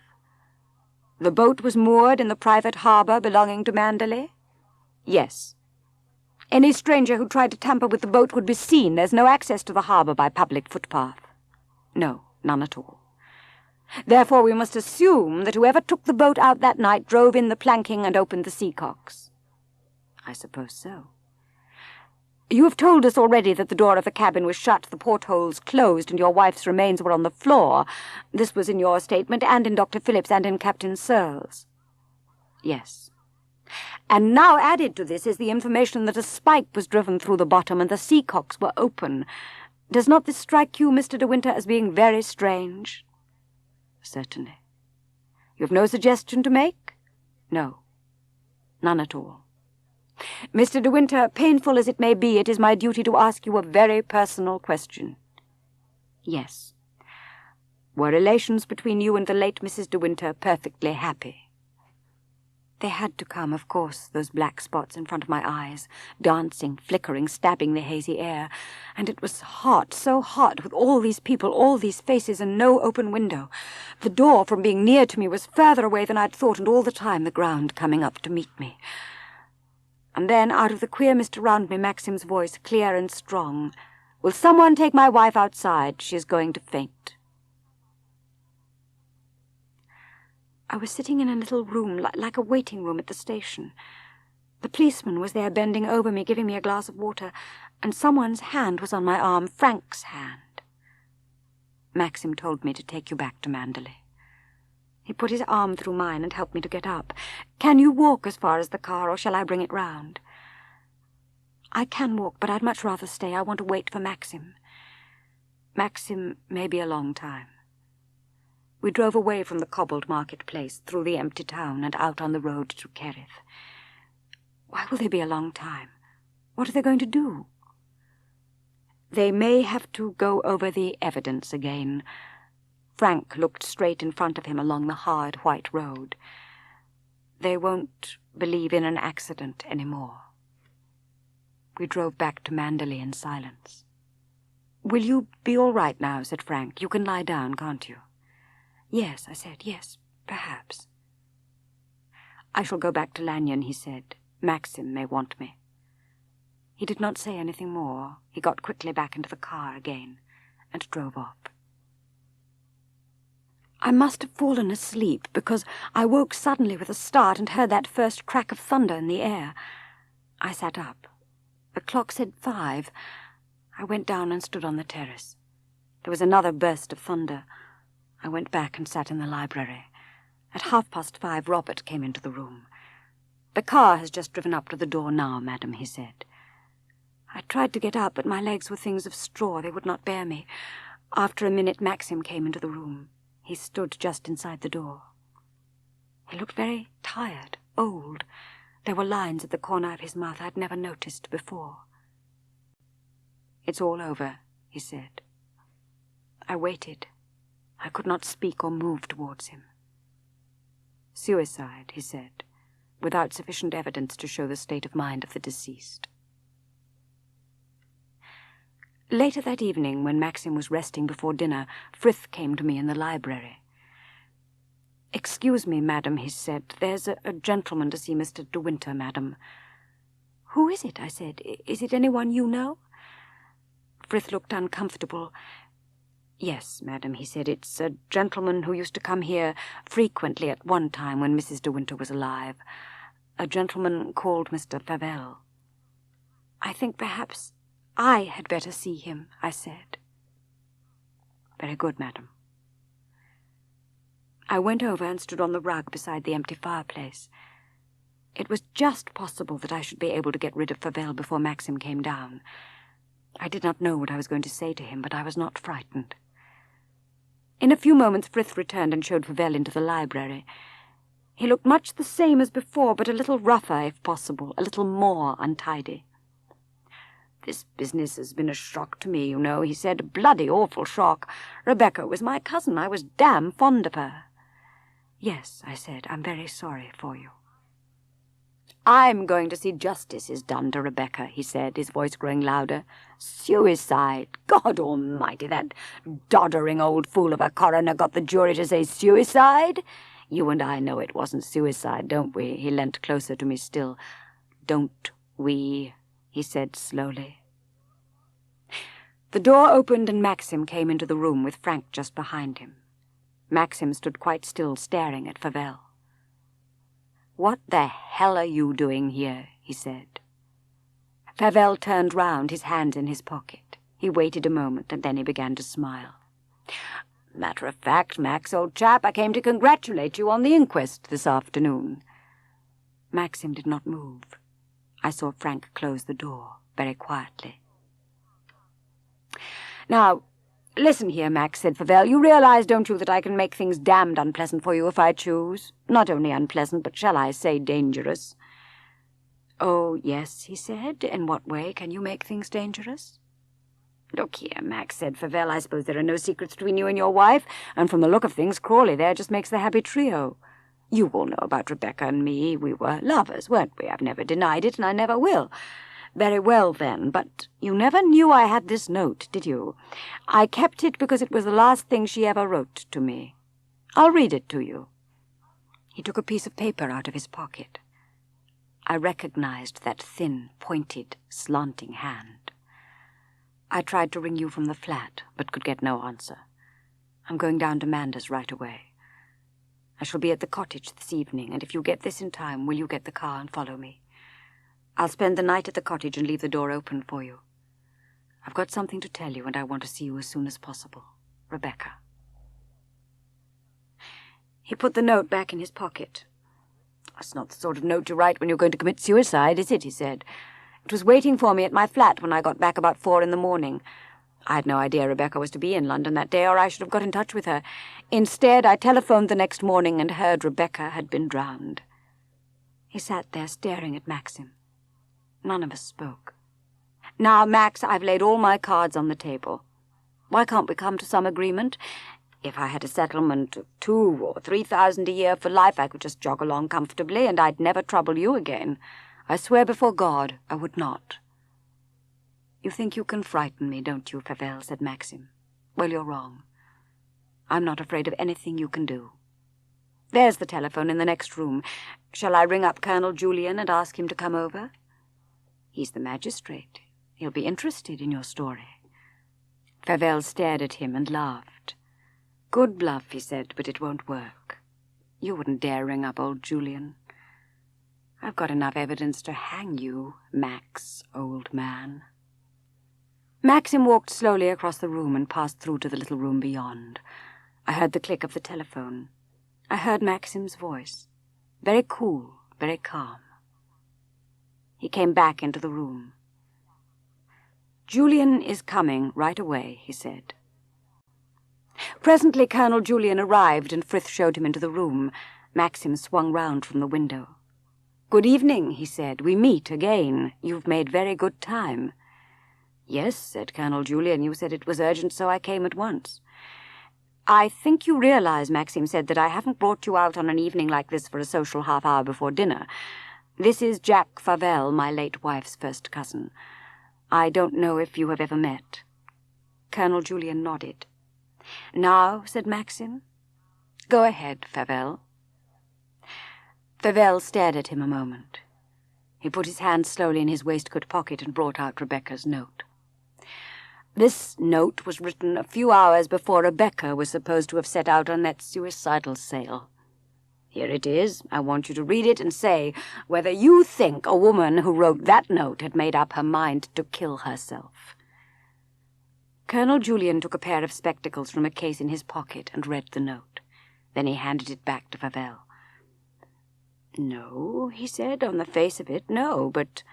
"The boat was moored in the private harbour belonging to Manderley?" "Yes." "Any stranger who tried to tamper with the boat would be seen. There's no access to the harbour by public footpath." "No, none at all." "Therefore we must assume that whoever took the boat out that night drove in the planking and opened the seacocks." "I suppose so." "You have told us already that the door of the cabin was shut, the portholes closed, and your wife's remains were on the floor. This was in your statement, and in Dr. Phillips, and in Captain Searle's." "Yes." "And now added to this is the information that a spike was driven through the bottom and the seacocks were open. Does not this strike you, Mr. de Winter, as being very strange?" "Certainly." "You have no suggestion to make?" "No, none at all." "Mr. de Winter, painful as it may be, it is my duty to ask you a very personal question." "Yes." "Were relations between you and the late Mrs. de Winter perfectly happy?" They had to come, of course, those black spots in front of my eyes, dancing, flickering, stabbing the hazy air. And it was hot, so hot, with all these people, all these faces, and no open window. The door, from being near to me, was further away than I'd thought, and all the time the ground coming up to meet me. And then, out of the queer mist around me, Maxim's voice, clear and strong. "Will someone take my wife outside? She is going to faint." I was sitting in a little room, like a waiting room at the station. The policeman was there bending over me, giving me a glass of water, and someone's hand was on my arm, Frank's hand. "Maxim told me to take you back to Manderley." He put his arm through mine and helped me to get up. "Can you walk as far as the car, or shall I bring it round?" "I can walk, but I'd much rather stay. I want to wait for Maxim." "Maxim may be a long time." We drove away from the cobbled marketplace, through the empty town, and out on the road to Kerrith. "Why will they be a long time? What are they going to do?" "They may have to go over the evidence again." Frank looked straight in front of him along the hard white road. "They won't believe in an accident any more." We drove back to Manderley in silence. "Will you be all right now?" said Frank. "You can lie down, can't you?" "Yes," I said. "Yes, perhaps." "I shall go back to Lanyon," he said. "Maxim may want me." He did not say anything more. He got quickly back into the car again and drove off. I must have fallen asleep, because I woke suddenly with a start and heard that first crack of thunder in the air. I sat up. The clock said 5. I went down and stood on the terrace. There was another burst of thunder. I went back and sat in the library. At 5:30, Robert came into the room. "The car has just driven up to the door now, madam," he said. I tried to get up, but my legs were things of straw. They would not bear me. After a minute, Maxim came into the room. He stood just inside the door. He looked very tired, old. There were lines at the corner of his mouth I'd never noticed before. "It's all over," he said. I waited. I could not speak or move towards him. "Suicide," he said, without sufficient evidence to show the state of mind of the deceased. Later that evening, when Maxim was resting before dinner, Frith came to me in the library. "Excuse me, madam," he said. "There's a gentleman to see Mr. de Winter, madam." "Who is it?" I said. "Is it anyone you know?" Frith looked uncomfortable. "Yes, madam," he said. "It's a gentleman who used to come here frequently at one time when Mrs. de Winter was alive. A gentleman called Mr. Favell." "I think perhaps I had better see him," I said. "Very good, madam." I went over and stood on the rug beside the empty fireplace. It was just possible that I should be able to get rid of Favell before Maxim came down. I did not know what I was going to say to him, but I was not frightened. In a few moments Frith returned and showed Favell into the library. He looked much the same as before, but a little rougher, if possible, a little more untidy. "This business has been a shock to me, you know," he said. "A bloody awful shock. Rebecca was my cousin. I was damn fond of her." "Yes," I said. "I'm very sorry for you." "I'm going to see justice is done to Rebecca," he said, his voice growing louder. "Suicide! God almighty, that doddering old fool of a coroner got the jury to say suicide. You and I know it wasn't suicide, don't we?" He leant closer to me still. "Don't we?" he said slowly. The door opened and Maxim came into the room with Frank just behind him. Maxim stood quite still, staring at Favell. "What the hell are you doing here?" he said. Favell turned round, his hands in his pocket. He waited a moment, and then he began to smile. "Matter of fact, Max, old chap, I came to congratulate you on the inquest this afternoon." Maxim did not move. I saw Frank close the door, very quietly. "Now, listen here, Max," said Favell. "You realize, don't you, that I can make things damned unpleasant for you if I choose? Not only unpleasant, but shall I say dangerous?" "Oh, yes," he said. "In what way can you make things dangerous?" "Look here, Max," said Favell. "I suppose there are no secrets between you and your wife, and from the look of things, Crawley there just makes the happy trio. You all know about Rebecca and me. We were lovers, weren't we? I've never denied it, and I never will. Very well, then, but you never knew I had this note, did you? I kept it because it was the last thing she ever wrote to me. I'll read it to you." He took a piece of paper out of his pocket. I recognized that thin, pointed, slanting hand. "I tried to ring you from the flat, but could get no answer. I'm going down to Manda's right away. I shall be at the cottage this evening, and if you get this in time, will you get the car and follow me? I'll spend the night at the cottage and leave the door open for you. I've got something to tell you, and I want to see you as soon as possible. Rebecca." He put the note back in his pocket. "That's not the sort of note you write when you're going to commit suicide, is it?" he said. "It was waiting for me at my flat when I got back about 4 in the morning. I had no idea Rebecca was to be in London that day, or I should have got in touch with her. Instead, I telephoned the next morning and heard Rebecca had been drowned." He sat there staring at Maxim. None of us spoke. "Now, Max, I've laid all my cards on the table. Why can't we come to some agreement? If I had a settlement of 2,000 or 3,000 a year for life, I could just jog along comfortably, and I'd never trouble you again. I swear before God I would not." "You think you can frighten me, don't you, Fauvel?" said Maxim. "Well, you're wrong. I'm not afraid of anything you can do. There's the telephone in the next room. Shall I ring up Colonel Julian and ask him to come over? He's the magistrate. He'll be interested in your story." Fauvel stared at him and laughed. "Good bluff," he said, "but it won't work. You wouldn't dare ring up old Julian. I've got enough evidence to hang you, Max, old man." Maxim walked slowly across the room and passed through to the little room beyond. I heard the click of the telephone. I heard Maxim's voice, very cool, very calm. He came back into the room. "Julian is coming right away," he said. Presently Colonel Julian arrived, and Frith showed him into the room. Maxim swung round from the window. "Good evening," he said. "We meet again. You've made very good time." "Yes," said Colonel Julian. "You said it was urgent, so I came at once." "I think you realize," Maxim said, "that I haven't brought you out on an evening like this for a social half-hour before dinner. This is Jack Fauvel, my late wife's first cousin. I don't know if you have ever met." Colonel Julian nodded. "Now," said Maxim, "go ahead, Fauvel." Fauvel stared at him a moment. He put his hand slowly in his waistcoat pocket and brought out Rebecca's note. "This note was written a few hours before Rebecca was supposed to have set out on that suicidal sail. Here it is. I want you to read it and say whether you think a woman who wrote that note had made up her mind to kill herself." Colonel Julian took a pair of spectacles from a case in his pocket and read the note. Then he handed it back to Fauvel. "No," he said, "on the face of it, no, but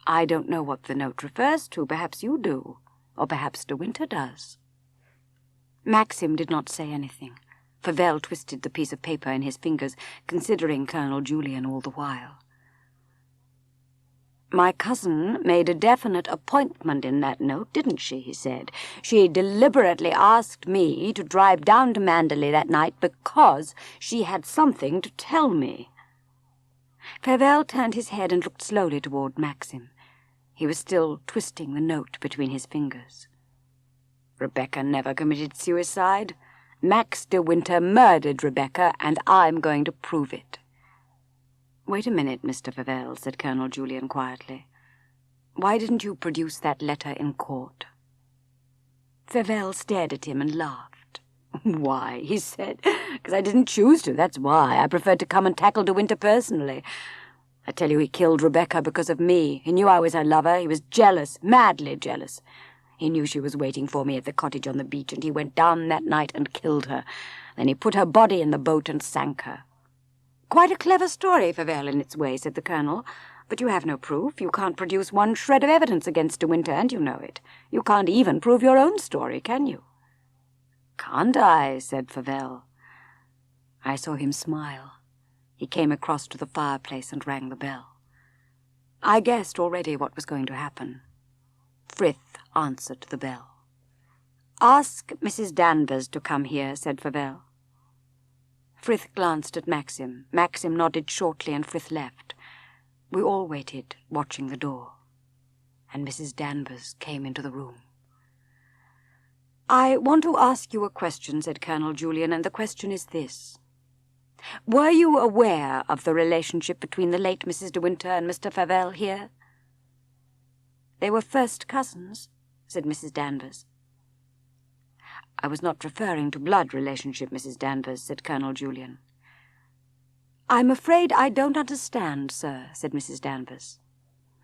I don't know what the note refers to. Perhaps you do, or perhaps de Winter does." Maxim did not say anything. Fauvel twisted the piece of paper in his fingers, considering Colonel Julian all the while. "My cousin made a definite appointment in that note, didn't she?" he said. "She deliberately asked me to drive down to Manderley that night because she had something to tell me." Fauvel turned his head and looked slowly toward Maxim. He was still twisting the note between his fingers. "Rebecca never committed suicide. Max de Winter murdered Rebecca, and I'm going to prove it." "Wait a minute, Mr. Fauvel," said Colonel Julian quietly. "Why didn't you produce that letter in court?" Fauvel stared at him and laughed. "Why," he said, "because I didn't choose to, that's why. I preferred to come and tackle de Winter personally. I tell you, he killed Rebecca because of me. He knew I was her lover. He was jealous, madly jealous. He knew she was waiting for me at the cottage on the beach, and he went down that night and killed her. Then he put her body in the boat and sank her." "Quite a clever story, Fauvel, in its way," said the Colonel. "But you have no proof. You can't produce one shred of evidence against de Winter, and you know it. You can't even prove your own story, can you?" "Can't I?" said Fauvel. I saw him smile. He came across to the fireplace and rang the bell. I guessed already what was going to happen. Frith answered the bell. "Ask Mrs. Danvers to come here," said Fauvel. Frith glanced at Maxim. Maxim nodded shortly and Frith left. We all waited, watching the door. And Mrs. Danvers came into the room. "I want to ask you a question," said Colonel Julian, "and the question is this. Were you aware of the relationship between the late Mrs. de Winter and Mr. Favell here?" "They were first cousins," said Mrs. Danvers. "I was not referring to blood relationship, Mrs. Danvers," said Colonel Julian. "I'm afraid I don't understand, sir," said Mrs. Danvers.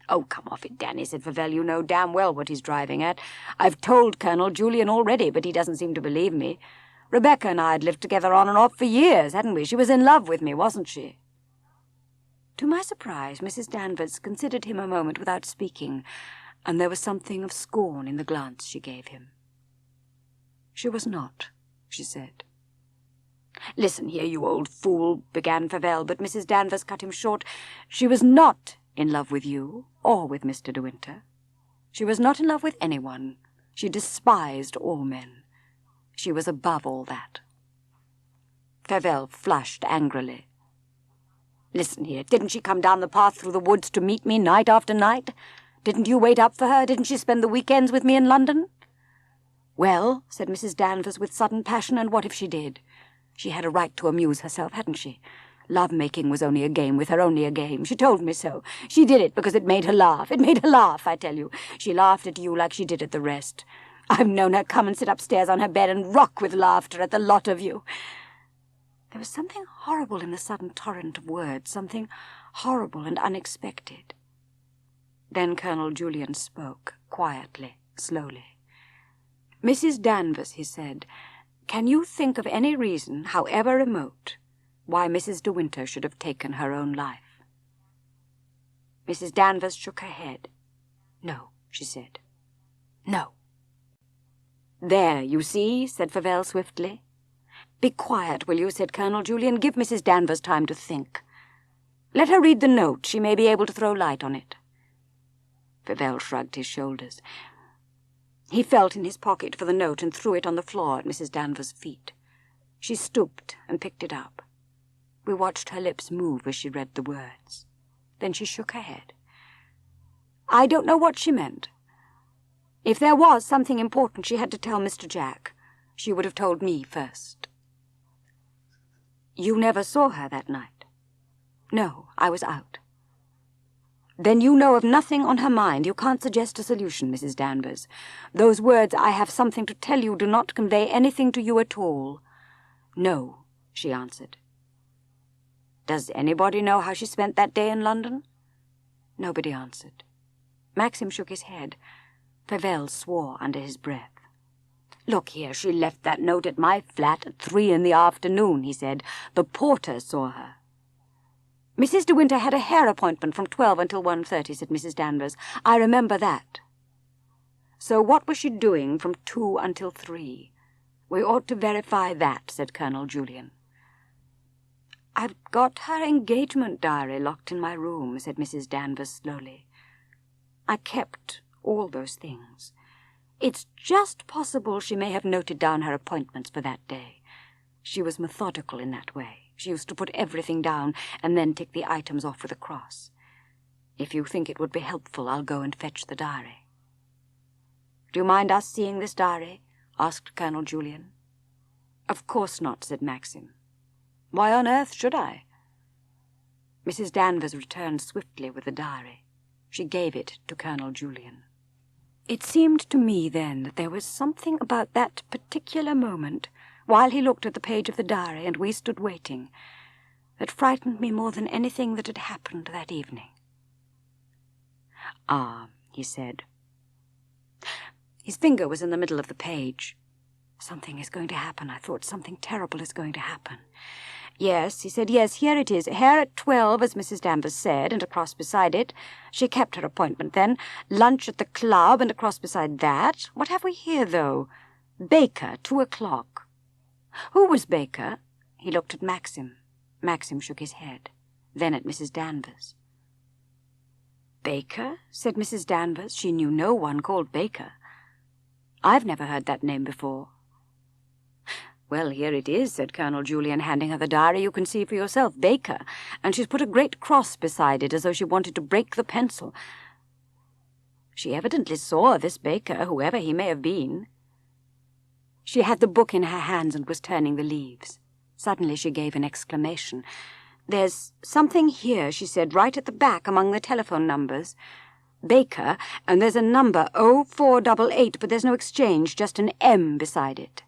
"Oh, come off it, Danny," said Favell. "You know damn well what he's driving at. I've told Colonel Julian already, but he doesn't seem to believe me. Rebecca and I had lived together on and off for years, hadn't we? She was in love with me, wasn't she?" To my surprise, Mrs. Danvers considered him a moment without speaking, and there was something of scorn in the glance she gave him. "She was not," she said. "Listen here, you old fool," began Favell, but Mrs. Danvers cut him short. "She was not in love with you or with Mr. de Winter. She was not in love with anyone. She despised all men. She was above all that." Favell flushed angrily. "Listen here, didn't she come down the path through the woods to meet me night after night? Didn't you wait up for her? Didn't she spend the weekends with me in London?" "Well," said Mrs. Danvers with sudden passion, "and what if she did? She had a right to amuse herself, hadn't she? Love-making was only a game with her, only a game. She told me so. She did it because it made her laugh. It made her laugh, I tell you. She laughed at you like she did at the rest. I've known her come and sit upstairs on her bed and rock with laughter at the lot of you." There was something horrible in the sudden torrent of words, something horrible and unexpected. Then Colonel Julian spoke, quietly, slowly. "Mrs. Danvers," he said, "can you think of any reason, however remote, why Mrs. de Winter should have taken her own life?" Mrs. Danvers shook her head. "No," she said. "No." "There, you see," said Favell swiftly. "Be quiet, will you?" said Colonel Julian. "Give Mrs. Danvers time to think. Let her read the note. She may be able to throw light on it." Favell shrugged his shoulders. He felt in his pocket for the note and threw it on the floor at Mrs. Danvers' feet. She stooped and picked it up. We watched her lips move as she read the words. Then she shook her head. "I don't know what she meant. If there was something important she had to tell Mr. Jack, she would have told me first." "You never saw her that night?" "No, I was out." "Then you know of nothing on her mind. You can't suggest a solution, Mrs. Danvers. Those words, 'I have something to tell you,' do not convey anything to you at all." "No," she answered. "Does anybody know how she spent that day in London?" Nobody answered. Maxim shook his head. Favell swore under his breath. "Look here, she left that note at my flat at 3 in the afternoon," he said. "The porter saw her." "Mrs. de Winter had a hair appointment from 12 until 1:30, said Mrs. Danvers. "I remember that." "So what was she doing from 2 until 3? We ought to verify that," said Colonel Julian. "I've got her engagement diary locked in my room," said Mrs. Danvers slowly. "I kept all those things. It's just possible she may have noted down her appointments for that day. She was methodical in that way. She used to put everything down and then tick the items off with a cross. If you think it would be helpful, I'll go and fetch the diary." "Do you mind us seeing this diary?" asked Colonel Julian. "Of course not," said Maxim. "Why on earth should I?" Mrs. Danvers returned swiftly with the diary. She gave it to Colonel Julian. It seemed to me then that there was something about that particular moment, while he looked at the page of the diary and we stood waiting, that frightened me more than anything that had happened that evening. "Ah," he said. His finger was in the middle of the page. "Something is going to happen," I thought. "Something terrible is going to happen." "Yes," he said, "yes, here it is. Here at 12, as Mrs. Danvers said, and across beside it. She kept her appointment then. Lunch at the club, and across beside that. What have we here, though? Baker, 2 o'clock. Who was Baker?" He looked at Maxim. Maxim shook his head. Then at Mrs. Danvers. "Baker?" said Mrs. Danvers. She knew no one called Baker. "I've never heard that name before." "Well, here it is," said Colonel Julian, handing her the diary. "You can see for yourself, Baker, and she's put a great cross beside it as though she wanted to break the pencil. She evidently saw this Baker, whoever he may have been." She had the book in her hands and was turning the leaves. Suddenly she gave an exclamation. "There's something here," she said, "right at the back among the telephone numbers. Baker, and there's a number 0488, but there's no exchange, just an M beside it."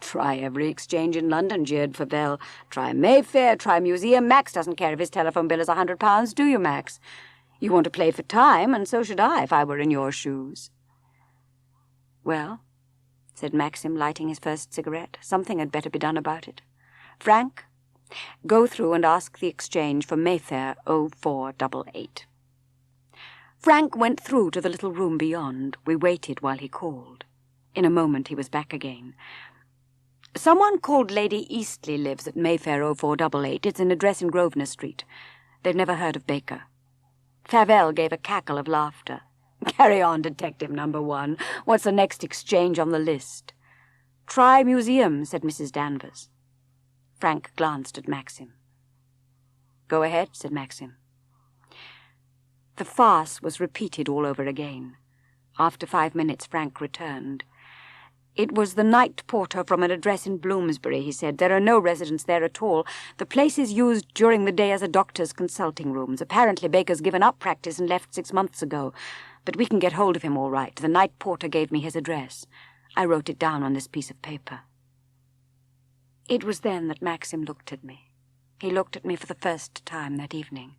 "Try every exchange in London," jeered Favell. "Try Mayfair, try Museum. Max doesn't care if his telephone bill is £100, do you, Max? You want to play for time, and so should I if I were in your shoes." "Well," said Maxim, lighting his first cigarette, "something had better be done about it. Frank, go through and ask the exchange for Mayfair 0488. Frank went through to the little room beyond. We waited while he called. In a moment he was back again. "Someone called Lady Eastley lives at Mayfair 0488. It's an address in Grosvenor Street. They've never heard of Baker." Favell gave a cackle of laughter. "Carry on, Detective Number 1. What's the next exchange on the list?" "Try Museum," said Mrs. Danvers. Frank glanced at Maxim. "Go ahead," said Maxim. The farce was repeated all over again. After 5 minutes, Frank returned. "It was the night porter from an address in Bloomsbury," he said. "There are no residents there at all. The place is used during the day as a doctor's consulting rooms. Apparently Baker's given up practice and left 6 months ago. But we can get hold of him all right. The night porter gave me his address. I wrote it down on this piece of paper." It was then that Maxim looked at me. He looked at me for the first time that evening,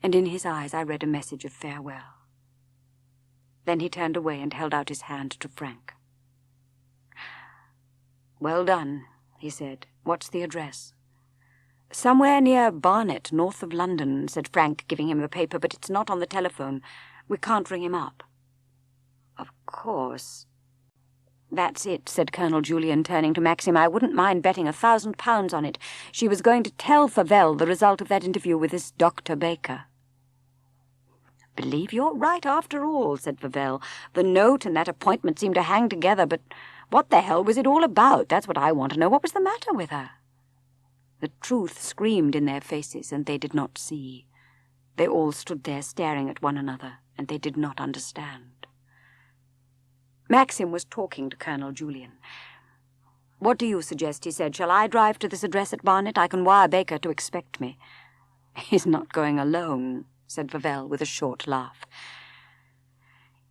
and in his eyes I read a message of farewell. Then he turned away and held out his hand to Frank. "Well done," he said. "What's the address?" "Somewhere near Barnet, north of London," said Frank, giving him the paper, "but it's not on the telephone. We can't ring him up." "Of course." "That's it," said Colonel Julian, turning to Maxim. "I wouldn't mind betting £1,000 on it. She was going to tell Favell the result of that interview with this Dr. Baker." "Believe you're right after all," said Favell. "The note and that appointment seem to hang together, but what the hell was it all about? That's what I want to know. What was the matter with her?" The truth screamed in their faces, and they did not see. They all stood there staring at one another, and they did not understand. Maxim was talking to Colonel Julian. "What do you suggest?" he said. "Shall I drive to this address at Barnet? I can wire Baker to expect me." "He's not going alone," said Favell with a short laugh.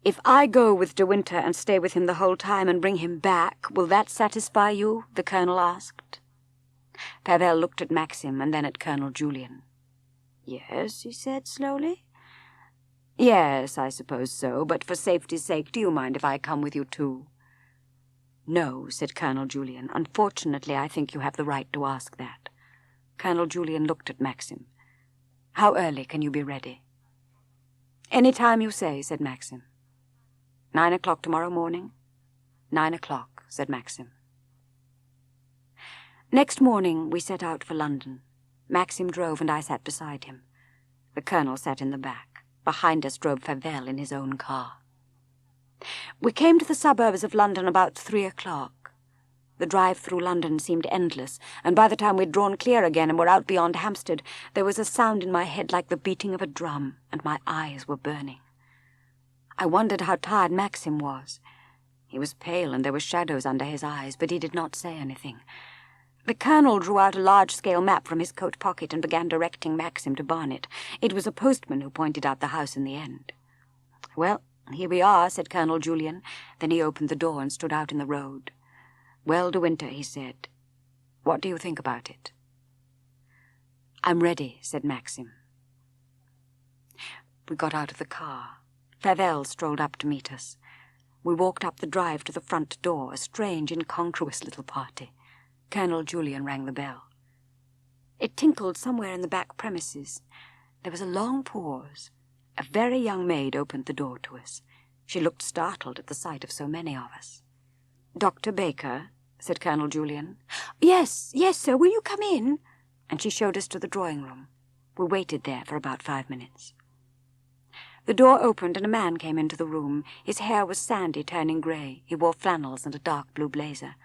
"If I go with De Winter and stay with him the whole time and bring him back, will that satisfy you?" the Colonel asked. Favell looked at Maxim and then at Colonel Julian. "Yes," he said slowly. "Yes, I suppose so, but for safety's sake, do you mind if I come with you too?" "No," said Colonel Julian. "Unfortunately, I think you have the right to ask that." Colonel Julian looked at Maxim. "How early can you be ready?" "Any time you say," said Maxim. 9 o'clock tomorrow morning?" 9 o'clock, said Maxim. Next morning we set out for London. Maxim drove and I sat beside him. The Colonel sat in the back. Behind us drove Favell in his own car. We came to the suburbs of London about 3 o'clock. The drive through London seemed endless, and by the time we'd drawn clear again and were out beyond Hampstead, there was a sound in my head like the beating of a drum, and my eyes were burning. I wondered how tired Maxim was. He was pale and there were shadows under his eyes, but he did not say anything. The Colonel drew out a large-scale map from his coat pocket and began directing Maxim to Barnet. It was a postman who pointed out the house in the end. "Well, here we are," said Colonel Julian. Then he opened the door and stood out in the road. "Well, De Winter," he said, "what do you think about it?" "I'm ready," said Maxim. We got out of the car. Favell strolled up to meet us. We walked up the drive to the front door, a strange, incongruous little party. Colonel Julian rang the bell. It tinkled somewhere in the back premises. There was a long pause. A very young maid opened the door to us. She looked startled at the sight of so many of us. "Dr. Baker," said Colonel Julian. Yes, sir. Will you come in?" And she showed us to the drawing room. We waited there for about 5 minutes. The door opened and a man came into the room. His hair was sandy, turning grey. He wore flannels and a dark blue blazer.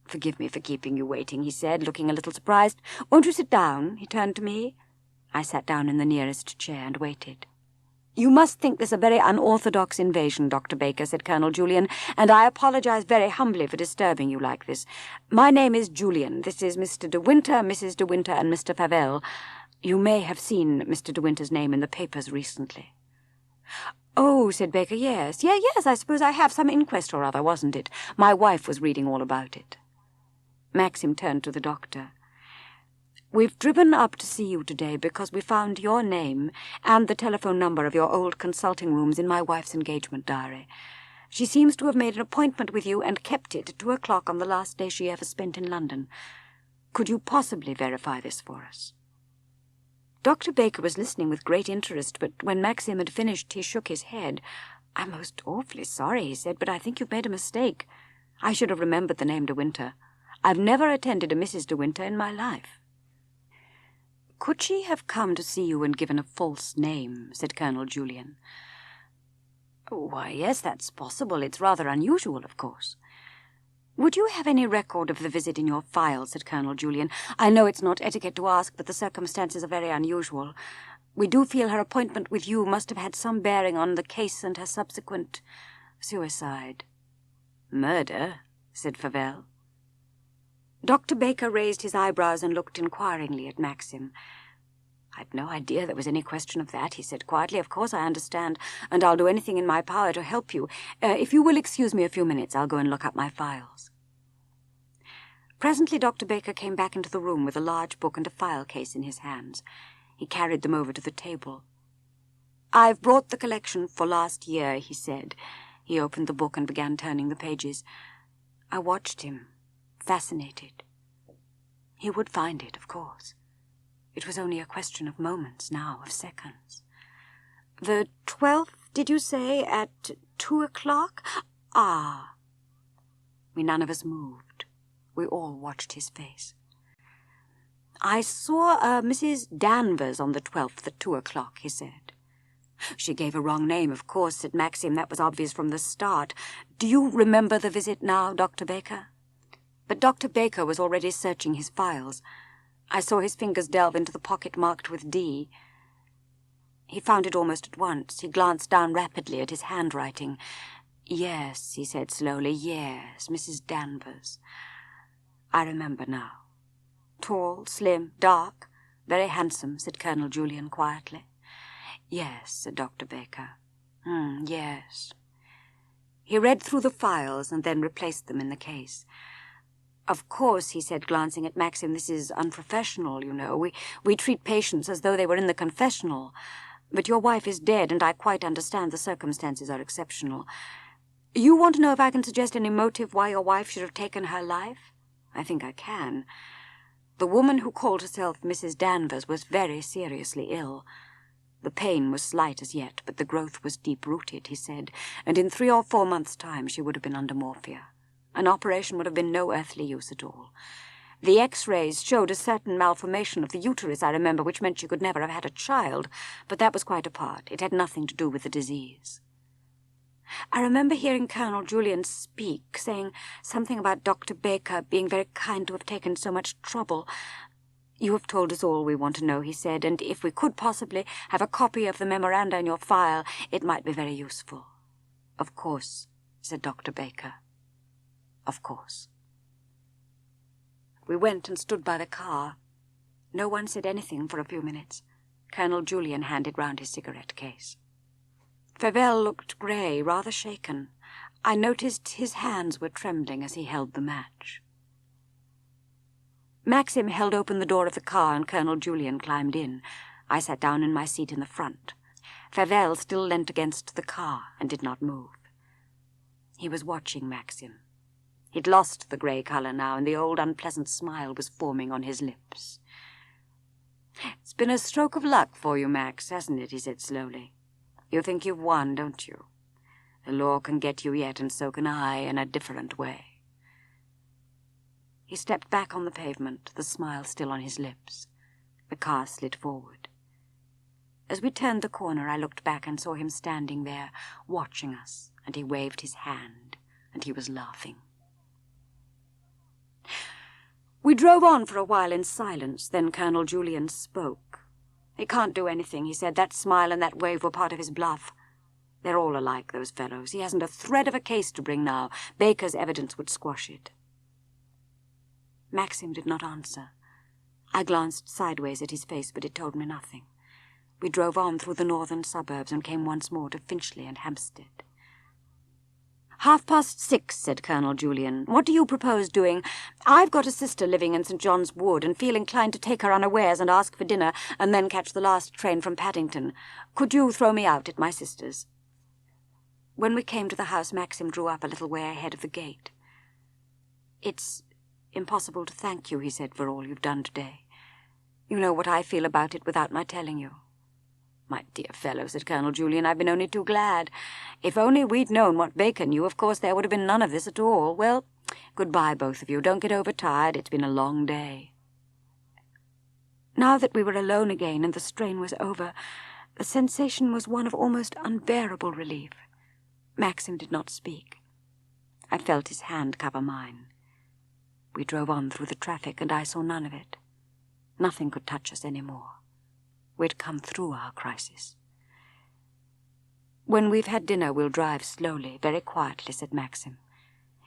"Forgive me for keeping you waiting," he said, looking a little surprised. "Won't you sit down?" He turned to me. I sat down in the nearest chair and waited. "You must think this a very unorthodox invasion, Dr. Baker," said Colonel Julian, "and I apologize very humbly for disturbing you like this. My name is Julian. This is Mr. de Winter, Mrs. de Winter, and Mr. Favell. You may have seen Mr. de Winter's name in the papers recently." "Oh," said Baker, "yes. Yes, I suppose I have. Some inquest or other, wasn't it? My wife was reading all about it." Maxim turned to the doctor. "We've driven up to see you today because we found your name and the telephone number of your old consulting rooms in my wife's engagement diary. She seems to have made an appointment with you and kept it at 2:00 on the last day she ever spent in London. Could you possibly verify this for us?" Dr. Baker was listening with great interest, but when Maxim had finished, he shook his head. "I'm most awfully sorry," he said, "but I think you've made a mistake. I should have remembered the name de Winter. I've never attended a Mrs. de Winter in my life." "Could she have come to see you and given a false name?" said Colonel Julian. "Why, yes, that's possible. It's rather unusual, of course." "Would you have any record of the visit in your file?" said Colonel Julian. "I know it's not etiquette to ask, but the circumstances are very unusual. We do feel her appointment with you must have had some bearing on the case and her subsequent suicide." "Murder?" said Favell. Dr. Baker raised his eyebrows and looked inquiringly at Maxim. "I'd no idea there was any question of that," he said quietly. "Of course I understand, and I'll do anything in my power to help you. If you will excuse me a few minutes, I'll go and look up my files." Presently Dr. Baker came back into the room with a large book and a file case in his hands. He carried them over to the table. "I've brought the collection for last year," he said. He opened the book and began turning the pages. I watched him, fascinated. He would find it, of course. It was only a question of moments now, of seconds. "The 12th, did you say, at 2:00? Ah." We none of us moved. We all watched his face. "I saw Mrs. Danvers on the 12th at 2:00, he said. "She gave a wrong name, of course," said Maxim. "That was obvious from the start. Do you remember the visit now, Dr. Baker?" But Dr. Baker was already searching his files. I saw his fingers delve into the pocket marked with D. He found it almost at once. He glanced down rapidly at his handwriting. "Yes," he said slowly, "yes, Mrs. Danvers. I remember now. Tall, slim, dark, very handsome," said Colonel Julian quietly. "Yes," said Dr. Baker. Yes." He read through the files and then replaced them in the case. "Of course," he said, glancing at Maxim, "this is unprofessional, you know. We treat patients as though they were in the confessional. But your wife is dead, and I quite understand the circumstances are exceptional. You want to know if I can suggest any motive why your wife should have taken her life? I think I can. The woman who called herself Mrs. Danvers was very seriously ill. The pain was slight as yet, but the growth was deep-rooted, he said, and in 3 or 4 months' time she would have been under morphia. An operation would have been no earthly use at all. The X-rays showed a certain malformation of the uterus, I remember, which meant she could never have had a child, but that was quite apart. It had nothing to do with the disease. I remember hearing Colonel Julian speak, saying something about Dr. Baker being very kind to have taken so much trouble. You have told us all we want to know, he said, and if we could possibly have a copy of the memoranda in your file, it might be very useful. Of course, said Dr. Baker. Of course. We went and stood by the car. No one said anything for a few minutes. Colonel Julian handed round his cigarette case. Favell looked grey, rather shaken. I noticed his hands were trembling as he held the match. Maxim held open the door of the car and Colonel Julian climbed in. I sat down in my seat in the front. Favell still leant against the car and did not move. He was watching Maxim. He'd lost the grey colour now, and the old unpleasant smile was forming on his lips. "It's been a stroke of luck for you, Max, hasn't it?" he said slowly. "You think you've won, don't you? The law can get you yet, and so can I, in a different way." He stepped back on the pavement, the smile still on his lips. The car slid forward. As we turned the corner, I looked back and saw him standing there, watching us, and he waved his hand, and he was laughing. We drove on for a while in silence, then Colonel Julian spoke. "He can't do anything," he said. "That smile and that wave were part of his bluff. They're all alike, those fellows. He hasn't a thread of a case to bring now. Baker's evidence would squash it." Maxim did not answer. I glanced sideways at his face, but it told me nothing. We drove on through the northern suburbs and came once more to Finchley and Hampstead. 6:30, said Colonel Julian. "What do you propose doing? I've got a sister living in St. John's Wood and feel inclined to take her unawares and ask for dinner and then catch the last train from Paddington. Could you throw me out at my sister's?" When we came to the house, Maxim drew up a little way ahead of the gate. "It's impossible to thank you," he said, "for all you've done today. You know what I feel about it without my telling you." "My dear fellow," said Colonel Julian, "I've been only too glad. If only we'd known what Baker knew, of course there would have been none of this at all. Well, goodbye, both of you. Don't get overtired. It's been a long day." Now that we were alone again and the strain was over, the sensation was one of almost unbearable relief. Maxim did not speak. I felt his hand cover mine. We drove on through the traffic, and I saw none of it. Nothing could touch us any more. We'd come through our crisis. "When we've had dinner, we'll drive slowly, very quietly," said Maxim.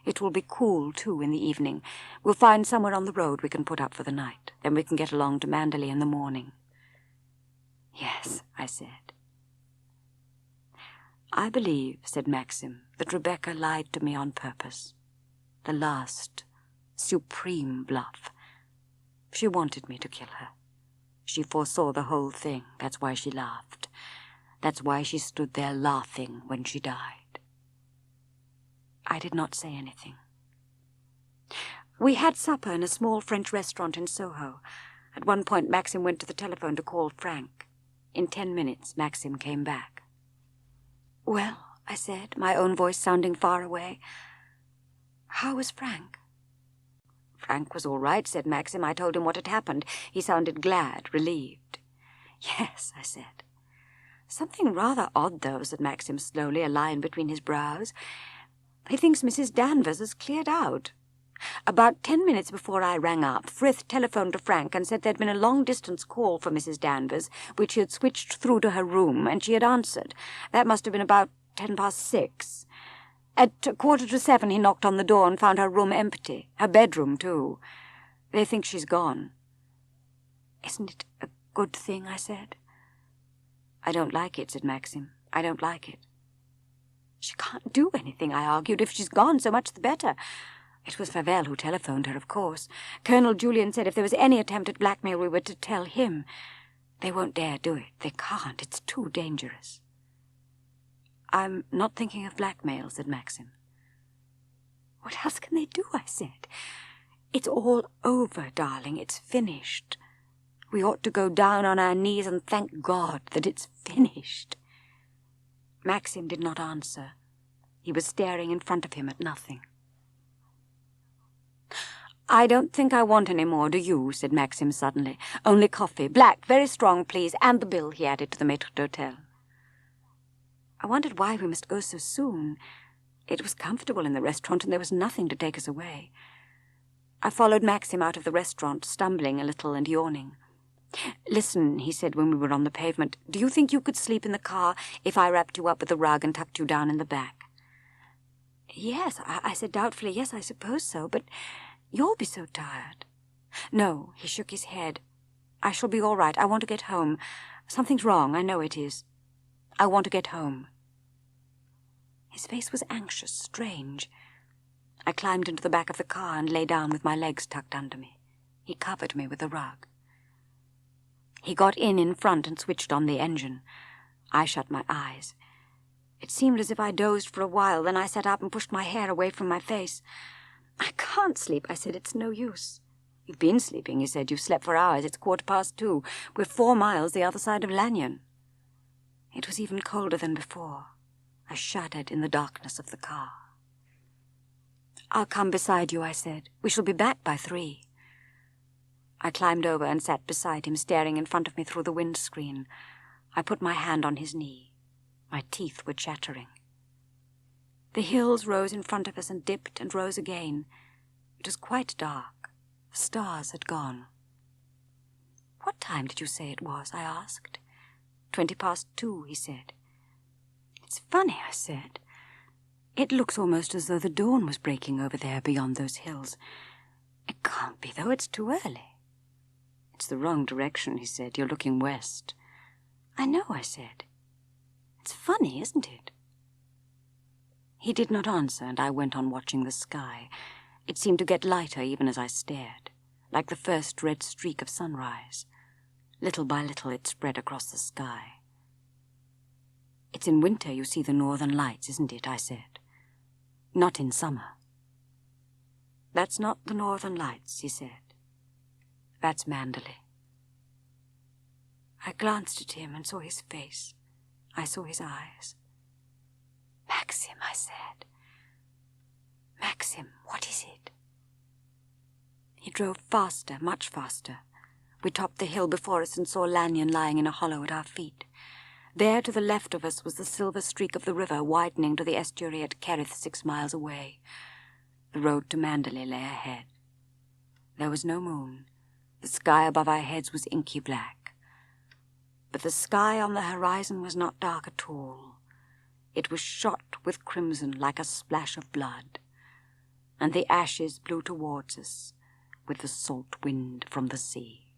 "It will be cool, too, in the evening. We'll find somewhere on the road we can put up for the night. Then we can get along to Manderley in the morning." "Yes," I said. "I believe," said Maxim, "that Rebecca lied to me on purpose. The last, supreme bluff. She wanted me to kill her. She foresaw the whole thing. That's why she laughed. That's why she stood there laughing when she died." I did not say anything. We had supper in a small French restaurant in Soho. At one point, Maxim went to the telephone to call Frank. In 10 minutes, Maxim came back. "Well," I said, my own voice sounding far away, "how was Frank?" "Frank was all right," said Maxim. "I told him what had happened. He sounded glad, relieved." "Yes," I said. "Something rather odd, though," said Maxim slowly, a line between his brows. "He thinks Mrs. Danvers has cleared out. About 10 minutes before I rang up, Frith telephoned to Frank and said there'd been a long-distance call for Mrs. Danvers, which he had switched through to her room, and she had answered. That must have been about 6:10. At 6:45 he knocked on the door and found her room empty, her bedroom too. They think she's gone." "Isn't it a good thing?" I said. "I don't like it," said Maxim. "I don't like it." "She can't do anything," I argued. "If she's gone, so much the better." It was Favell who telephoned her, of course. Colonel Julian said if there was any attempt at blackmail, we were to tell him. They won't dare do it. They can't. It's too dangerous. "I'm not thinking of blackmail," said Maxim. "What else can they do?" I said. "It's all over, darling. It's finished. We ought to go down on our knees and thank God that it's finished." Maxim did not answer. He was staring in front of him at nothing. "I don't think I want any more, do you?" said Maxim suddenly. "Only coffee. Black, very strong, please. And the bill," he added to the maître d'hôtel. I wondered why we must go so soon. It was comfortable in the restaurant, and there was nothing to take us away. I followed Maxim out of the restaurant, stumbling a little and yawning. "Listen," he said when we were on the pavement, "do you think you could sleep in the car if I wrapped you up with a rug and tucked you down in the back?" "Yes," I said doubtfully. "Yes, I suppose so, but you'll be so tired." "No," he shook his head. "I shall be all right. I want to get home. Something's wrong, I know it is. I want to get home." His face was anxious, strange. I climbed into the back of the car and lay down with my legs tucked under me. He covered me with a rug. He got in front and switched on the engine. I shut my eyes. It seemed as if I dozed for a while, then I sat up and pushed my hair away from my face. "I can't sleep," I said. "It's no use." "You've been sleeping," he said. "You've slept for hours. It's 2:15. We're 4 miles the other side of Lanyon." It was even colder than before. I shuddered in the darkness of the car. "I'll come beside you," I said. "We shall be back by 3. I climbed over and sat beside him, staring in front of me through the windscreen. I put my hand on his knee. My teeth were chattering. The hills rose in front of us and dipped and rose again. It was quite dark. The stars had gone. "What time did you say it was?" I asked. 2:20, he said. "It's funny," I said. "It looks almost as though the dawn was breaking over there beyond those hills. It can't be, though. It's too early." "It's the wrong direction," he said. "You're looking west." "I know," I said. "It's funny, isn't it?" He did not answer, and I went on watching the sky. It seemed to get lighter even as I stared, like the first red streak of sunrise. Little by little it spread across the sky. "It's in winter you see the northern lights, isn't it?" I said. "Not in summer." "That's not the northern lights," he said. "That's Manderley." I glanced at him and saw his face. I saw his eyes. "Maxim," I said. "Maxim, what is it?" He drove faster, much faster. We topped the hill before us and saw Lanyon lying in a hollow at our feet. There to the left of us was the silver streak of the river widening to the estuary at Kerrith 6 miles away. The road to Manderley lay ahead. There was no moon. The sky above our heads was inky black. But the sky on the horizon was not dark at all. It was shot with crimson like a splash of blood, and the ashes blew towards us with the salt wind from the sea.